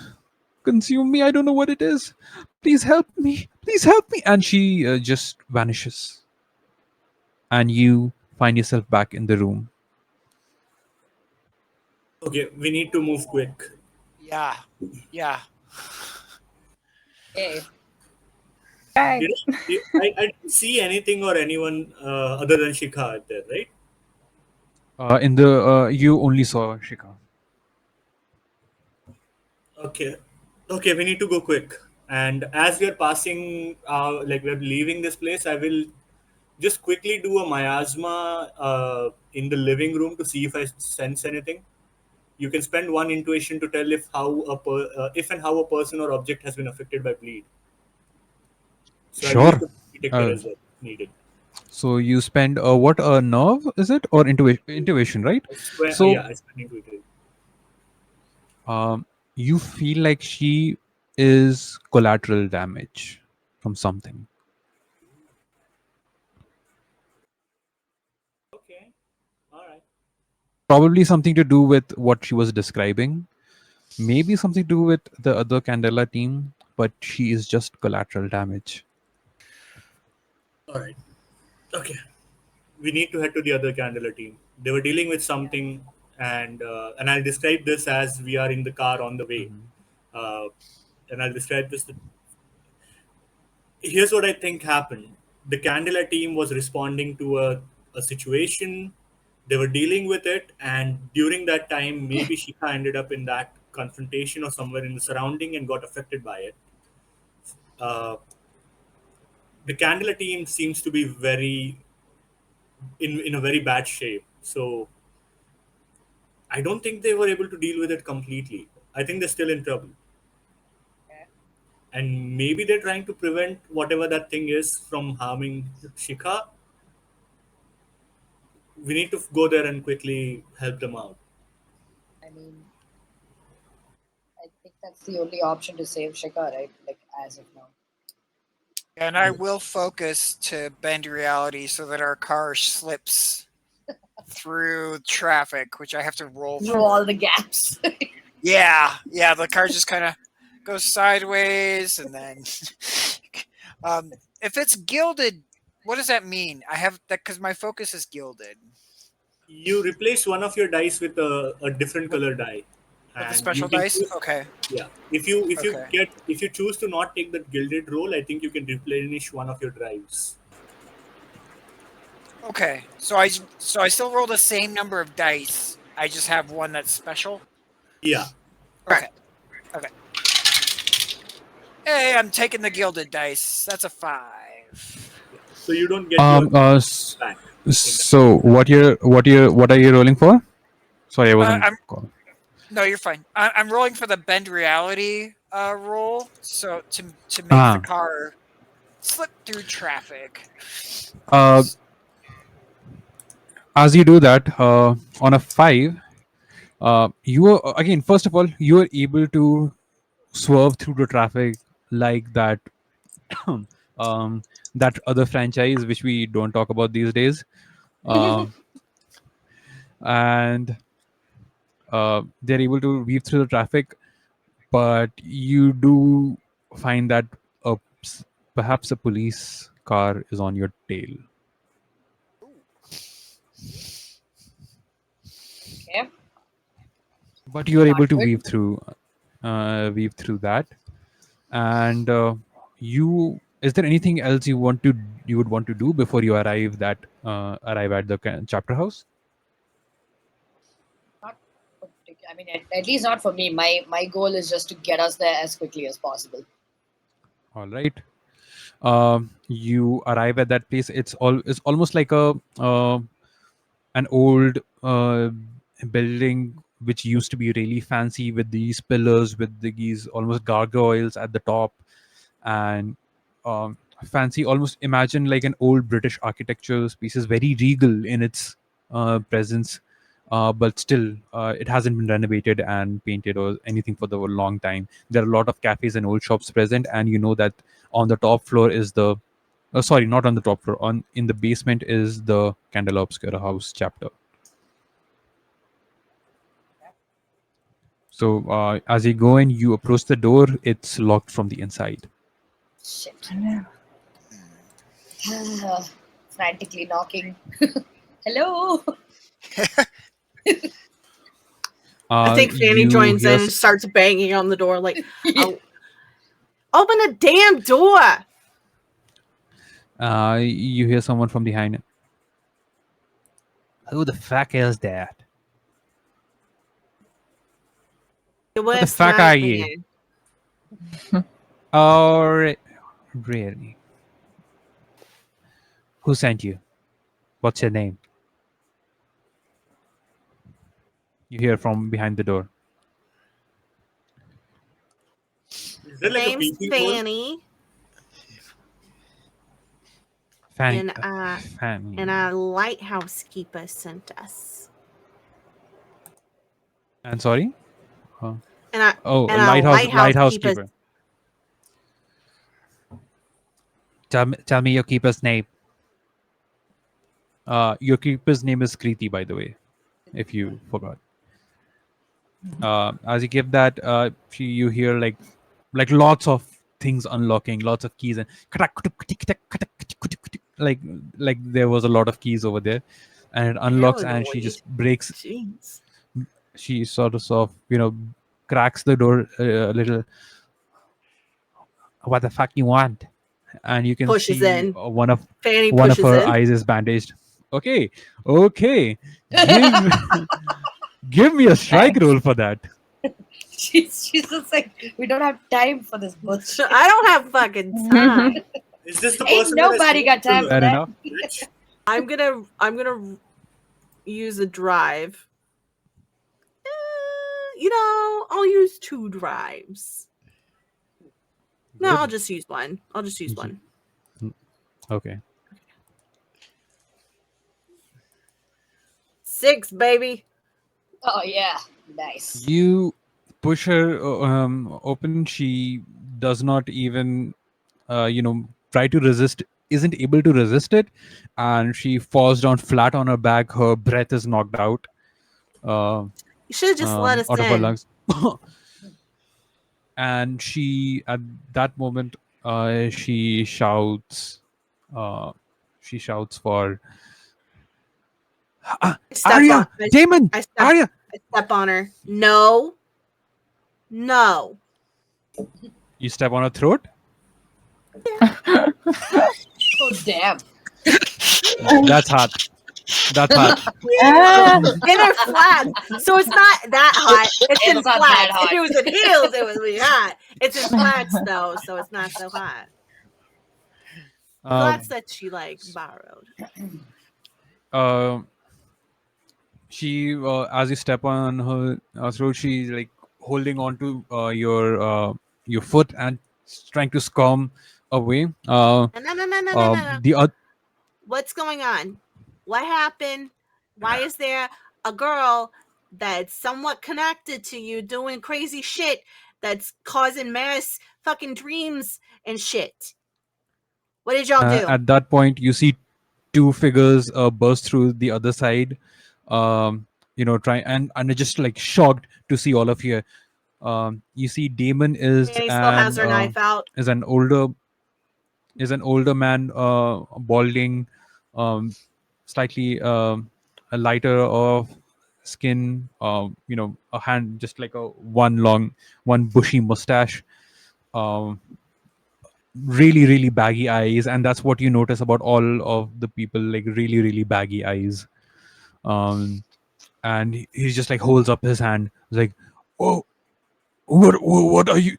consume me. I don't know what it is. Please help me. Please help me. And she just vanishes. And you find yourself back in the room. okay, we need to move quick. Yeah. Yeah. Hey. Okay. I didn't see anything or anyone other than Shikha out there, right? In the you only saw Shika. Okay. Okay, we need to go quick. And as we're passing, like we're leaving this place, I will just quickly do a miasma in the living room to see if I sense anything. You can spend one intuition to tell if and how a person or object has been affected by bleed. So I'll use Sure. the detector Uh, as well needed. so you spend what, a nerve is it, or intuition, right? I swear, So yeah, I spend intuitive. um, you feel like she is collateral damage from something. Okay, all right. Probably something to do with what she was describing. Maybe something to do with the other Candela team, but she is just collateral damage. All right. Okay. We need to head to the other Candela team. They were dealing with something, and I'll describe this as we are in the car on the way. Uh, and I'll describe this. Here's what I think happened. The Candela team was responding to a situation. They were dealing with it, and during that time, maybe Shika ended up in that confrontation or somewhere in the surrounding and got affected by it. Uh, the Candela team seems to be very in a very bad shape. So I don't think they were able to deal with it completely. I think they're still in trouble. And maybe they're trying to prevent whatever that thing is from harming Shikha. We need to go there and quickly help them out. I mean, I think that's the only option to save Shika, right? Like, as of now. And I will focus to bend reality so that our car slips through traffic, which I have to roll Through for. all the gaps. Yeah, the car just kind of goes sideways, and then if it's gilded, what does that mean? I have that because my focus is gilded. You replace one of your dice with a different color die, With the and you special can dice? choose. Okay. Yeah, if you Okay. if you choose to not take that gilded roll, I think you can replenish one of your drives. Okay. So I still roll the same number of dice. I just have one that's special. Yeah, Okay. Okay. Hey, I'm taking the gilded dice. That's a 5. so you don't get your back. So what are you rolling for? Sorry, I wasn't. No, you're fine. I'm rolling for the bend reality roll, so to make the car slip through traffic. As you do that on a 5, you are again. First of all, you are able to swerve through the traffic like that. That other franchise which we don't talk about these days, and they're able to weave through the traffic, but you do find that a, perhaps a police car is on your tail. Okay. But you are able to good. weave through that, and you. Is there anything else you would want to do before you arrive at the chapter house? Not I mean, at least not for me. My goal is just to get us there as quickly as possible. All right. You arrive at that place. It's almost like an old building which used to be really fancy with these pillars with these almost gargoyles at the top, and fancy. Almost imagine like an old British architecture pieces, very regal in its presence. But still, it hasn't been renovated and painted or anything for the long time. There are a lot of cafes and old shops present, and you know that on the top floor is the sorry, not on the top floor. On in the basement is the Candela Obscura house chapter. So as you go in, you approach the door. It's locked from the inside. Shit. Frantically knocking. Hello. I think Fanny you joins hear in and starts banging on the door like, "Oh, open the damn door!" You hear someone from behind. Who the fuck is that? Who the fuck are you? Oh, really? Who sent you? What's your name? You hear from behind the door. Is there like a Name's peeping hole? Fanny, Fanny. and our lighthouse keeper sent us. And sorry? And Lighthouse keeper. Tell me your keeper's name. Your keeper's name is Kriti, by the way, if you forgot. As you give that, you hear like lots of things unlocking, lots of keys, and like there was a lot of keys over there, and it unlocks, and she just breaks. Jeez. She sort of cracks the door a little. What the fuck you want? And you can Pushes see in. one of Fanny her pushes in. eyes is bandaged. Okay. Give me a strike roll for that. She's just like, we don't have time for this bullshit. I don't have fucking time. Is this the Ain't person that I nobody see got time from for Fair that. enough. Twitch? I'm gonna use a drive. I'll use 2 drives. No, Good. I'll just use one. Okay. 6, baby. Oh yeah, nice. You push her open. She does not even, try to resist. Isn't able to resist it, and she falls down flat on her back. Her breath is knocked out uh, You should have just let us out of her in. lungs. And she, at that moment, she shouts. She shouts for Step Arya, on. Damon, Arya. I step on her. No. You step on her throat. Oh damn. That's hot. That's hot. In her flat. So it's not that hot. It's in It's not flats. that hot. If it was in heels, it would be hot. It's in flats though, so it's not so hot. Flats that she borrowed. She, as you step on her throat, she's like holding on to your foot and trying to squirm away. No. The other. What's going on? What happened? Why is there a girl that's somewhat connected to you doing crazy shit that's causing mass fucking dreams and shit? What did y'all do? At that point, you see 2 figures burst through the other side. Try and are just like shocked to see all of you. You see, Damon Danny still has her knife out. is an older man, balding, slightly a lighter of skin. A hand, just like one bushy mustache. Really baggy eyes, and that's what you notice about all of the people, like really baggy eyes. And he just like holds up his hand. He's like, oh, what are you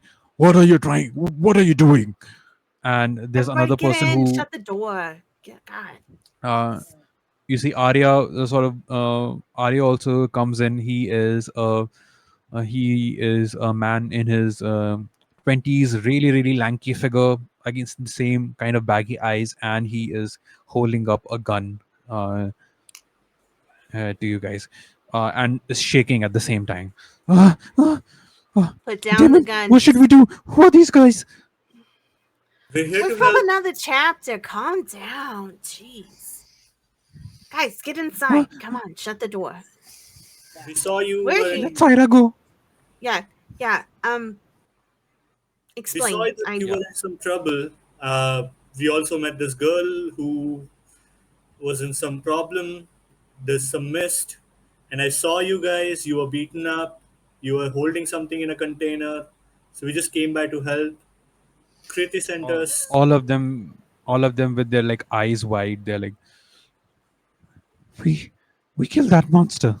trying, what are you doing? And there's Everybody another get person in. who Shut the door. God. You see Arya, Arya also comes in. He is a man in his 20s, really lanky figure against the same kind of baggy eyes, and he is holding up a gun to you guys, and is shaking at the same time. Uh, uh, Put down Damon, the gun. what should we do? Who are these guys? We're here We're to from help. another chapter. Calm down. Jeez. Guys, get inside. Come on, shut the door. We saw you. We're were here. in- Let Syra go. Yeah. We Explain. saw that you were in some trouble. We also met this girl who was in some problem. There's some mist, and I saw you guys. You were beaten up. You were holding something in a container. So we just came by to help. Kriti sent us. All of them with their like eyes wide. They're like, we killed that monster.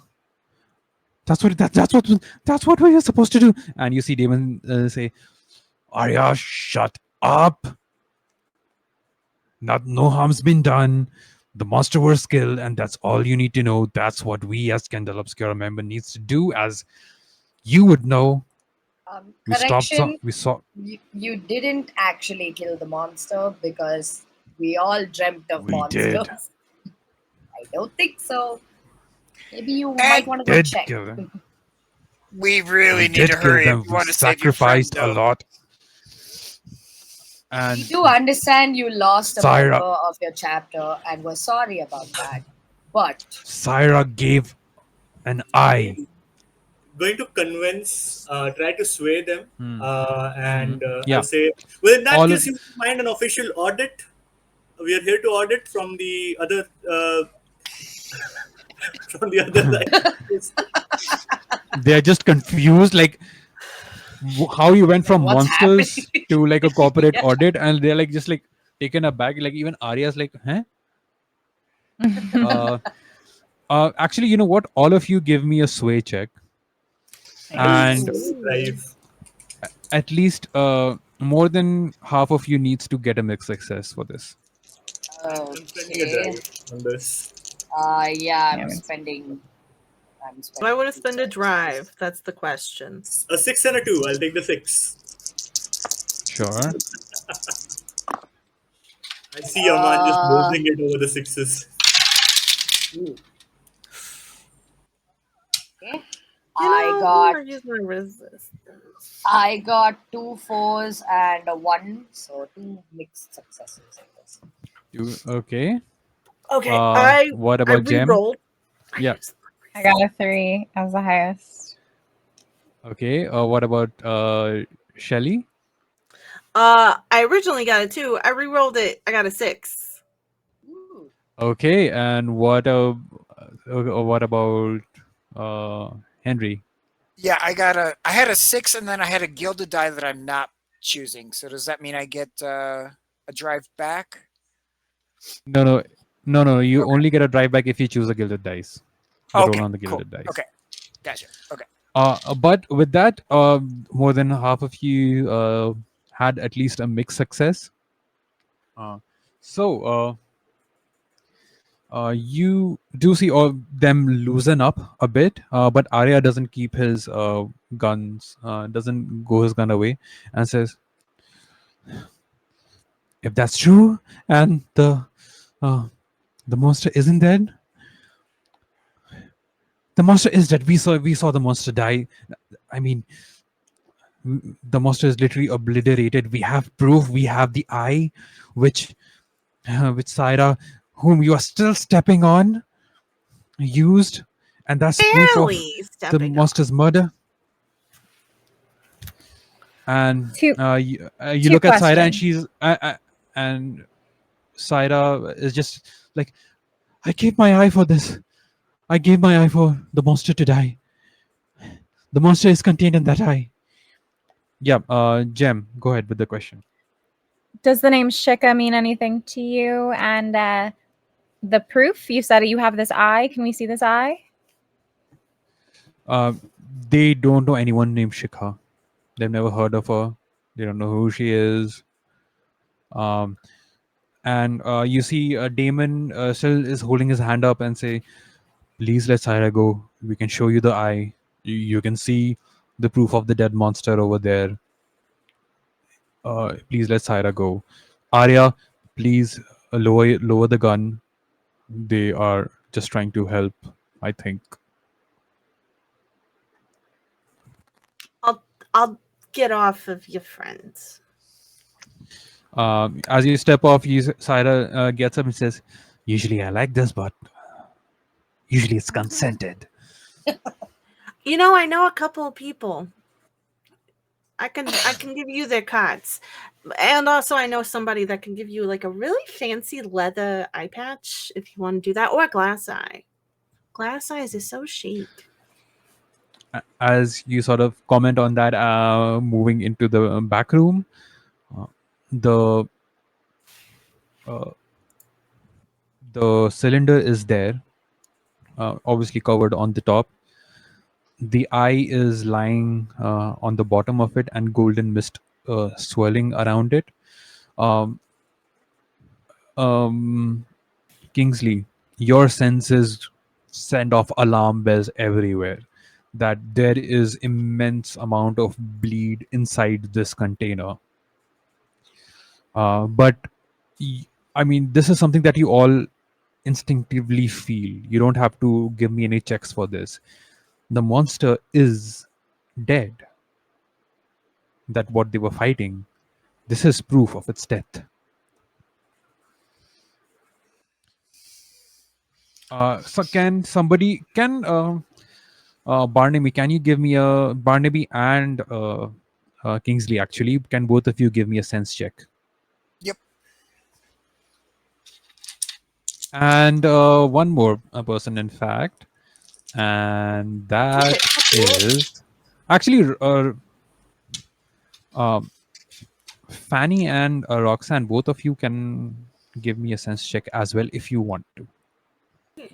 That's what we were supposed to do. And you see Damon say, Arya, shut up. No harm's been done. The monster was killed, and that's all you need to know. That's what we as Candela Obscura member needs to do. As you would know, Correction. we saw. You didn't actually kill the monster because we all dreamt of We monsters. did. I don't think so. Maybe you might want to go Did check. kill them. We really We need to did kill hurry them. if we We want to save your friend, sacrificed a though. lot. And We do understand you lost a Syra. member of your chapter and we're sorry about that. But Syra gave an eye. Going to convince, try to sway them, and Yeah. I'll say, well, in that All case, of- you mind an official audit. We are here to audit from the other from the other side. They're just confused, like how you went from What's monsters happening? to like a corporate Yeah. audit, and they're like just like taken aback. Like even Arya's like, huh? Actually, you know what? All of you give me a sway check, and Drive. at least more than half of you needs to get a mixed success for this. I'm spending a Okay. drive on this. Yeah, Yeah, me too. I'm Do I spending want to two spend a dice. drive? That's the question. A 6 and a 2. I'll take the 6. Sure. I see a man just Uh, losing it over the 6s. ooh, okay. You know, I'm gonna use my resistance. I got 2 4s and a 1, so 2 mixed successes, I guess. Okay. Okay, I What I about Gem? re-rolled. Yeah. I got a 3 as the highest. Okay. What about Shelly? I originally got a 2. I re-rolled it. I got a 6. Ooh. Okay. And what about Henry? Yeah, I had a 6 and then I had a gilded die that I'm not choosing. So does that mean I get a drive back? No. You Okay. only get a drive back if you choose a gilded dice. The roll Okay, on the cool. gilded dice. Okay, gotcha. Okay. But with that, more than half of you had at least a mixed success. So you do see all them loosen up a bit, but Arya doesn't keep his guns, doesn't go his gun away, and says, "If that's true, and the monster isn't dead, the monster is dead. We saw the monster die. I mean, the monster is literally obliterated. We have proof. We have the eye, which Saira, whom you are still stepping on, used, and that's proof of Barely the stepping monster's murder." And Two you two look at Saira, and questions. she's and Saira is just like, "I gave my eye for this. I gave my eye for the monster to die. The monster is contained in that eye." Yeah, Jem, go ahead with the question. Does the name Shika mean anything to you? And the proof, you said you have this eye. Can we see this eye? Uh, they don't know anyone named Shikha. They've never heard of her. They don't know who she is. Um, and you see Damon still is holding his hand up and say, "Please let Saira go. We can show you the eye. You can see the proof of the dead monster over there. Please let Saira go." Arya, please lower the gun. They are just trying to help, I think. I'll get off of your friends. As you step off, Saira gets up and says, "Usually I like this, but usually it's consented." You know, I know a couple of people. I can give you their cards. And also I know somebody that can give you like a really fancy leather eye patch if you want to do that, or a glass eye. Glass eyes is so chic. As you sort of comment on that, moving into the back room, the uh, the cylinder is there, obviously covered on the top. The eye is lying on the bottom of it, and golden mist swirling around it. Um, um, Kingsley, your senses send off alarm bells everywhere that there is immense amount of bleed inside this container. But I mean, this is something that you all instinctively feel. You don't have to give me any checks for this. The monster is dead. That what they were fighting. This is proof of its death. So Barnaby, can you give me a Barnaby and Kingsley? Actually, can both of you give me a sense check? Yep. And one more person, in fact, and that is actually um, Fanny and Roxanne. Both of you can give me a sense check as well if you want to.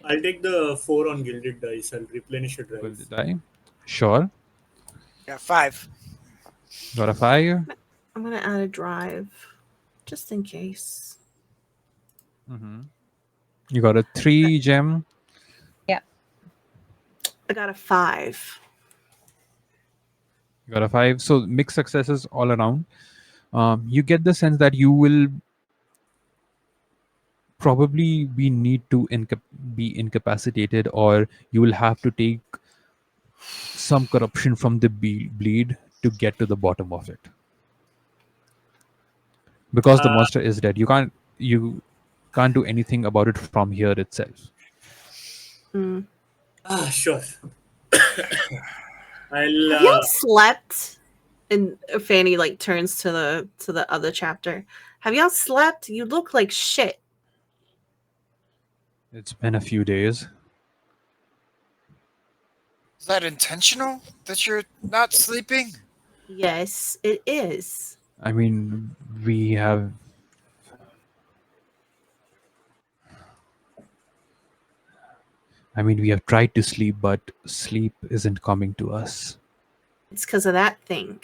I'll take the 4 on gilded dice. I'll replenish a Will drive. they die? Sure. Yeah, 5. Got a 5. I'm gonna add a drive, just in case. You got a 3 gem. Yeah. I got a 5. You got a 5. So mixed successes all around. You get the sense that you will probably need to be incapacitated, or you will have to take some corruption from the bleed to get to the bottom of it. Because the monster is dead, you can't do anything about it from here itself. Sure. I'll. Have y'all slept? And Fanny like turns to the other chapter. Have y'all slept? You look like shit. It's been a few days. Is that intentional that you're not sleeping? Yes, it is. I mean, we have tried to sleep, but sleep isn't coming to us. It's because of that thing.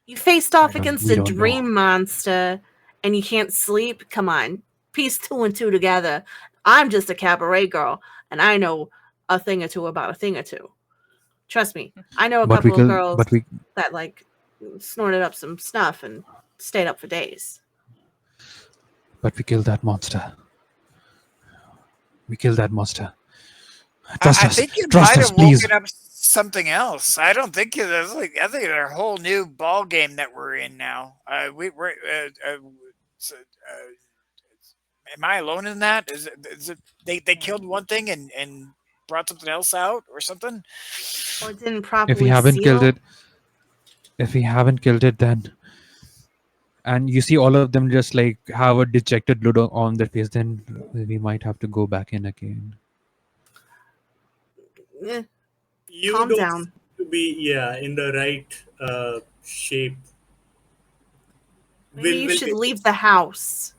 You faced off against we a don't know. dream monster and you can't sleep? Come on. Piece 2 and 2 together. I'm just a cabaret girl and I know a thing or two about a thing or two. Trust me. I know a couple of girls that like snorted up some stuff and stayed up for days. But we killed that monster. Trust I us. think you Trust might us, have please. woken up something else. I don't think there's like. I think there's a whole new ball game that we're in now. We're. Am I alone in that? Is it they killed one thing and brought something else out or something? Or it didn't If properly we haven't killed it, then, and you see all of them just like have a dejected look on their face, then we might have to go back in again. You Calm don't down. seem to be in the right shape. Maybe you should we- leave the house.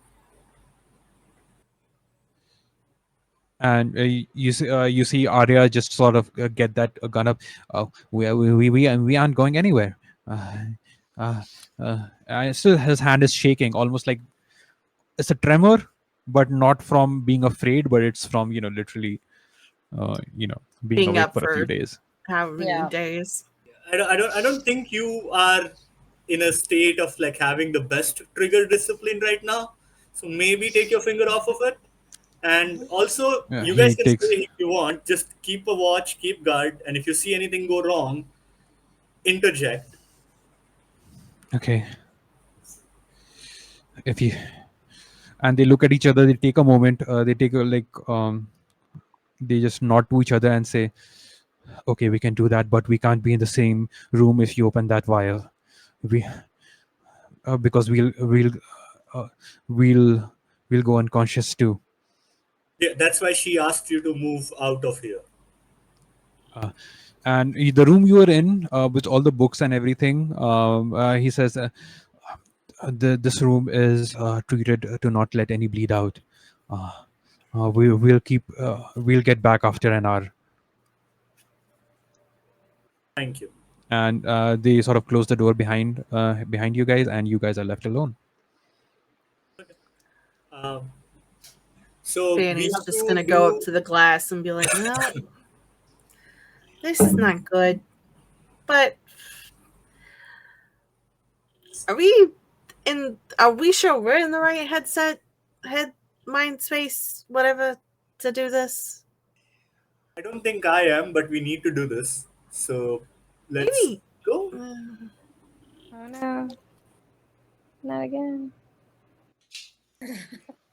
And you see Arya just sort of get that gun up. We aren't going anywhere. Still his hand is shaking, almost like it's a tremor, but not from being afraid, but it's from literally being Being awake up for a few for days. how many Yeah. days? I don't think you are in a state of like having the best trigger discipline right now. So maybe take your finger off of it. And also, Yeah, you he guys can takes. stay if you want. Just keep a watch, keep guard, and if you see anything go wrong, interject. Okay. If you and they look at each other, they take a moment. They take they just nod to each other and say, "Okay, we can do that, but we can't be in the same room if you open that vial. We because uh, we'll we'll go unconscious too." Yeah, that's why she asked you to move out of here. And the room you were in with all the books and everything, he says, this room is treated to not let any bleed out. We'll get back after an hour. Thank you. And they sort of close the door behind you guys, and you guys are left alone. So we Fanny's have just to gonna go up to the glass and be like, "Well, this is not good." But are we sure we're in the right head mind space, whatever, to do this? I don't think I am, but we need to do this. So let's Maybe. go. Oh no. Not again.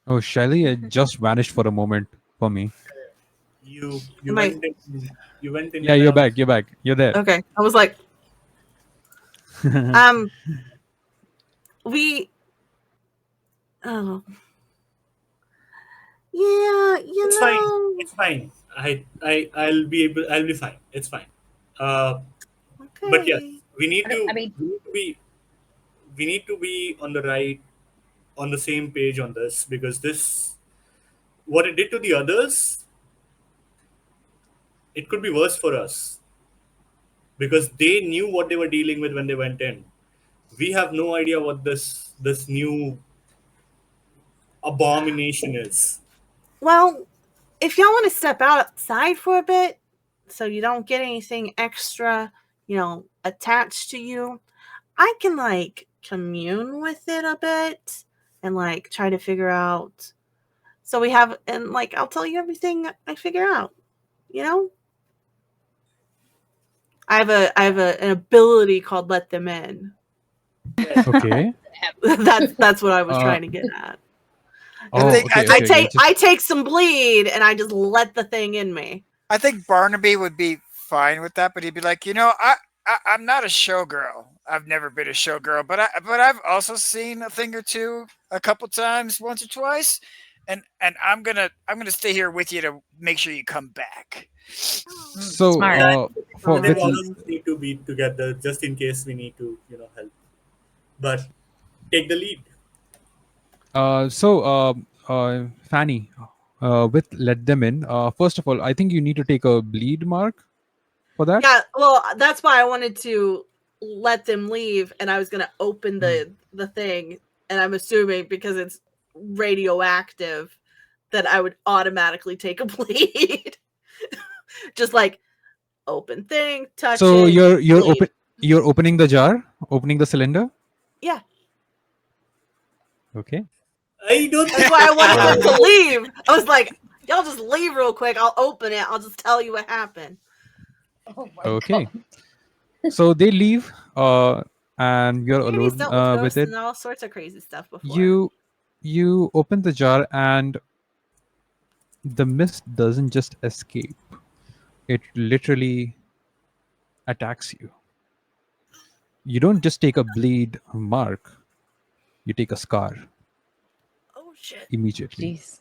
Oh, Shelly, it just vanished for a moment for me. You Am I- went in. Yeah, you're back. You're there. Okay. I was like, we. Oh. Yeah, It's fine. It's fine. I'll be able. I'll be fine. It's fine. Okay. But yes, we need I to. mean, We need to be on the same page on this, because this, what it did to the others, it could be worse for us. because they knew what they were dealing with when they went in. We have no idea what this new abomination is. Well, if y'all want to step outside for a bit so you don't get anything extra, attached to you, I can like commune with it a bit and like try to figure out. So we have, and like I'll tell you everything I figure out. I have an ability called Let Them In. Okay. That's what I was Uh, trying to get at. Oh, think- okay, I okay, okay. I take some bleed and I just let the thing in me. I think Barnaby would be fine with that, but he'd be like, I'm not a showgirl. I've never been a showgirl, but I've also seen a thing or two a couple times, once or twice, and I'm gonna stay here with you to make sure you come back. So, Smart. for I think with all of us need to be together just in case we need to, help. But take the lead. Fanny, with let them in. First of all, I think you need to take a bleed mark for that. Yeah, well, that's why I wanted to let them leave, and I was going to open the thing, and I'm assuming because it's radioactive that I would automatically take a bleed. Just like open thing, touch So it. bleed. you're opening the jar, opening the cylinder. Yeah, Okay. I don't that's think why I wanted them to leave. I was like, y'all just leave real quick. I'll open it. I'll just tell you what happened. Oh my Okay. God. So they leave, and you're Maybe he's alone dealt with with ghosts it. and all sorts of crazy stuff before. You open the jar, and the mist doesn't just escape; it literally attacks you. You don't just take a bleed mark; you take a scar Oh shit! immediately. Jeez.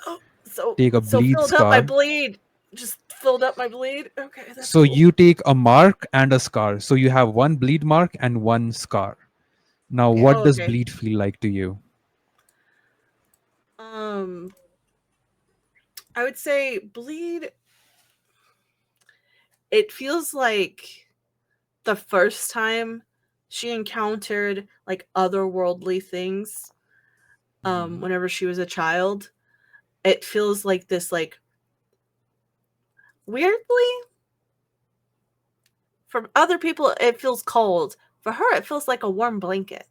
Oh, so Take a bleed filled up my scar. bleed. Just filled up my bleed. Okay, that's So cool. you take a mark and a scar. So you have one bleed mark and one scar. Now, Okay. what Oh, does okay. bleed feel like to you? I would say bleed. It feels like the first time she encountered like otherworldly things. Whenever she was a child, it feels like this like weirdly. For other people, it feels cold. For her, it feels like a warm blanket.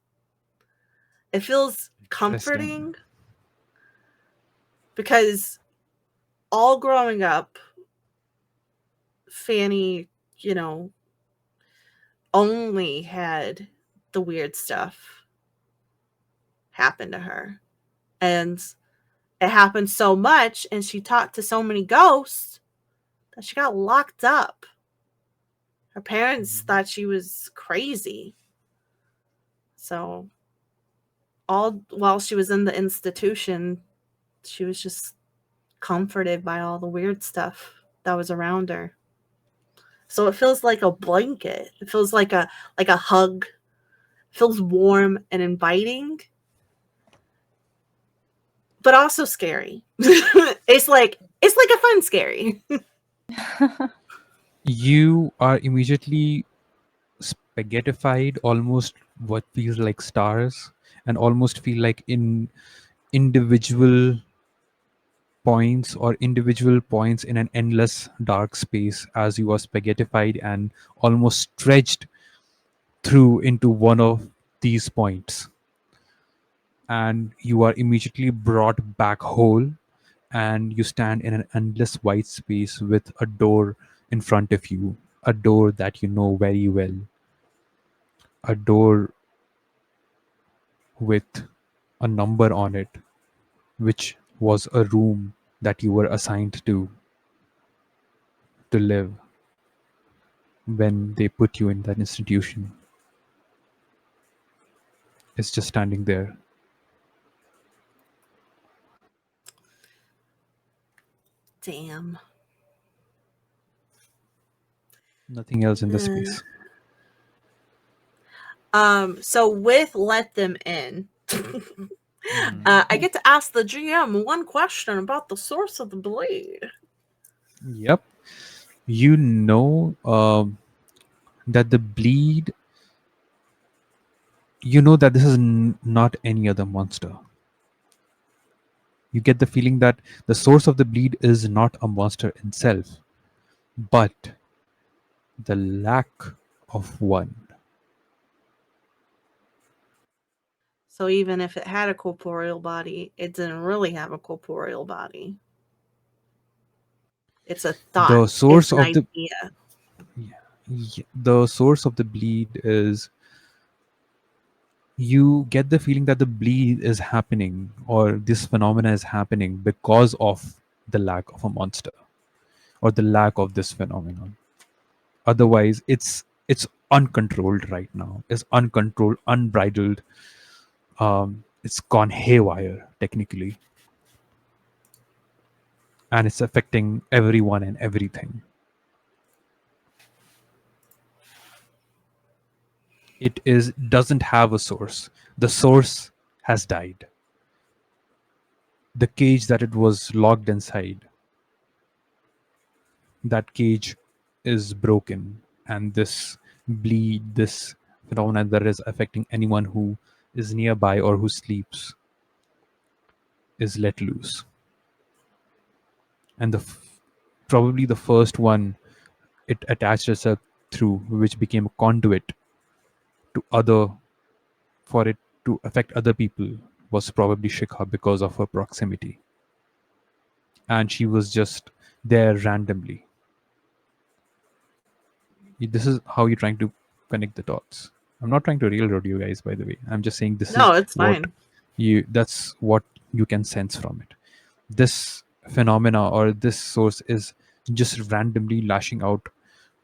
It feels comforting because all growing up, Fanny, only had the weird stuff happen to her. And it happened so much, and she talked to so many ghosts that she got locked up. Her parents thought she was crazy. So, all while she was in the institution, she was just comforted by all the weird stuff that was around her. So it feels like a blanket. It feels like a hug. It feels warm and inviting, but also scary. It's like a fun scary. You are immediately spaghettified, almost what feels like stars, and almost feel like in individual points or individual points in an endless dark space as you are spaghettified and almost stretched through into one of these points, and you are immediately brought back whole, and you stand in an endless white space with a door in front of you, a door that you know very well, a door with a number on it, which was a room that you were assigned to live when they put you in that institution. It's just standing there. Damn. Nothing else in the space. So with Let Them In, I get to ask the GM one question about the source of the bleed. Yep. You know, that the bleed, you know that this is not any other monster. You get the feeling that the source of the bleed is not a monster itself, but the lack of one. So even if it had a corporeal body, it didn't really have a corporeal body. It's a thought. The source It's an of the idea. the source of the bleed is, you get the feeling that the bleed is happening, or this phenomena is happening because of the lack of a monster or the lack of this phenomenon. Otherwise it's uncontrolled right now. It's uncontrolled, unbridled. It's gone haywire technically, and it's affecting everyone and everything. It doesn't have a source. The source has died. The cage that it was locked inside, that cage is broken, and this bleed, this phenomenon that is affecting anyone who is nearby or who sleeps, is let loose. And probably the first one it attached itself through, which became a conduit to other, for it to affect other people, was probably Shikha, because of her proximity. And she was just there randomly. This is how you're trying to connect the dots. I'm not trying to railroad you guys, by the way. I'm just saying this is No, it's what fine. that's what you can sense from it. This phenomena or this source is just randomly lashing out,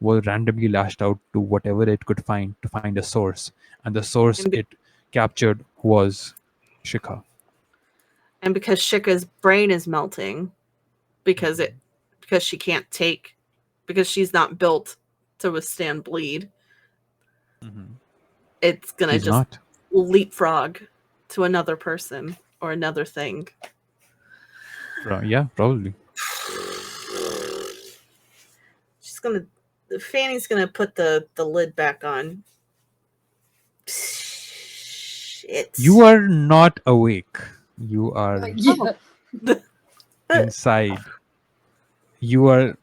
was randomly lashed out to whatever it could find to find a source, and the source And, it captured was Shikha. and because Shika's brain is melting, because she can't take, because she's not built to withstand bleed, it's gonna She's just not. leapfrog to another person or another thing. Yeah, probably. Fanny's gonna put the lid back on. Shit. You are not awake. You are Yeah. inside. You are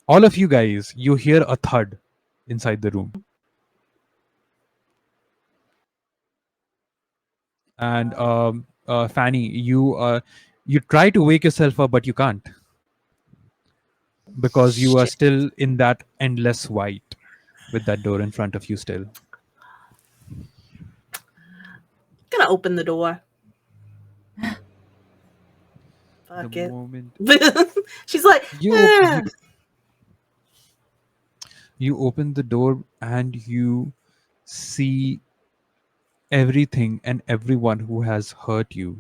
all of you guys, you hear a thud inside the room. And Fanny, you try to wake yourself up, but you can't, because you are Shit. still in that endless white with that door in front of you still. Gonna open the door. Fuck The it. moment She's like, you open the door and you see everything and everyone who has hurt you,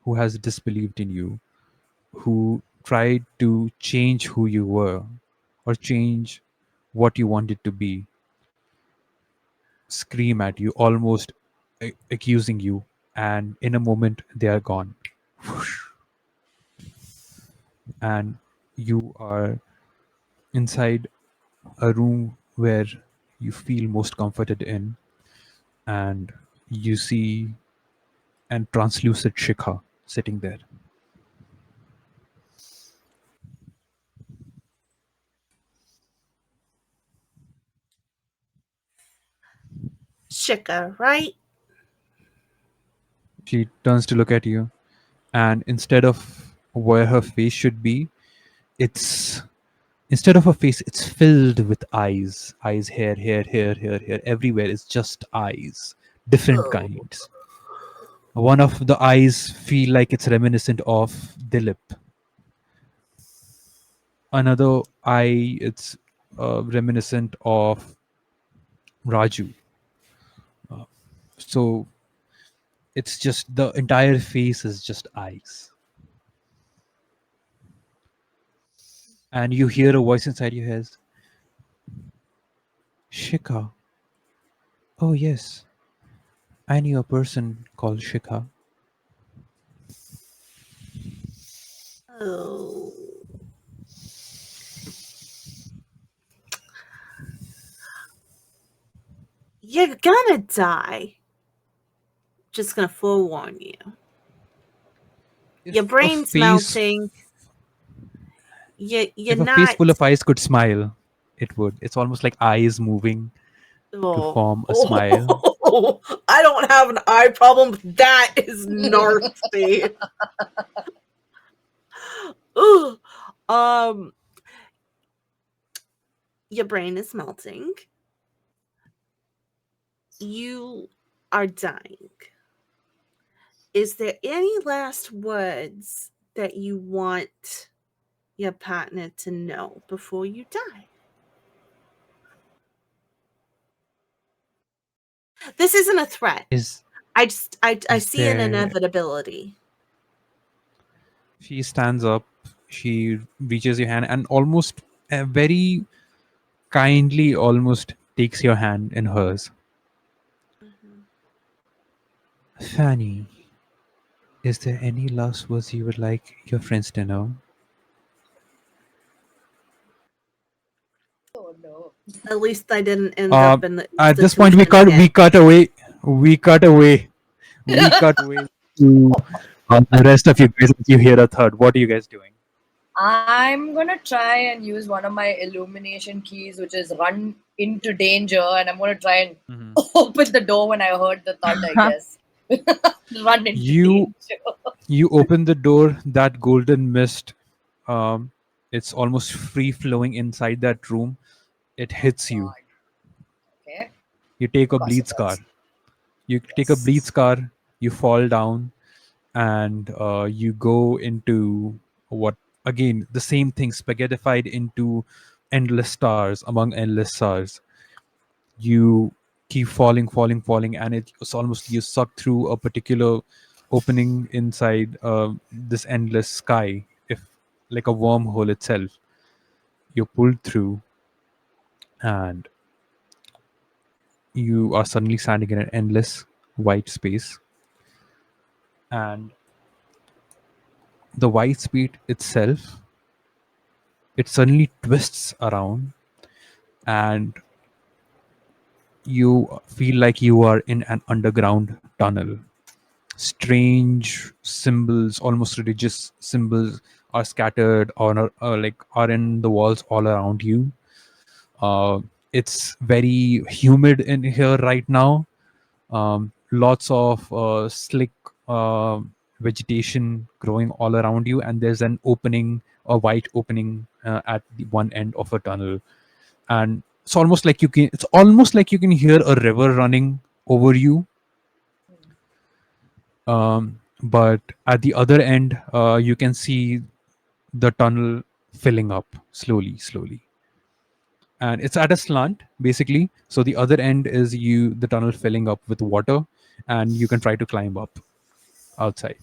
who has disbelieved in you, who tried to change who you were or change what you wanted to be, scream at you, almost accusing you, and in a moment they are gone. Whoosh. And you are inside a room where you feel most comforted in, and you see an translucent Shikha sitting there. Shika, right? She turns to look at you, and instead of where her face should be, it's instead of a face, it's filled with eyes. Eyes, hair, everywhere is just eyes, different kinds. One of the eyes feel like it's reminiscent of Dilip. Another eye, it's reminiscent of Raju. So it's just the entire face is just eyes. And you hear a voice inside your head. Shikha. Oh yes, I knew a person called Shikha. Oh. You're gonna die. Just gonna forewarn you. Your If a brain's face, melting. You're if a face not. full of eyes could smile, it would. It's almost like eyes moving to Oh, form a smile. I don't have an eye problem. But that is nasty. Ooh. Your brain is melting. You are dying. Is there any last words that you want your partner to know before you die? This isn't a threat. Is I is see an there? inevitability. She stands up. She reaches your hand and almost very kindly, almost takes your hand in hers. Fanny, is there any last words you would like your friends to know? Oh no. At least I didn't end up in the At this point, institution again. we cut away, we cut away, we cut away to the rest of you guys. You hear a third. What are you guys doing? I'm gonna try and use one of my illumination keys, which is run into danger, and I'm gonna try and open the door when I heard the thud, I guess. Run into You danger. you open the door. That golden mist, um, it's almost free flowing inside that room. It hits you. God. Okay. You take Of a course bleed it scar. does. You take a bleed Yes. scar. You fall down, and you go into what again the same thing spaghettified into endless stars among endless stars. You keep falling, falling, falling, and it's almost you suck through a particular opening inside this endless sky. If like a wormhole itself, you're pulled through, and you are suddenly standing in an endless white space. And the white space itself, it suddenly twists around, and you feel like you are in an underground tunnel. Strange symbols, almost religious symbols, are scattered or like are in the walls all around you. It's very humid in here right now. Lots of slick uh, vegetation growing all around you, and there's an opening, a white opening at the one end of a tunnel, and it's almost like you can. It's almost like you can hear a river running over you. But at the other end, you can see the tunnel filling up slowly, slowly, and it's at a slant basically. So the other end is the tunnel filling up with water, and you can try to climb up outside.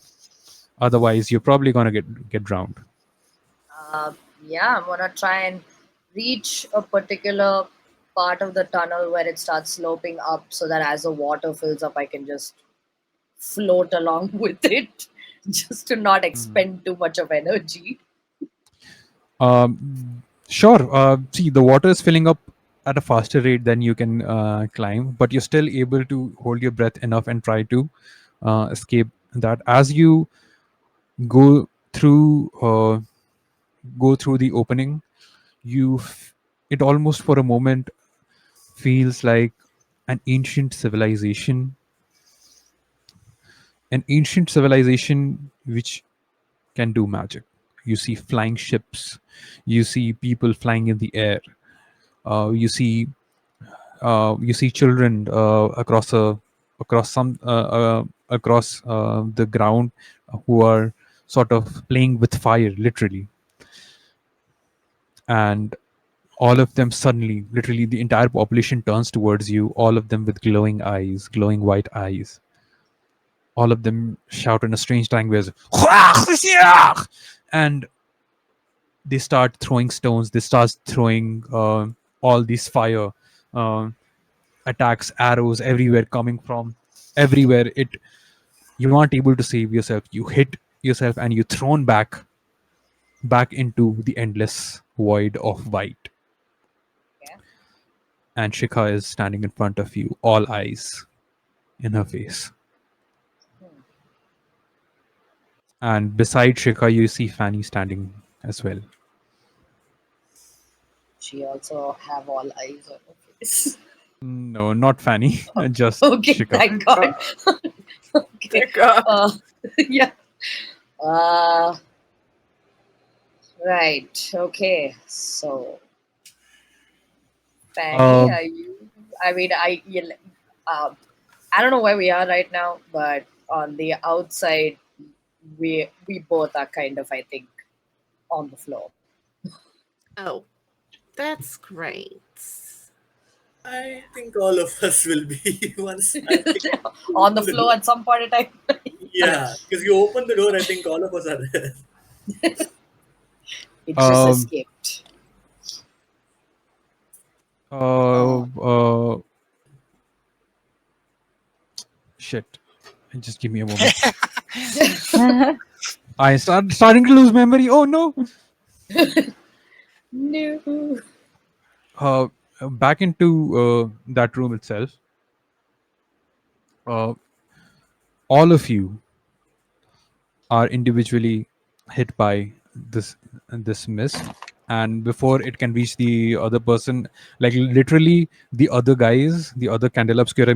Otherwise, you're probably gonna get drowned. Uh, yeah, I'm gonna try and reach a particular part of the tunnel where it starts sloping up so that as the water fills up, I can just float along with it, just to not expend too much of energy. Sure. See, the water is filling up at a faster rate than you can climb, but you're still able to hold your breath enough and try to escape that. As you go through uh, go through the opening, it almost for a moment feels like an ancient civilization, which can do magic. You see flying ships, you see people flying in the air, you see children across the ground who are sort of playing with fire, literally. And all of them suddenly, literally, the entire population turns towards you. All of them with glowing eyes, glowing white eyes. All of them shout in a strange language, and they start throwing stones. They start throwing all these fire uh, attacks, arrows everywhere, coming from everywhere. You aren't able to save yourself. You hit yourself, and you're thrown back into the endless void of white. Okay. and Shikha is standing in front of you, all eyes in her face. And beside Shikha, you see Fanny standing as well. She also have all eyes on her face. No, not Fanny, just Okay, Shikha. thank God. Okay. Thank God. Yeah. Right. Okay. So, Fanny, Um, are you? I mean, I don't know where we are right now, but on the outside, we both are kind of, I think, on the floor. Oh, that's great. I think all of us will be once. I think you On the open the floor door. at some point in time. Yeah, because you open the door, I think all of us are there. It just um, escaped. uh, uh, Shit. Just give me a moment. I starting to lose memory. Oh no. No. Uh, Back into that room itself. Uh, all of you are individually hit by this mist, and before it can reach the other person, like literally the other guys, the other Candela Obscura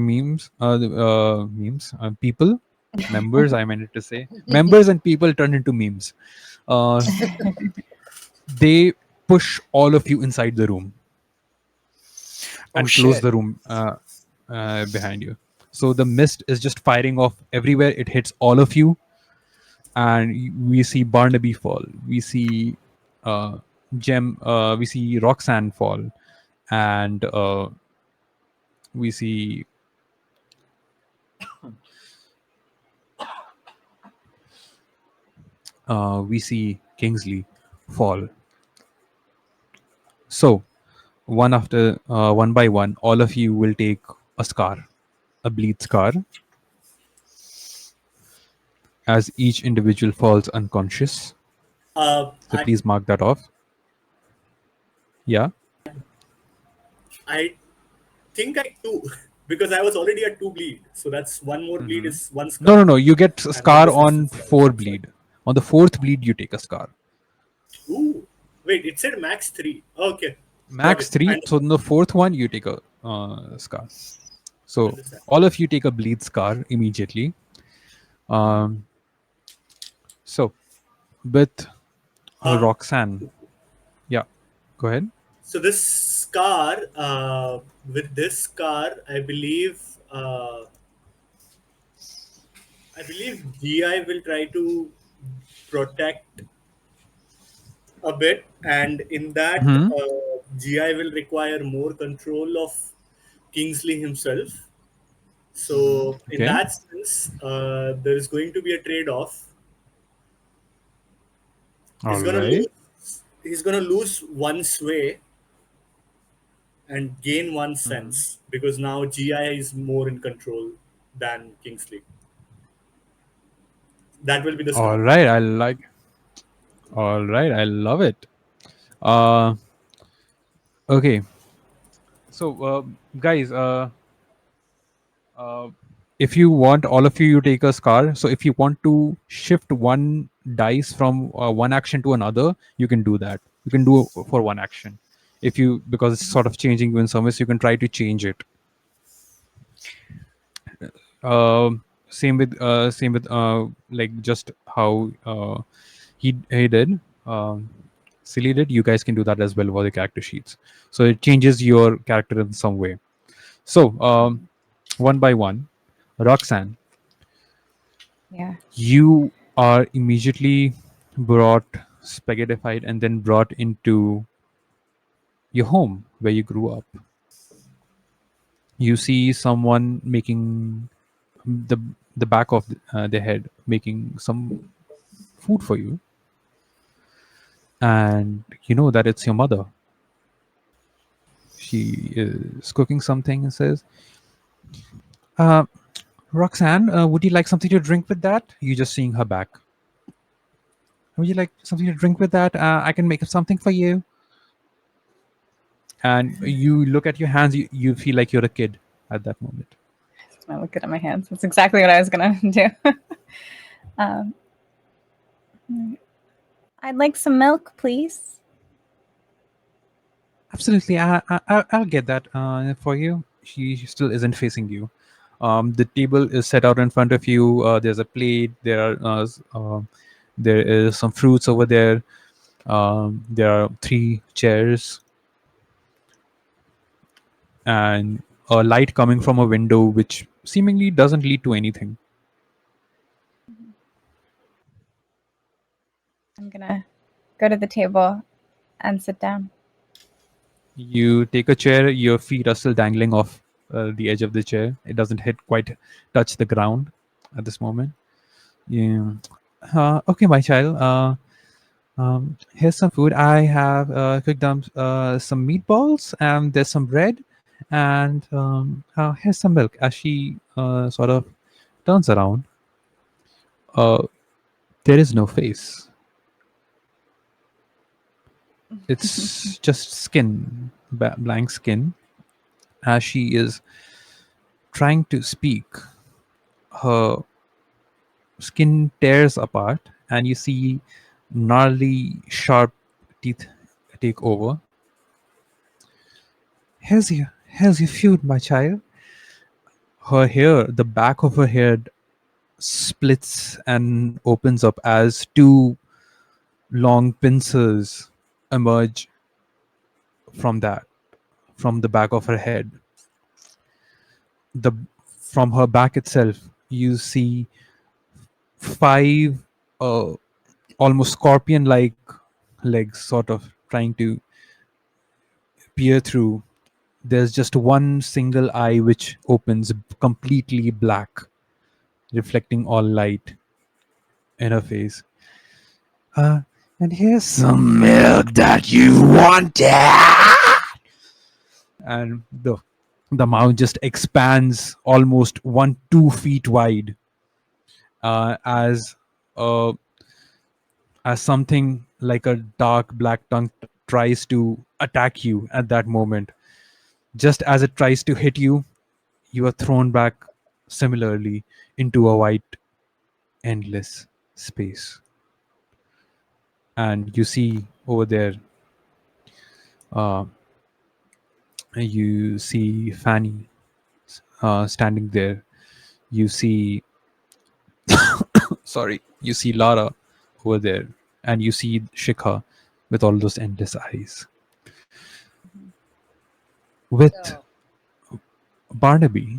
people, members, I meant to say members and people turn into memes. uh, they push all of you inside the room Oh and close shit. the room behind you. So the mist is just firing off everywhere. It hits all of you, and we see Barnaby fall. We see Gem. We see Roxanne fall, and we see Kingsley fall. So one after one by one, all of you will take a scar, a bleed scar, as each individual falls unconscious. So I please mark that off. Yeah. I think I two because I was already at two bleed, so that's one more bleed is one No, scar, no, no. You get a and then scar this on distance scar is 4 one scar. bleed. On the 4th bleed, you take a scar. Ooh, wait, it said max 3. Okay, got Max it. 3. So Understand. on the 4th one, you take a scar. So Understand. all of you take a bleed scar immediately. Um, so with Uh, Roxanne, yeah, go ahead. so this scar, with this scar, uh, I believe GI will try to protect a bit, and in that, Hmm. GI will require more control of Kingsley himself. So, in Okay. that sense, there is going to be a trade-off. All He's gonna right. lose. He's gonna lose one sway and gain one sense because now GI is more in control than Kingsley. That will be the All scar. right. I like. All right. I love it. Uh, okay. So, guys, uh, if you want, all of you, you take a scar. So if you want to shift one dice from one action to another, you can do that. You can do for one action. If you, because it's sort of changing you in some ways, you can try to change it. Same with like just how he did. Silly did. You guys can do that as well for the character sheets. So it changes your character in some way. So one by one, Roxanne, Yeah. you are immediately brought spaghettified and then brought into your home where you grew up. You see someone making the the back of their head making some food for you, and you know that it's your mother. She is cooking something and says, uh, Roxanne, would you like something to drink with that? You just seeing her back. Would you like something to drink with that? I can make something for you. And you look at your hands, you feel like you're a kid at that moment. I look at my hands. That's exactly what I was gonna do. um, I'd like some milk, please. Absolutely, I'll get that for you. She still isn't facing you. The table is set out in front of you. There's a plate. There is some fruits over there. There are 3 chairs and a light coming from a window, which seemingly doesn't lead to anything. I'm gonna go to the table and sit down. You take a chair. Your feet are still dangling off the edge of the chair. It doesn't hit quite touch the ground at this moment. Yeah. Okay, my child. Here's some food. I have cooked up some meatballs, and there's some bread, and here's some milk. As she sort of turns around, uh, there is no face. It's just skin, blank skin. As she is trying to speak, her skin tears apart, and you see gnarly, sharp teeth take over. Here's your food, my child. Her hair, the back of her head splits and opens up as 2 long pincers emerge from that, from the back of her head. The From her back itself, you see 5 uh, almost scorpion-like legs, sort of trying to peer through. There's just one single eye which opens completely black, reflecting all light in her face. Uh, and here's some milk that you wanted. And the mouth just expands almost 2 feet wide, as uh, as something like a dark black tongue tries to attack you at that moment. Just as it tries to hit you, you are thrown back similarly into a white, endless space. And you see over there, uh, you see Fanny standing there. You see, sorry, you see Lara over there, and you see Shikha with all those endless eyes. With So, Barnaby,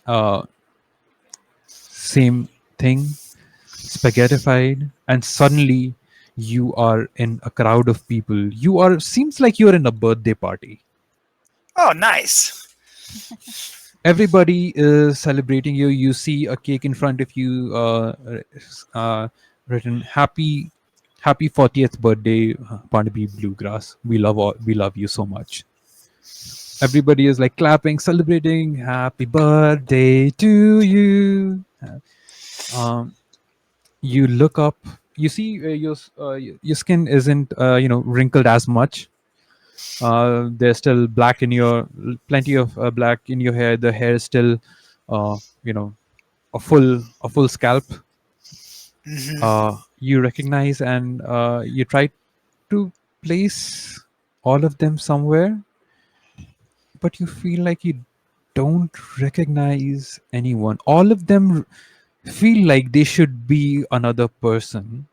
uh, same thing, spaghettified, and suddenly you are in a crowd of people. You are seems like you're in a birthday party. Oh, nice. Everybody is celebrating you. You see a cake in front of you, written "Happy 40th birthday, Barnaby Bluegrass. We love you so much." Everybody is like clapping, celebrating. Happy birthday to you. Um, you look up. You see your skin isn't wrinkled as much. There's still black in your plenty of black in your hair. The hair is still, uh, you know, a full scalp. Hmm. You recognize and you try to place all of them somewhere, but you feel like you don't recognize anyone. All of them feel like they should be another person,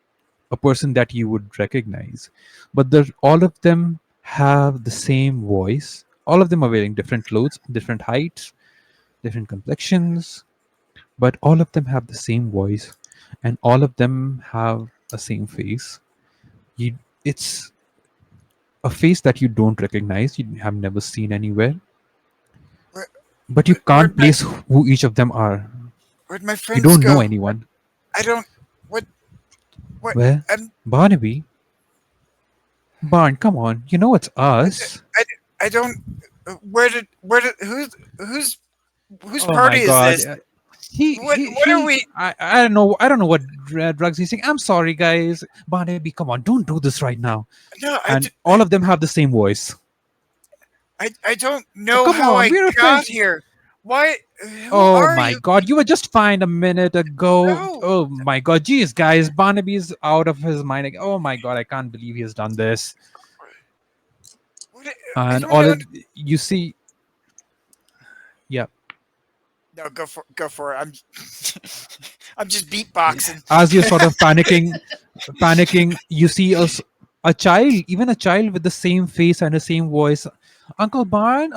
a person that you would recognize, but all of them have the same voice. All of them are wearing different clothes, different heights, different complexions, but all of them have the same voice, and all of them have a same face. You, it's a face that you don't recognize. You have never seen anywhere, Where, but you can't where'd my place who each of them are. where'd my You friends don't know go? anyone. I don't. What? Well, I'm. Barnaby, Barn, come on. You know it's us. I, I don't. Where did? Who's Oh my party is God. this? What are we? I don't know. I don't know what drugs he's taking. I'm sorry, guys. Barnaby, come on, don't do this right now. No, And all of them have the same voice. I don't Oh, know come how on, I we're got friends. here. Why? Who Oh are my you? God, you were just fine a minute ago. No. Oh my God, geez, guys, Barnaby's out of his mind. Like, oh my God, I can't believe he has done this. What, I And don't all know. of you see, yeah. No, go for it. I'm just beatboxing. As you're sort of panicking, you see a child, even a child with the same face and the same voice. Uncle Barn,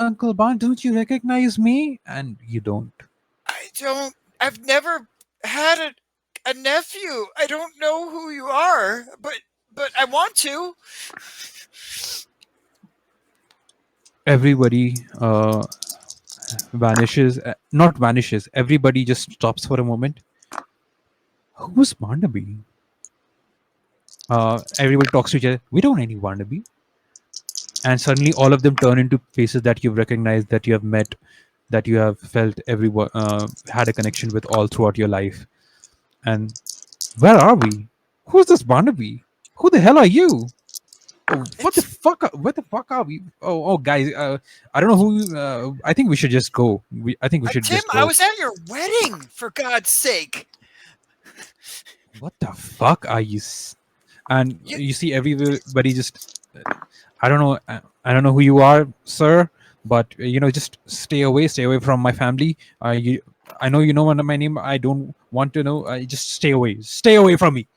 don't you recognize me? And you don't. I don't. I've never had a nephew. I don't know who you are, but I want to. Everybody vanishes. Not vanishes. Everybody just stops for a moment. Who's Barnaby? Everybody talks to each other. We don't know any Barnaby. And suddenly all of them turn into faces that you've recognized, that you have met, that you have felt everyone had a connection with all throughout your life. And where are we? Who's this Barnaby? Who the hell are you? Oh, what the It's fuck? Where the fuck are we? Oh, guys. I don't know who. I think we should just go. I think we should Tim. just I go. was at your wedding, for God's sake. What the fuck are you? And You, you see everybody just. I don't know. I don't know who you are, sir. But just stay away from my family. I know you know my name. I don't want to know. Just stay away from me.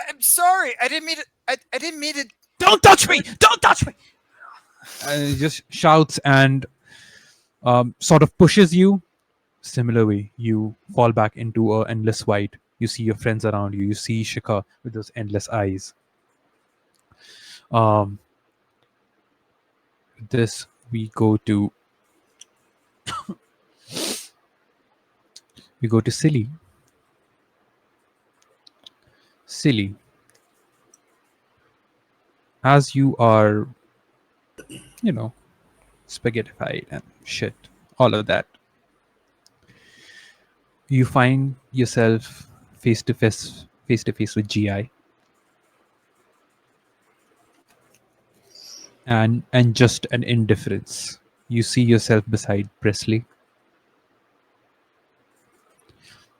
I'm sorry. I didn't mean it. I didn't mean it. Don't touch me! Don't touch me! And he just shouts and sort of pushes you. Similar way, you fall back into a endless void. You see your friends around you. You see Shika with those endless eyes. Um, this we go to Silly. Silly. As you are, spaghettified and shit, all of that, you find yourself face to face with GI, and just an indifference. You see yourself beside Presley,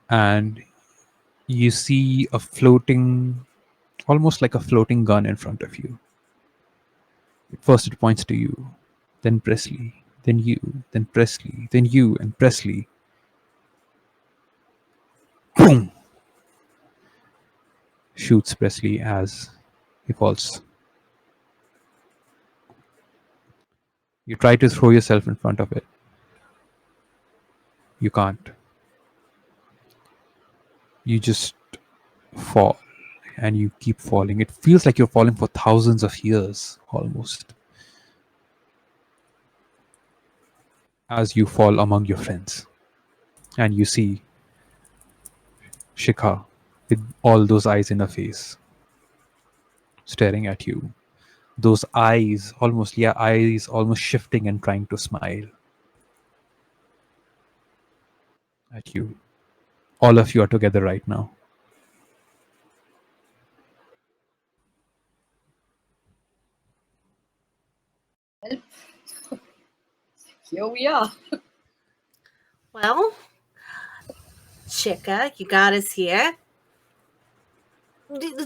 and you see a floating, almost like a floating gun in front of you. First it points to you, then Presley, then you, then Presley, then you, and Presley. Boom! Shoots Presley as he falls. You try to throw yourself in front of it. You can't. You just fall, and you keep falling. It feels like you're falling for thousands of years, almost, as you fall among your friends. And you see Shikha with all those eyes in her face, staring at you. Those eyes almost shifting and trying to smile at you. All of you are together right now. Here we are. Well, Chica, you got us here.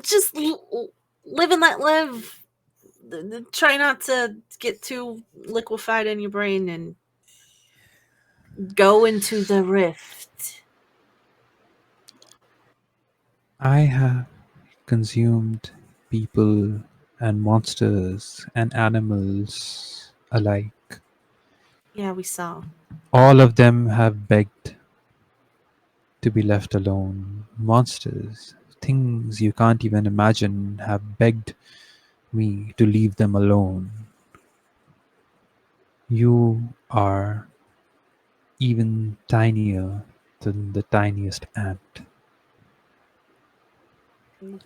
Just live and let live. Try not to get too liquefied in your brain and go into the rift. I have consumed people and monsters and animals alike. Yeah, we saw. All of them have begged to be left alone. Monsters, things you can't even imagine, have begged me to leave them alone. You are even tinier than the tiniest ant.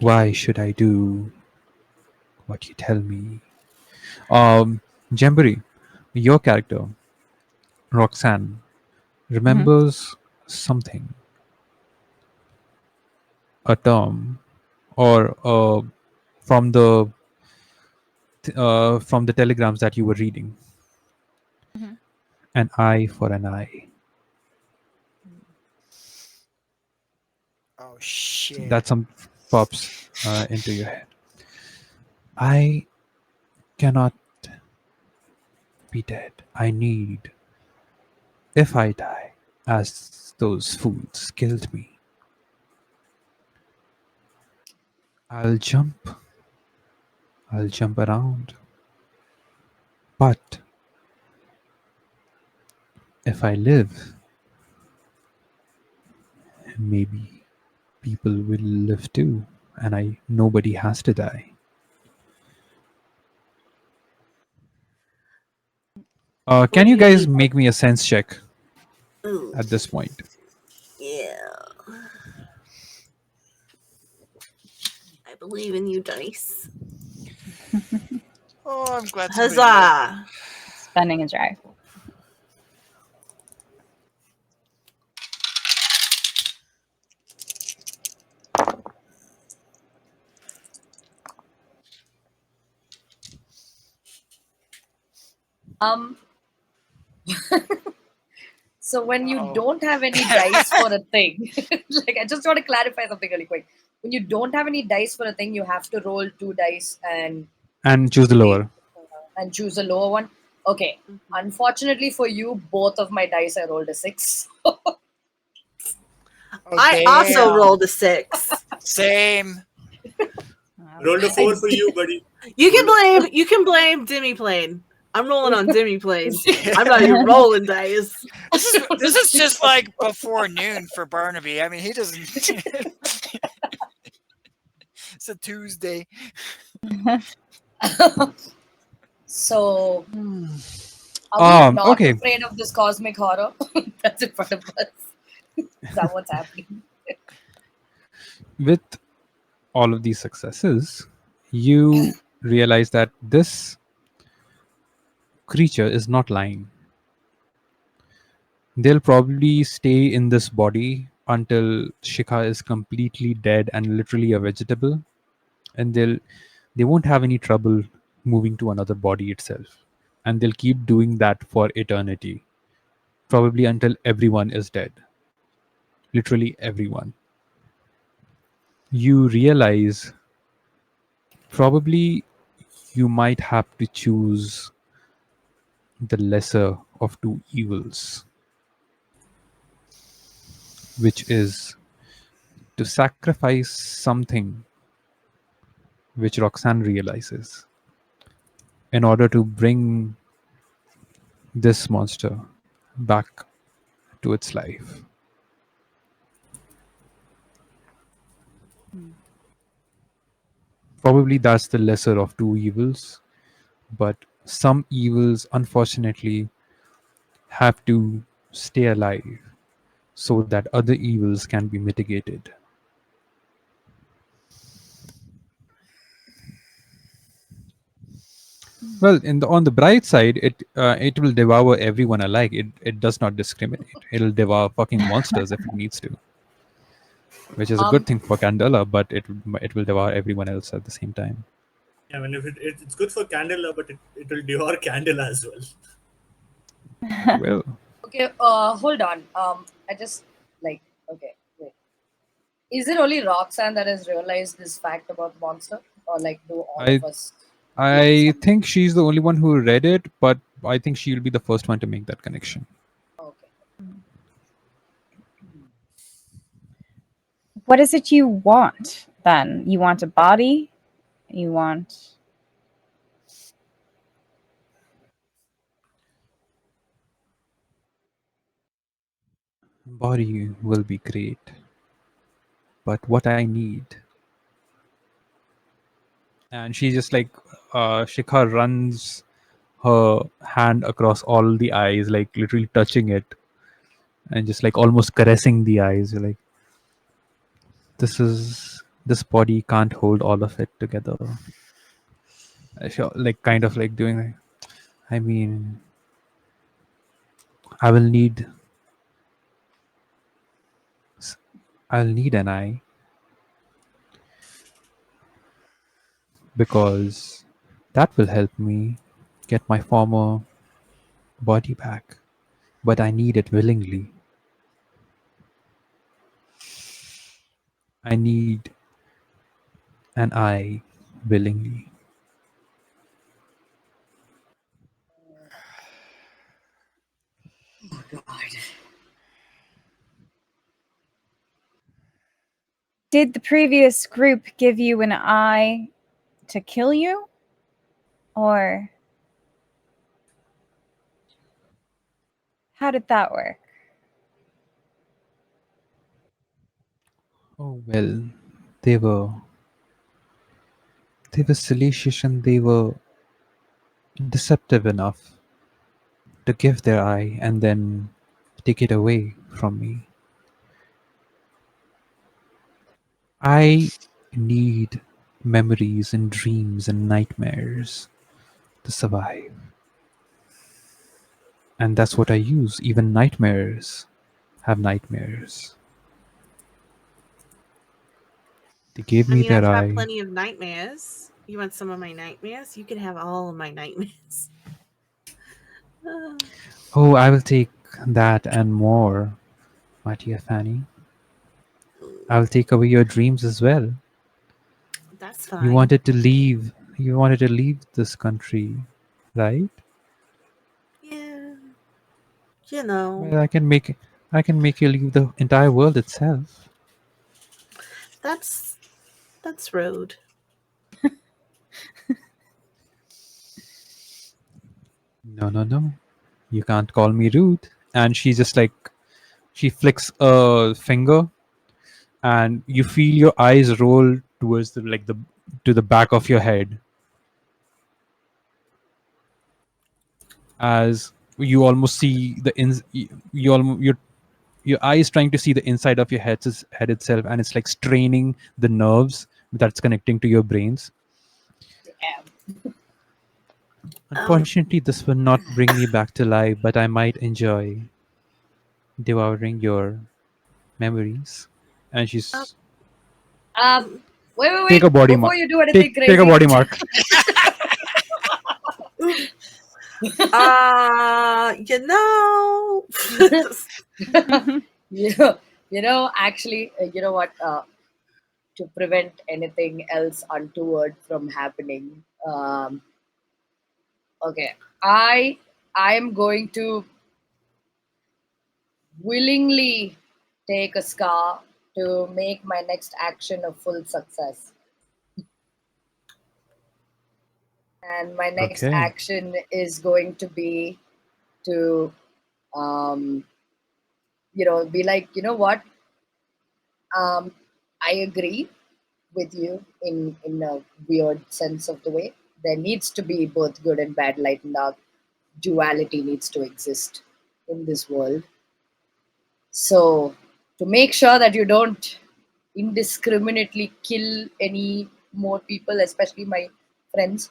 Why should I do what you tell me? Jamboree, your character, Roxanne, remembers something, a term, or from the telegrams that you were reading. An eye for an eye. Oh shit. That some pops into your head. I cannot be dead. I need, if I die, as those fools killed me, I'll jump. I'll jump around. But if I live, maybe people will live too, and nobody has to die. What Can do you you guys need? make me a sense check Ooh, at this point? yeah. I believe in you, dice. Oh, I'm glad somebody did. Huzzah! Spending a drive. Um, so when you Uh-oh. don't have any dice for a thing, like I just want to clarify something really quick. When you don't have any dice for a thing, you have to roll 2 dice And choose the lower. and choose a lower one. Okay. Unfortunately for you, both of my dice I rolled a 6. Oh, I damn. also rolled a 6. Same. Rolled a 4 for you, buddy. You can blame Demiplane. I'm rolling on Demiplane. I'm not even rolling dice. This is just like before noon for Barnaby. I mean, he doesn't. It's a Tuesday. So are we not Okay. afraid of this cosmic horror that's in front of us? Is that what's happening? With all of these successes, you realize that this creature is not lying. They'll probably stay in this body until Shikha is completely dead and literally a vegetable, and they won't have any trouble moving to another body itself, and they'll keep doing that for eternity, probably until everyone is dead, literally everyone. You realize probably you might have to choose the lesser of two evils, which is to sacrifice something which Roxanne realizes in order to bring this monster back to its life. Probably that's the lesser of two evils, but some evils, unfortunately, have to stay alive so that other evils can be mitigated. Well, on the bright side, it will devour everyone alike. It does not discriminate. It'll devour fucking monsters if it needs to, which is a good thing for Candela, but it will devour everyone else at the same time. I mean, if it's good for Candela, but it will devour Candela as well. Well, Okay, hold on. I just like okay, wait. Is it only Roxanne that has realized this fact about monster, or like do all of us? I think she's the only one who read it, but I think she'll be the first one to make that connection. Okay. What is it you want then? You want a body? You want. Body will be great, but what I need. And she just like Shikha runs her hand across all the eyes, like literally touching it, and just like almost caressing the eyes. You're like, this body can't hold all of it together. Like kind of like doing. I mean, I will need I'll need an eye because that will help me get my former body back. But I need it willingly. I need an eye willingly. God. Did the previous group give you an eye to kill you? Or how did that work? Oh well, they were they were salacious and they were deceptive enough to give their eye and then take it away from me. I need memories and dreams and nightmares to survive. And that's what I use. Even nightmares have nightmares. They gave I me mean, their I've had eye. plenty of nightmares. You want some of my nightmares? You can have all of my nightmares. Oh, I will take that and more, my dear Fanny. I will take away your dreams as well. That's You fine. wanted to leave. You wanted to leave this country, right? Yeah. You know, Well, I can make you leave the entire world itself. that's that's rude. No, no, no. You can't call me rude. And she just like she flicks a finger, and you feel your eyes roll towards the to the back of your head as you almost see the you almost your eye is trying to see the inside of your head itself, and it's like straining the nerves that's connecting to your brains. Damn. Um, Unfortunately, this will not bring me back to life, but I might enjoy devouring your memories. And uh, she's Um, wait, wait, take a wait. body Before mark. you do anything Take a crazy, body mark. you know. actually, you know what? To prevent anything else untoward from happening, okay, I am going to willingly take a scar to make my next action a full success. And my next Okay. action is going to be to, um, be like, you know what? Um, I agree with you in a weird sense of the way. There needs to be both good and bad, light and dark. Duality needs to exist in this world. So, to make sure that you don't indiscriminately kill any more people, especially my friends,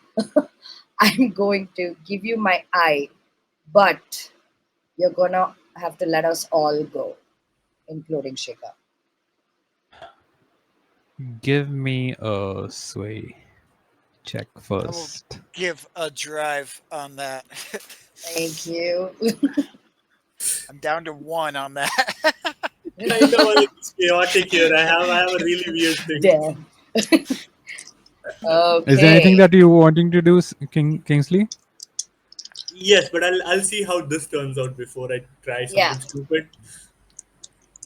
I'm going to give you my eye, but you're gonna have to let us all go, including Shika. Give me a sway check I will first. give a drive on that. Thank you. I'm down to 1 on that. Kind of a little chaotic here. I have a really weird thing. Damn. Is there anything Okay. that you wanting to do, Kingsley? Yes, but I'll see how this turns out before I try Yeah. something stupid.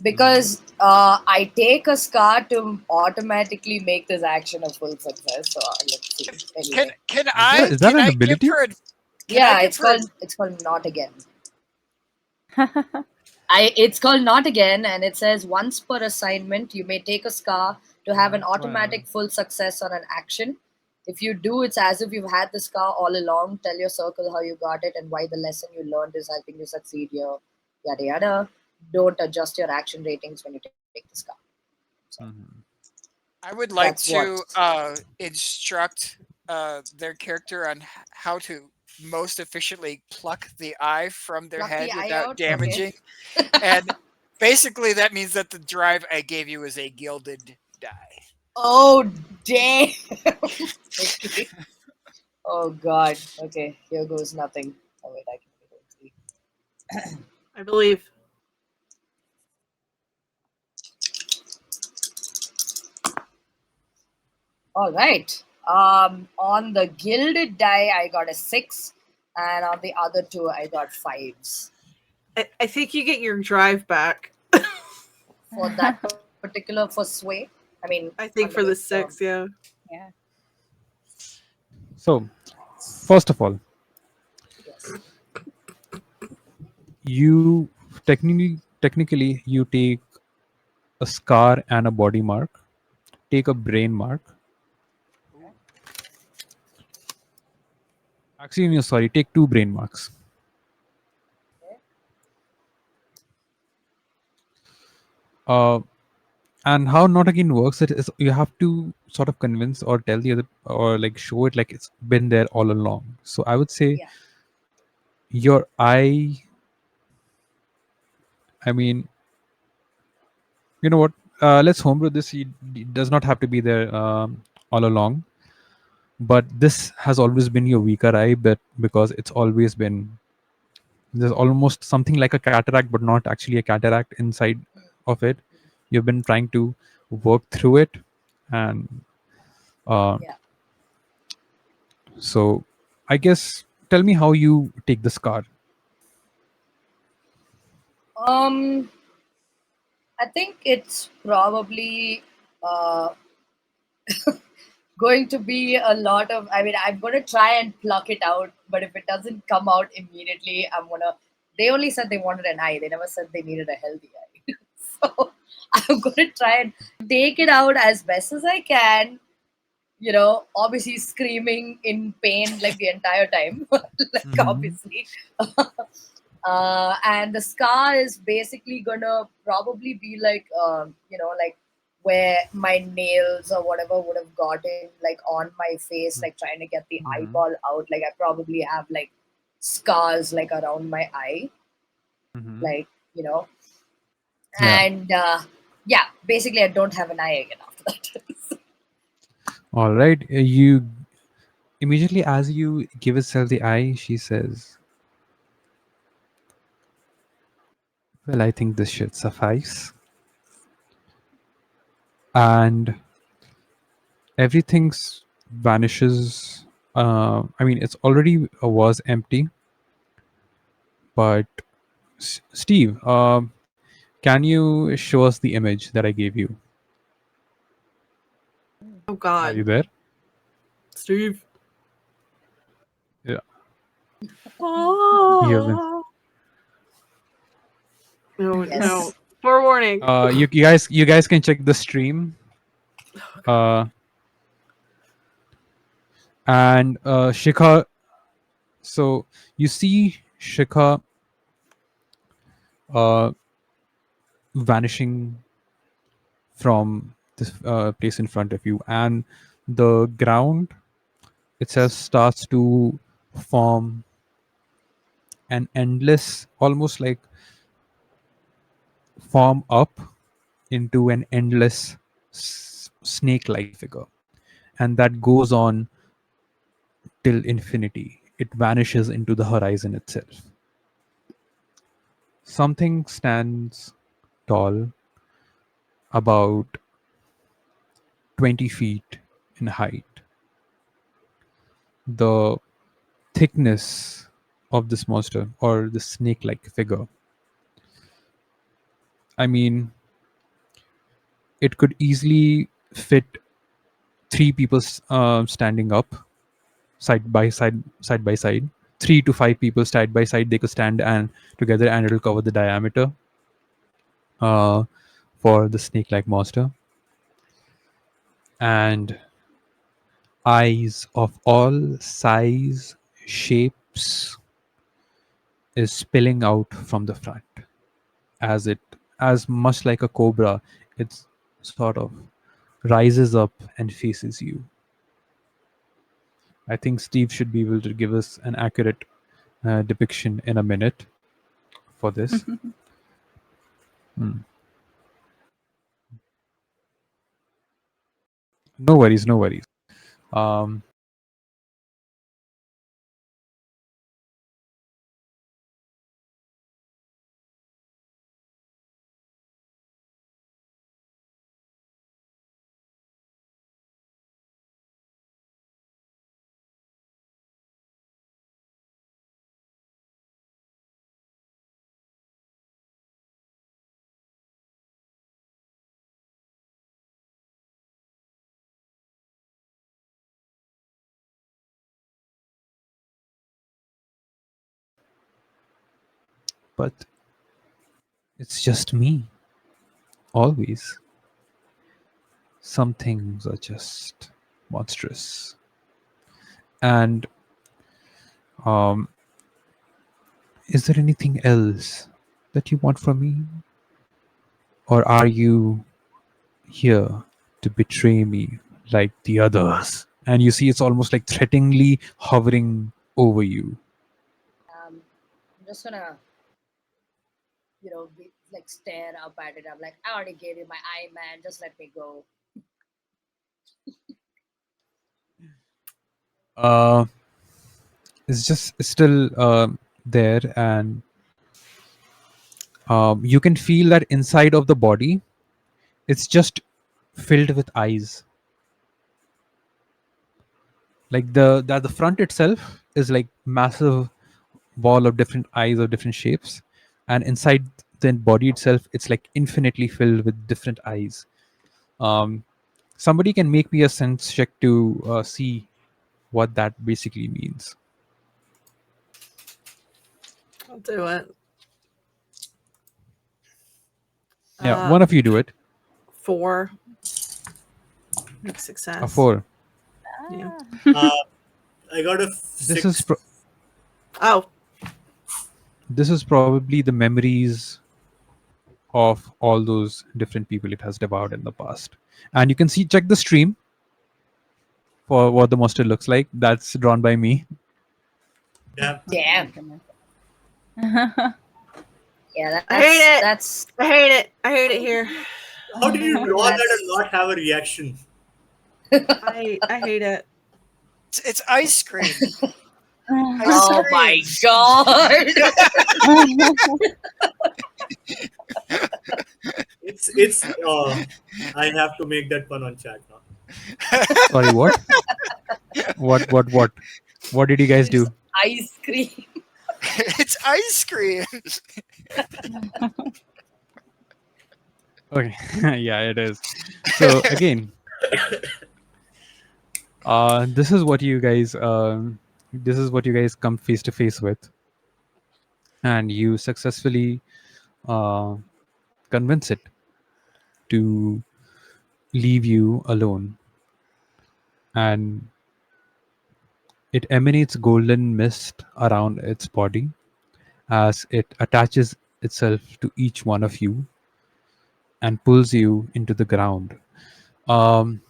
Because I take a scar to automatically make this action a full success. So let's see. Can Anyway, can Is I that can an I give ability? her can I yeah, give her it's called not again. It's called not again, and it says once per assignment you may take a scar to have an Well, automatic full success on an action. If you do, it's as if you've had the scar all along. Tell your circle how you got it and why the lesson you learned is helping you succeed here. Yada yada. Don't adjust your action ratings when you take the scar. So I would like that's what. to instruct their character on how to most efficiently pluck the eye from their Pluck the head eye without out. Okay. damaging. And Basically, that means that the drive I gave you is a gilded die. Oh, damn. Okay. Oh, God. Okay, here goes nothing. Oh, wait, I can see. I believe. All right. On the gilded die, I got a 6, and on the other two, I got 5s. I think you get your drive back. For that particular, for sway, I mean, I think for the 6, yeah. Yeah. So, first of all, yes. you technically you take a scar and a body mark, take a brain mark. Actually, no, sorry, take 2 brain marks. And how not again works it is you have to sort of convince or tell the other or like show it like it's been there all along. So I would say Yeah. your eye, I mean, you know what? Let's homebrew this. It does not have to be there all along. But this has always been your weaker eye, but because it's always been there's almost something like a cataract, but not actually a cataract inside of it. You've been trying to work through it, and Yeah. so I guess tell me how you take this car. Um, I think it's probably uh, going to be a lot of. I mean, I'm going to try and pluck it out, but if it doesn't come out immediately, I'm gonna. They only said they wanted an eye. They never said they needed a healthy eye. So I'm going to try and take it out as best as I can. You know, obviously screaming in pain like the entire time. Like obviously. And the scar is basically gonna probably be like you know, like where my nails or whatever would have gotten like on my face, like trying to get the eyeball out. Like I probably have like scars like around my eye, like, you know. Yeah. And yeah, basically I don't have an eye again after that. All right. You immediately as you give itself the eye, she says, "Well, I think this should suffice." And everything vanishes. I mean, it's already was empty, but Steve, can you show us the image that I gave you? Oh Are you God, there? Steve. Yeah. You have been. Oh. No, no. Yes. Forewarning. You guys can check the stream. And Shikha. So you see Shikha vanishing from this place in front of you, and the ground itself starts to form an endless, almost like form up into an endless snake-like figure, and that goes on till infinity. It vanishes into the horizon itself. Something stands tall, about 20 feet in height. The thickness of this monster or the snake-like figure, I mean, it could easily fit 3 people standing up side by side. 3 to 5 people side by side, they could stand and together, and it'll cover the diameter uh, for the snake-like monster. And eyes of all size, shapes is spilling out from the front, as much like a cobra. It's sort of rises up and faces you. I think Steve should be able to give us an accurate depiction in a minute for this. Hmm. No worries, no worries. Um, but it's just me. Always. Some things are just monstrous. And um, is there anything else that you want from me? Or are you here to betray me like the others? And you see it's almost like threateningly hovering over you. I'm just gonna, like stare up at it. I'm like, I already gave you my eye, man. Just let me go. Uh, it's just still there, and you can feel that inside of the body, it's just filled with eyes. Like the front itself is like massive ball of different eyes of different shapes, and inside the body itself, it's like infinitely filled with different eyes. Um, somebody can make me a sense check to see what that basically means. I'll do it. Yeah, one of you do it. 4. Big A success. 4. Yeah. I got a This 6. is Oh, this is probably the memories of all those different people it has devoured in the past. And you can see, check the stream for what the monster looks like. That's drawn by me. Damn. Damn. Yeah, I hate it. that's I hate it. I hate it here. How did you draw that That's- and not have a reaction? I hate it. It's ice cream. oh my god. It's I have to make that pun on chat now. Sorry, what? What did you guys do? Ice cream. It's ice cream. Okay, yeah, it is. So again, this is what you guys come face to face with, and you successfully convince it to leave you alone, and it emanates golden mist around its body as it attaches itself to each one of you and pulls you into the ground. Um,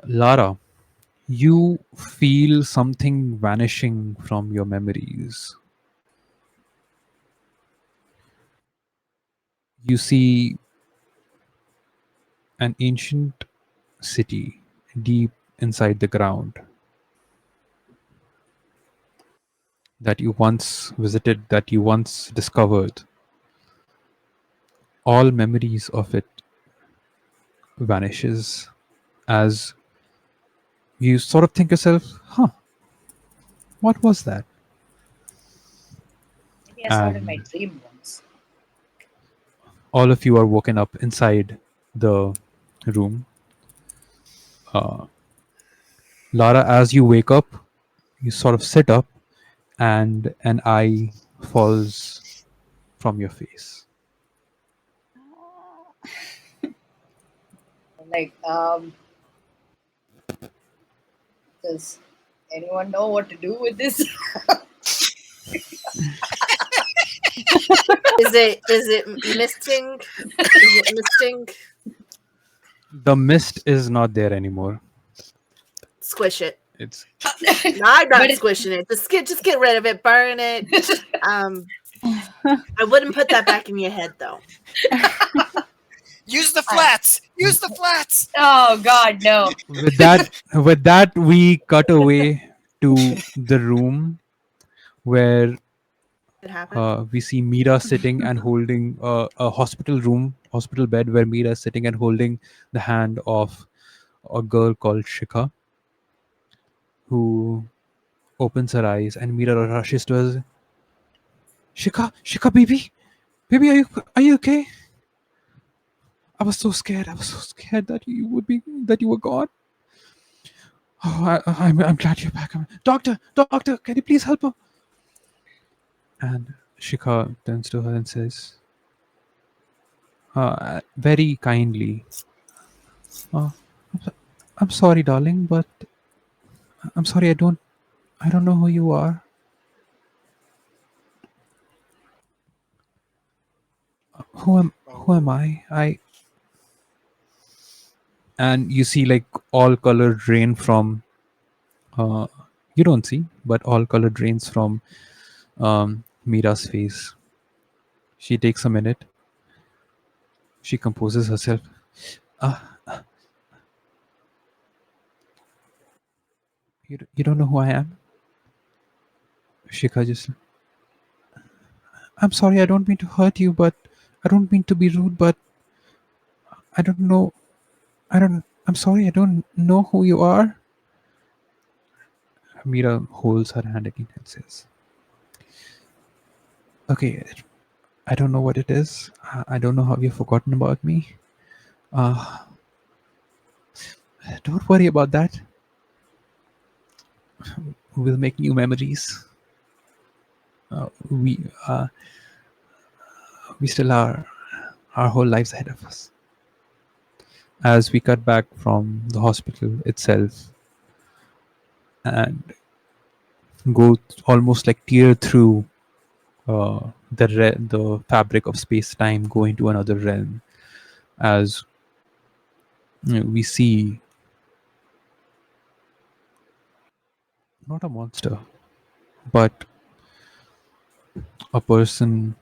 Lara, you feel something vanishing from your memories. You see an ancient city deep inside the ground that you once visited, that you once discovered. All memories of it vanishes as you sort of think yourself, huh, what was that? Maybe I saw it in my And dream once. all of you are woken up inside the room. Lara, as you wake up, you sort of sit up and an eye falls from your face. Like, does anyone know what to do with this? Is it misting? Is it misting? The mist is not there anymore. Squish it. It's No, I'm not But it- squishing it. Just get rid of it. Burn it. I wouldn't put that back in your head though. Use the flats. Use the flats. Oh God, no. With that, we cut away to the room where It happened. we see Mira sitting and holding a hospital bed where Mira is sitting and holding the hand of a girl called Shikha, who opens her eyes, and Mira rushes to her. Shikha, baby, are you okay? I was so scared. I was so scared that you were gone. Oh, I'm glad you're back. Doctor, can you please help her? And Shikha turns to her and says, very kindly, uh, I'm sorry, darling, but I'm sorry. I don't know who you are. Who am I? And you see like all color drain from. You don't see, but all color drains from Mira's face. She takes a minute. She composes herself. Uh, you don't know who I am? Shikha just. I'm sorry, I don't mean to hurt you, but I don't mean to be rude, but I don't know. I'm sorry, I don't know who you are. Mira holds her hand again and says, okay, I don't know what it is. I don't know how you've forgotten about me. Uh, don't worry about that. We'll make new memories. Uh, we uh, we still are our whole lives ahead of us. As we cut back from the hospital itself and go almost like tear through the fabric of space-time, go into another realm, as we see not a monster, but a person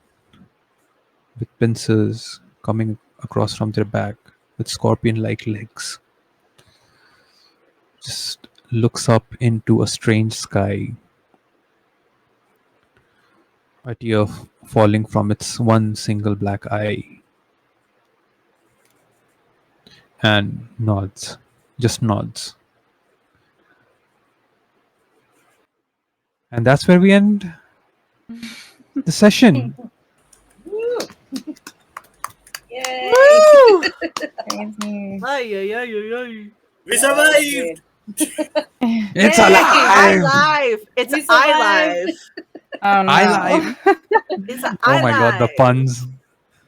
with pincers coming across from their back with scorpion-like legs. Just looks up into a strange sky, a tear falling from its one single black eye, and nods, just nods. And that's where we end the session. Yay! Woo! Crazy. Ay, ay, ay, ay, ay. We survived. It's Yay, alive! iLive. It's We survived. iLive. Oh no. I live. It's Oh my god, the iLive. puns.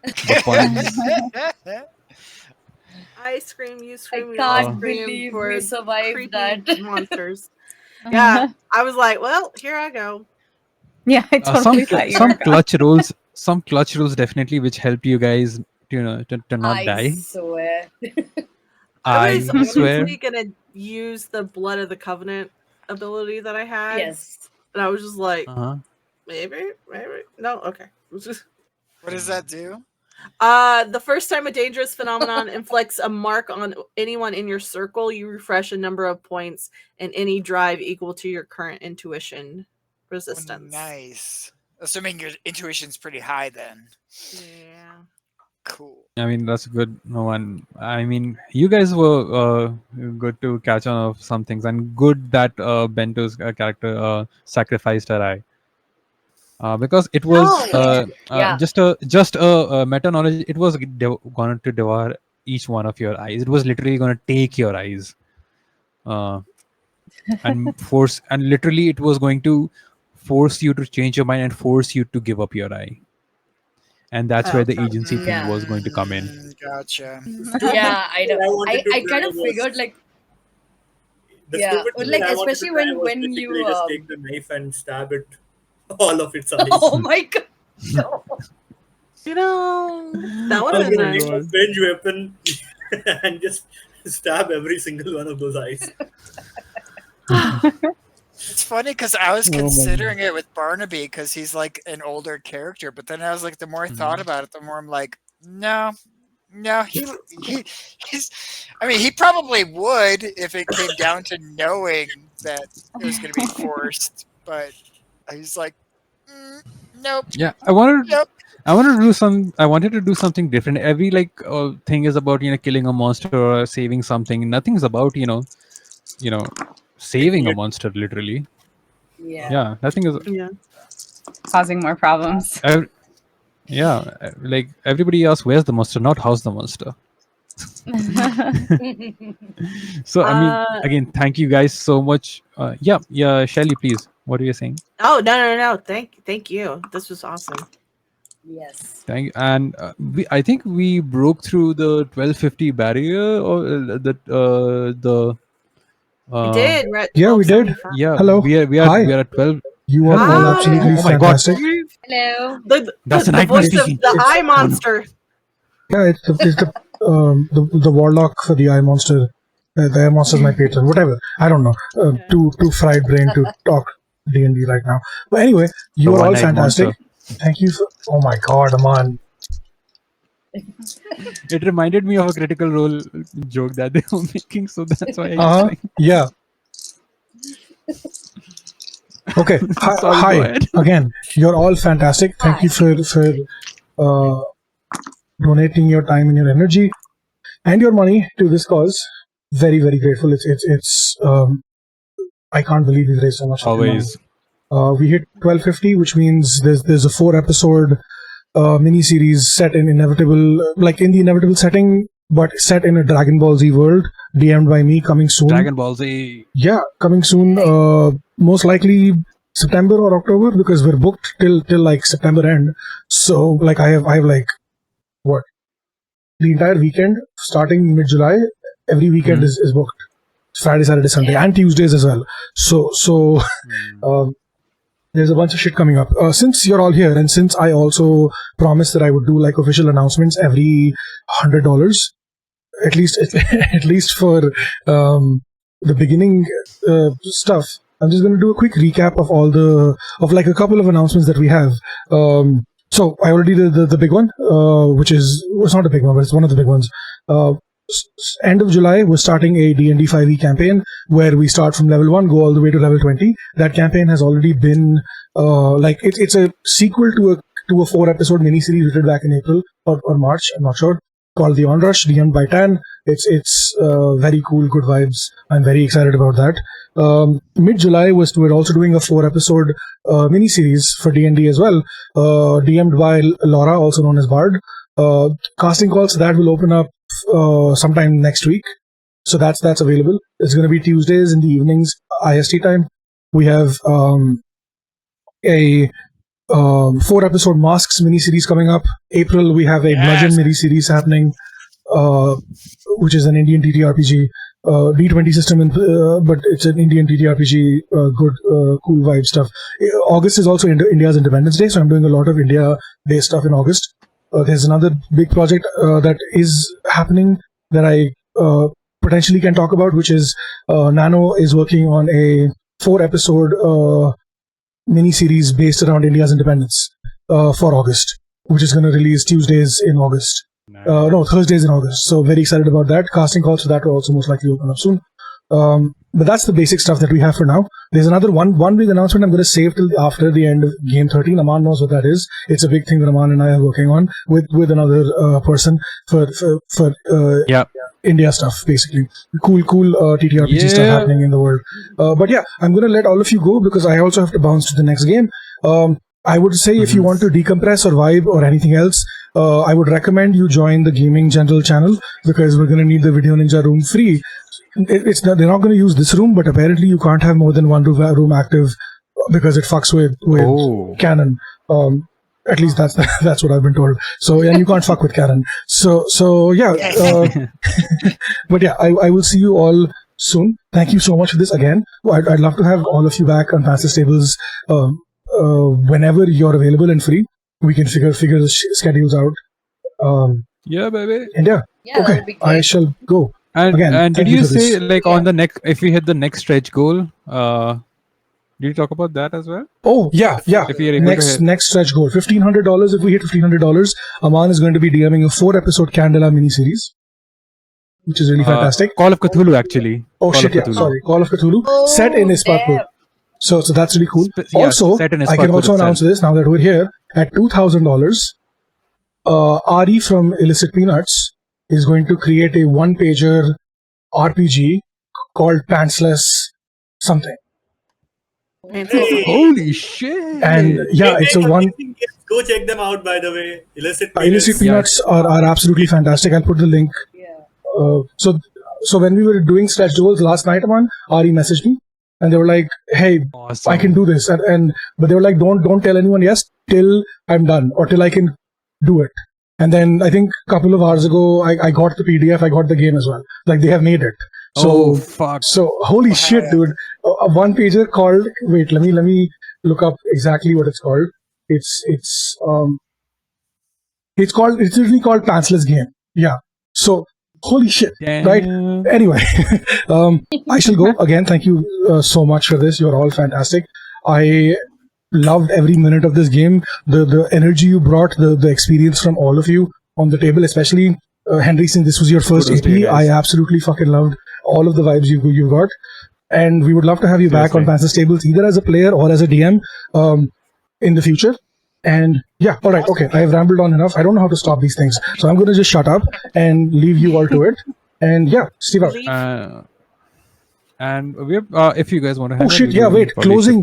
The puns. I scream, you I scream, we can't all scream believe for we survived creepy that. monsters. Yeah, I was like, well, here I go. Yeah, I totally thought you were gone. Some clutch rules definitely which helped you guys to not I die. swear. I was I swear. honestly gonna use the Blood of the Covenant ability that I had. Yes. And I was just like, Uh-huh. maybe. No, okay. What does that do? The first time a dangerous phenomenon inflicts a mark on anyone in your circle, you refresh a number of points and any drive equal to your current intuition resistance. Oh, nice. Assuming your intuition's pretty high then. Yeah. Cool. I mean that's a good one. I mean you guys were good to catch on of some things, and good that Bento's character sacrificed her eye. Because it was Yeah. just a meta knowledge. It was going to devour each one of your eyes. It was literally going to take your eyes, and force, and literally it was going to force you to change your mind and force you to give up your eye. And that's where the agency thing Yeah. was going to come in. Gotcha. Yeah, I know. I wanted to I try kind of was- figured like The Yeah, stupid but, thing like, that I wanted especially to try when- was when basically you, just take the knife and stab it all of its eyes. oh my god. No. You know, that would I have was been gonna nice. take a strange weapon and just stab every single one of those eyes. It's funny because I was Oh my considering it with Barnaby because he's like an older character, but then I was like, the more I thought about it, the more I'm like, no, he's. I mean, he probably would if it came down to knowing that it was going to be forced, but he's like, nope, Yeah, nope. I wanted to do something different. Every thing is about killing a monster or saving something. Nothing's about saving a monster literally. Yeah. Yeah, nothing is. Yeah. Causing more problems. Like everybody asks, where's the monster, not how's the monster. So I mean, again, thank you guys so much. Yeah, Shelly, please. What are you saying? Oh no! Thank you. This was awesome. Yes. And I think we broke through the 1250 barrier, or the. We did. We're at Yeah, we did. 1275. Yeah, Hello. we Hi. are at 12. You are all Hi. absolutely Oh my God. fantastic. Hello. That's The a nightmare voice of speaking. the eye monster. Yeah, it's the warlock for the eye monster. The eye monster is my patron. Whatever. I don't know. Too fried brain to talk D&D right now. But anyway, you The are all one-eyed fantastic. monster. Thank you. Oh my God, Aman. It reminded me of a Critical Role joke that they were making, so that's why I was like, Yeah. Okay. Hi. Sorry, go ahead. Again, you're all fantastic. Thank you for donating your time and your energy and your money to this cause. Very, very grateful. It's I can't believe we've raised so much money. always. We hit 1250, which means there's a 4-episode mini-series set in in the inevitable setting, but set in a Dragon Ball Z world, DM'd by me, coming soon. Dragon Ball Z. Yeah, coming soon. Most likely September or October, because we're booked till like September end. So like I have like what, the entire weekend starting mid-July. Every weekend is booked. Friday, Saturday, Sunday, and Tuesdays as well. So there's a bunch of shit coming up. Since you're all here, and since I also promised that I would do like official announcements every $100, at least for the beginning stuff, I'm just going to do a quick recap of like a couple of announcements that we have. So I already did the big one, which is, it's not a big one, but it's one of the big ones. End of July, we're starting a D&D 5e campaign where we start from level 1, go all the way to level 20. That campaign has already been, it's a sequel to a 4-episode miniseries we did back in April or March, I'm not sure, called The Onrush, DM'd by Tan. It's very cool, good vibes. I'm very excited about that. Mid-July, we're also doing a 4-episode miniseries for D&D as well, DM'd by Laura, also known as Bard. Casting calls that will open up sometime next week, so that's available. It's going to be Tuesdays in the evenings, IST time. We have a 4-episode Masks miniseries coming up. April, we have a Bludgeon miniseries happening, which is an Indian TTRPG D20 system, but it's an Indian TTRPG, good, cool vibe stuff. August is also India's Independence Day, so I'm doing a lot of India-based stuff in August. There's another big project that is happening that I potentially can talk about, which is Nano is working on a 4-episode mini-series based around India's independence for August, which is going to release Tuesdays in August. No, Thursdays in August. So very excited about that. Casting calls for that will also most likely open up soon. But that's the basic stuff that we have for now. There's another one big announcement I'm going to save till after the end of Game 13. Aman knows what that is. It's a big thing that Aman and I are working on with another person for India stuff, basically. Cool TTRPG stuff happening in the world. But yeah, I'm going to let all of you go because I also have to bounce to the next game. I would say if you want to decompress or vibe or anything else, I would recommend you join the Gaming General channel because we're going to need the Video Ninja room free. They're not going to use this room, but apparently you can't have more than one room active because it fucks with canon. At least that's what I've been told. So yeah, you can't fuck with canon. So yeah, but yeah, I will see you all soon. Thank you so much for this again. I'd love to have all of you back on Pantsless tables whenever you're available and free. We can figure the schedules out. Yeah, baby. And yeah okay, I shall go. And again, and did you say like on the next, if we hit the next stretch goal, Did you talk about that as well? Oh yeah. If you're able to hit. Next stretch goal, $1,500. If we hit $1,500, Aman is going to be DMing a 4-episode Candela miniseries, which is really fantastic. Call of Cthulhu, actually. Oh shit! Yeah, sorry, Call of Cthulhu, set in Ispatpur. So that's really cool. Also, set in I can Ispatpur also announce itself. this now that we're here at $2,000. Ari from Illicit Peanuts is going to create a one-pager RPG called Pantsless something. Holy shit! And yeah, it's a one. Go check them out, by the way. Illicit Peanuts are absolutely fantastic. I'll put the link. So when we were doing stretch goals last night, Ari messaged me and they were like, "Hey, Awesome. I can do this," but they were like, "Don't tell anyone yes till I'm done or till I can do it." And then I think a couple of hours ago, I got the PDF, I got the game as well. Like they have made it. So fuck. So holy shit, dude! A one pager called. Wait, let me look up exactly what it's called. It's literally called Pantsless game. Yeah. So holy shit, right? Anyway, I shall go again. Thank you so much for this. You're all fantastic. I loved every minute of this game. The energy you brought, the experience from all of you on the table, especially Henry, since this was your first AP. I absolutely fucking loved all of the vibes you got. And we would love to have you back on Pantsless Tables, either as a player or as a DM in the future. And yeah, all right, okay, I've rambled on enough. I don't know how to stop these things. So I'm going to just shut up and leave you all to it. And yeah, Steve out. And we're, if you guys want to Oh shit, yeah, wait, closing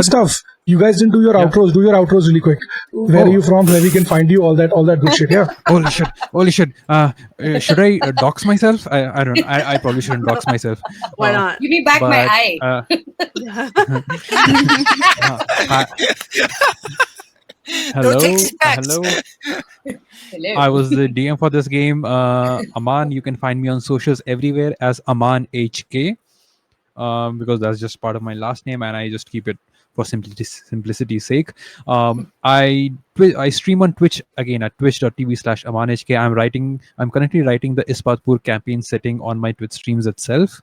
stuff. You guys didn't do your outros. Do your outros really quick. Where are you from? Where we can find you? All that good shit, yeah. Holy shit. Should I dox myself? I don't know. I probably shouldn't dox myself. Why not? Give me back my eye. Hello. I was the DM for this game. Aman, you can find me on socials everywhere as Aman HK. Because that's just part of my last name and I just keep it for simplicity's sake. I stream on Twitch again at twitch.tv/AmanHK. I'm currently writing the Ispatpur campaign setting on my Twitch streams itself.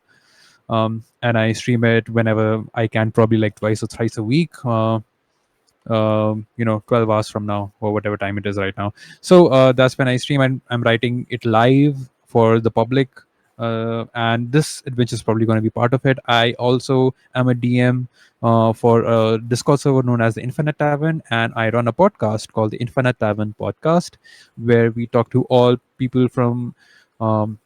And I stream it whenever I can, probably like twice or thrice a week. 12 hours from now or whatever time it is right now. So that's when I stream and I'm writing it live for the public. And this adventure is probably going to be part of it. I also am a DM for a Discord server known as the Infinite Tavern, and I run a podcast called the Infinite Tavern Podcast, where we talk to all people from, the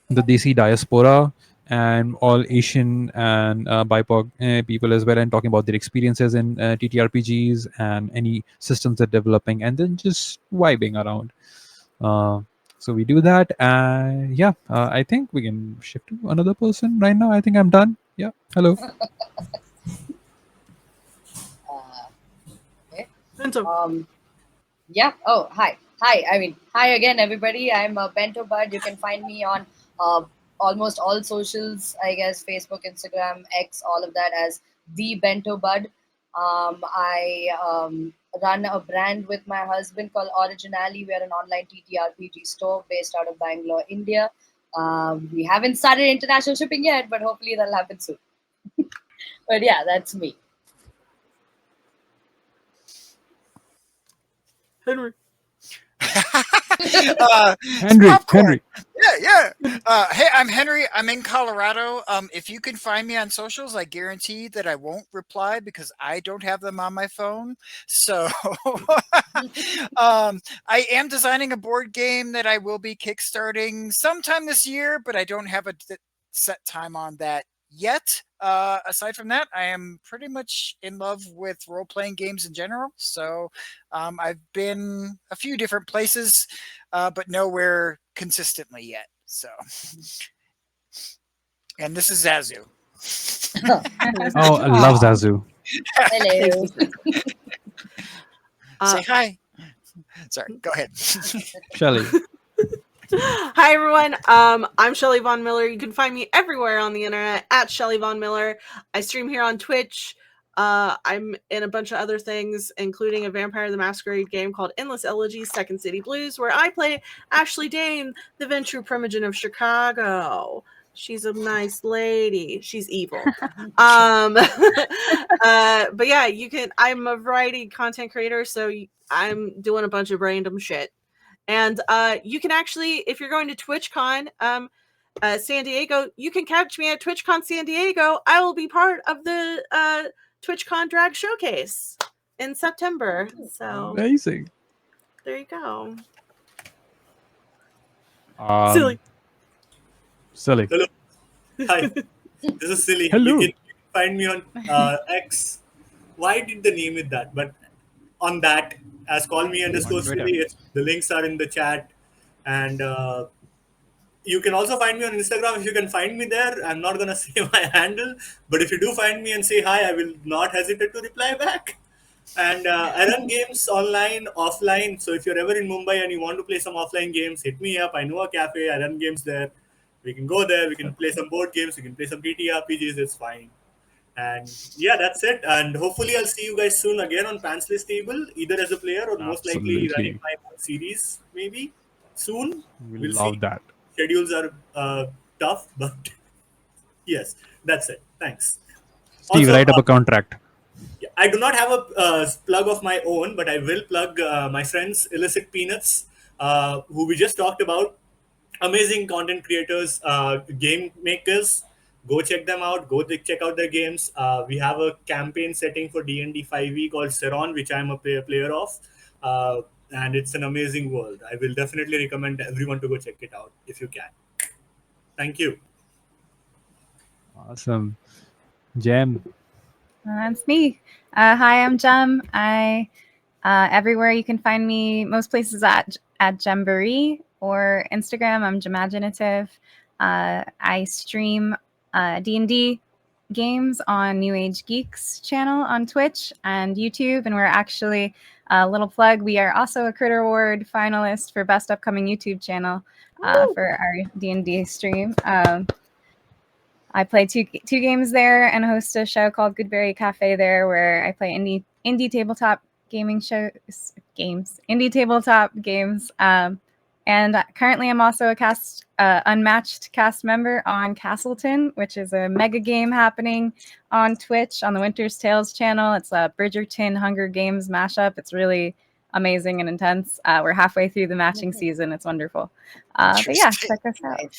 Desi diaspora and all Asian and BIPOC people as well, and talking about their experiences in TTRPGs and any systems they're developing, and then just vibing around. So we do that, and I think we can shift to another person right now. I think I'm done. Yeah, hello. Yeah. Oh, hi. Hi again, everybody. I'm Bento Bud. You can find me on almost all socials, I guess, Facebook, Instagram, X, all of that as the Bento Bud. I run a brand with my husband called Originally. We are an online TTRPG store based out of Bangalore, India. We haven't started international shipping yet, but hopefully that'll happen soon. But yeah, that's me. Henry. Henry. Yeah. Hey, I'm Henry. I'm in Colorado. If you can find me on socials, I guarantee that I won't reply because I don't have them on my phone. So I am designing a board game that I will be kickstarting sometime this year, but I don't have a set time on that yet. Aside from that, I am pretty much in love with role-playing games in general. So I've been a few different places, but nowhere consistently yet. So, and this is Zazu. Oh, I love Zazu. Hello. Say hi. Sorry, go ahead. Shelly. Hi everyone, I'm Shelly Von Miller. You can find me everywhere on the internet at Shelly Von Miller. I stream here on Twitch. I'm in a bunch of other things, including a Vampire the Masquerade game called Endless Elegies Second City Blues, where I play Ashley Dane, the Ventrue Primogen of Chicago. She's a nice lady. She's evil. But yeah, you can. I'm a variety content creator, so I'm doing a bunch of random shit. And you can actually, if you're going to TwitchCon San Diego, you can catch me at TwitchCon San Diego. I will be part of the TwitchCon Drag Showcase in September. So Amazing. there you go. Silly. Hello. Hi. This is Silly. Hello. You can find me on X. Why did they name it that? But on that, as call me _ Silly. The links are in the chat. And you can also find me on Instagram if you can find me there. I'm not going to say my handle. But if you do find me and say hi, I will not hesitate to reply back. And I run games online, offline. So if you're ever in Mumbai and you want to play some offline games, hit me up. I know a cafe. I run games there. We can go there. We can play some board games. We can play some TTRPGs. It's fine. And yeah, that's it. And hopefully I'll see you guys soon again on Pantsless table, either as a player or most likely running my own series, maybe soon. We'll love see. That. Schedules are tough, but yes, that's it. Thanks. Steve, write up a contract. I do not have a plug of my own, but I will plug my friends, Illicit Peanuts, who we just talked about. Amazing content creators, game makers. Go check them out. Go check out their games. We have a campaign setting for D&D 5e called Seron, which I'm a player of. And it's an amazing world. I will definitely recommend everyone to go check it out if you can. Thank you. Awesome. Jem. That's me. Hi, I'm Jem. Everywhere you can find me, most places at Jemboree or Instagram, I'm Jemaginative. I stream D&D games on New Age Geeks channel on Twitch and YouTube, and we're actually a little plug. We are also a Critter Award finalist for Best Upcoming YouTube Channel for our D&D stream. I play two games there and host a show called Goodberry Cafe there, where I play indie tabletop indie tabletop games. And currently I'm also a unmatched cast member on Castleton, which is a mega game happening on Twitch on the Winter's Tales channel. It's a Bridgerton Hunger Games mashup. It's really amazing and intense. We're halfway through the matching season. It's wonderful. But yeah, check us out.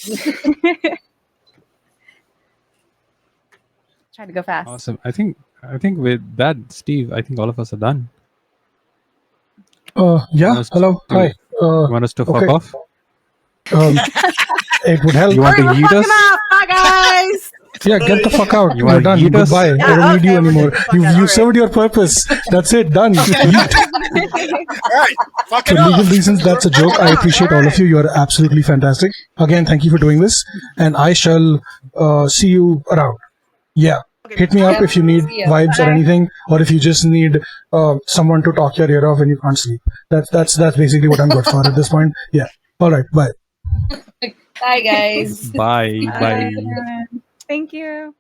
Try to go fast. Awesome. I think with that, Steve, I think all of us are done. Yeah. Hello. Hi. You want us to fuck off? It would help. You want to yeet us? Bye, guys. Yeah, get the fuck out. You're done. Goodbye. I don't need you anymore. You've served your purpose. That's it. Done. All right. Fuck For it legal off. reasons, that's a joke. I appreciate all of you. You are absolutely fantastic. Again, thank you for doing this. And I shall see you around. Yeah. Hit me up if you need vibes or anything, or if you just need someone to talk your ear off when you can't sleep. That's basically what I'm good for at this point. Yeah. All right. Bye. Bye, guys. Bye. Bye. Thank you.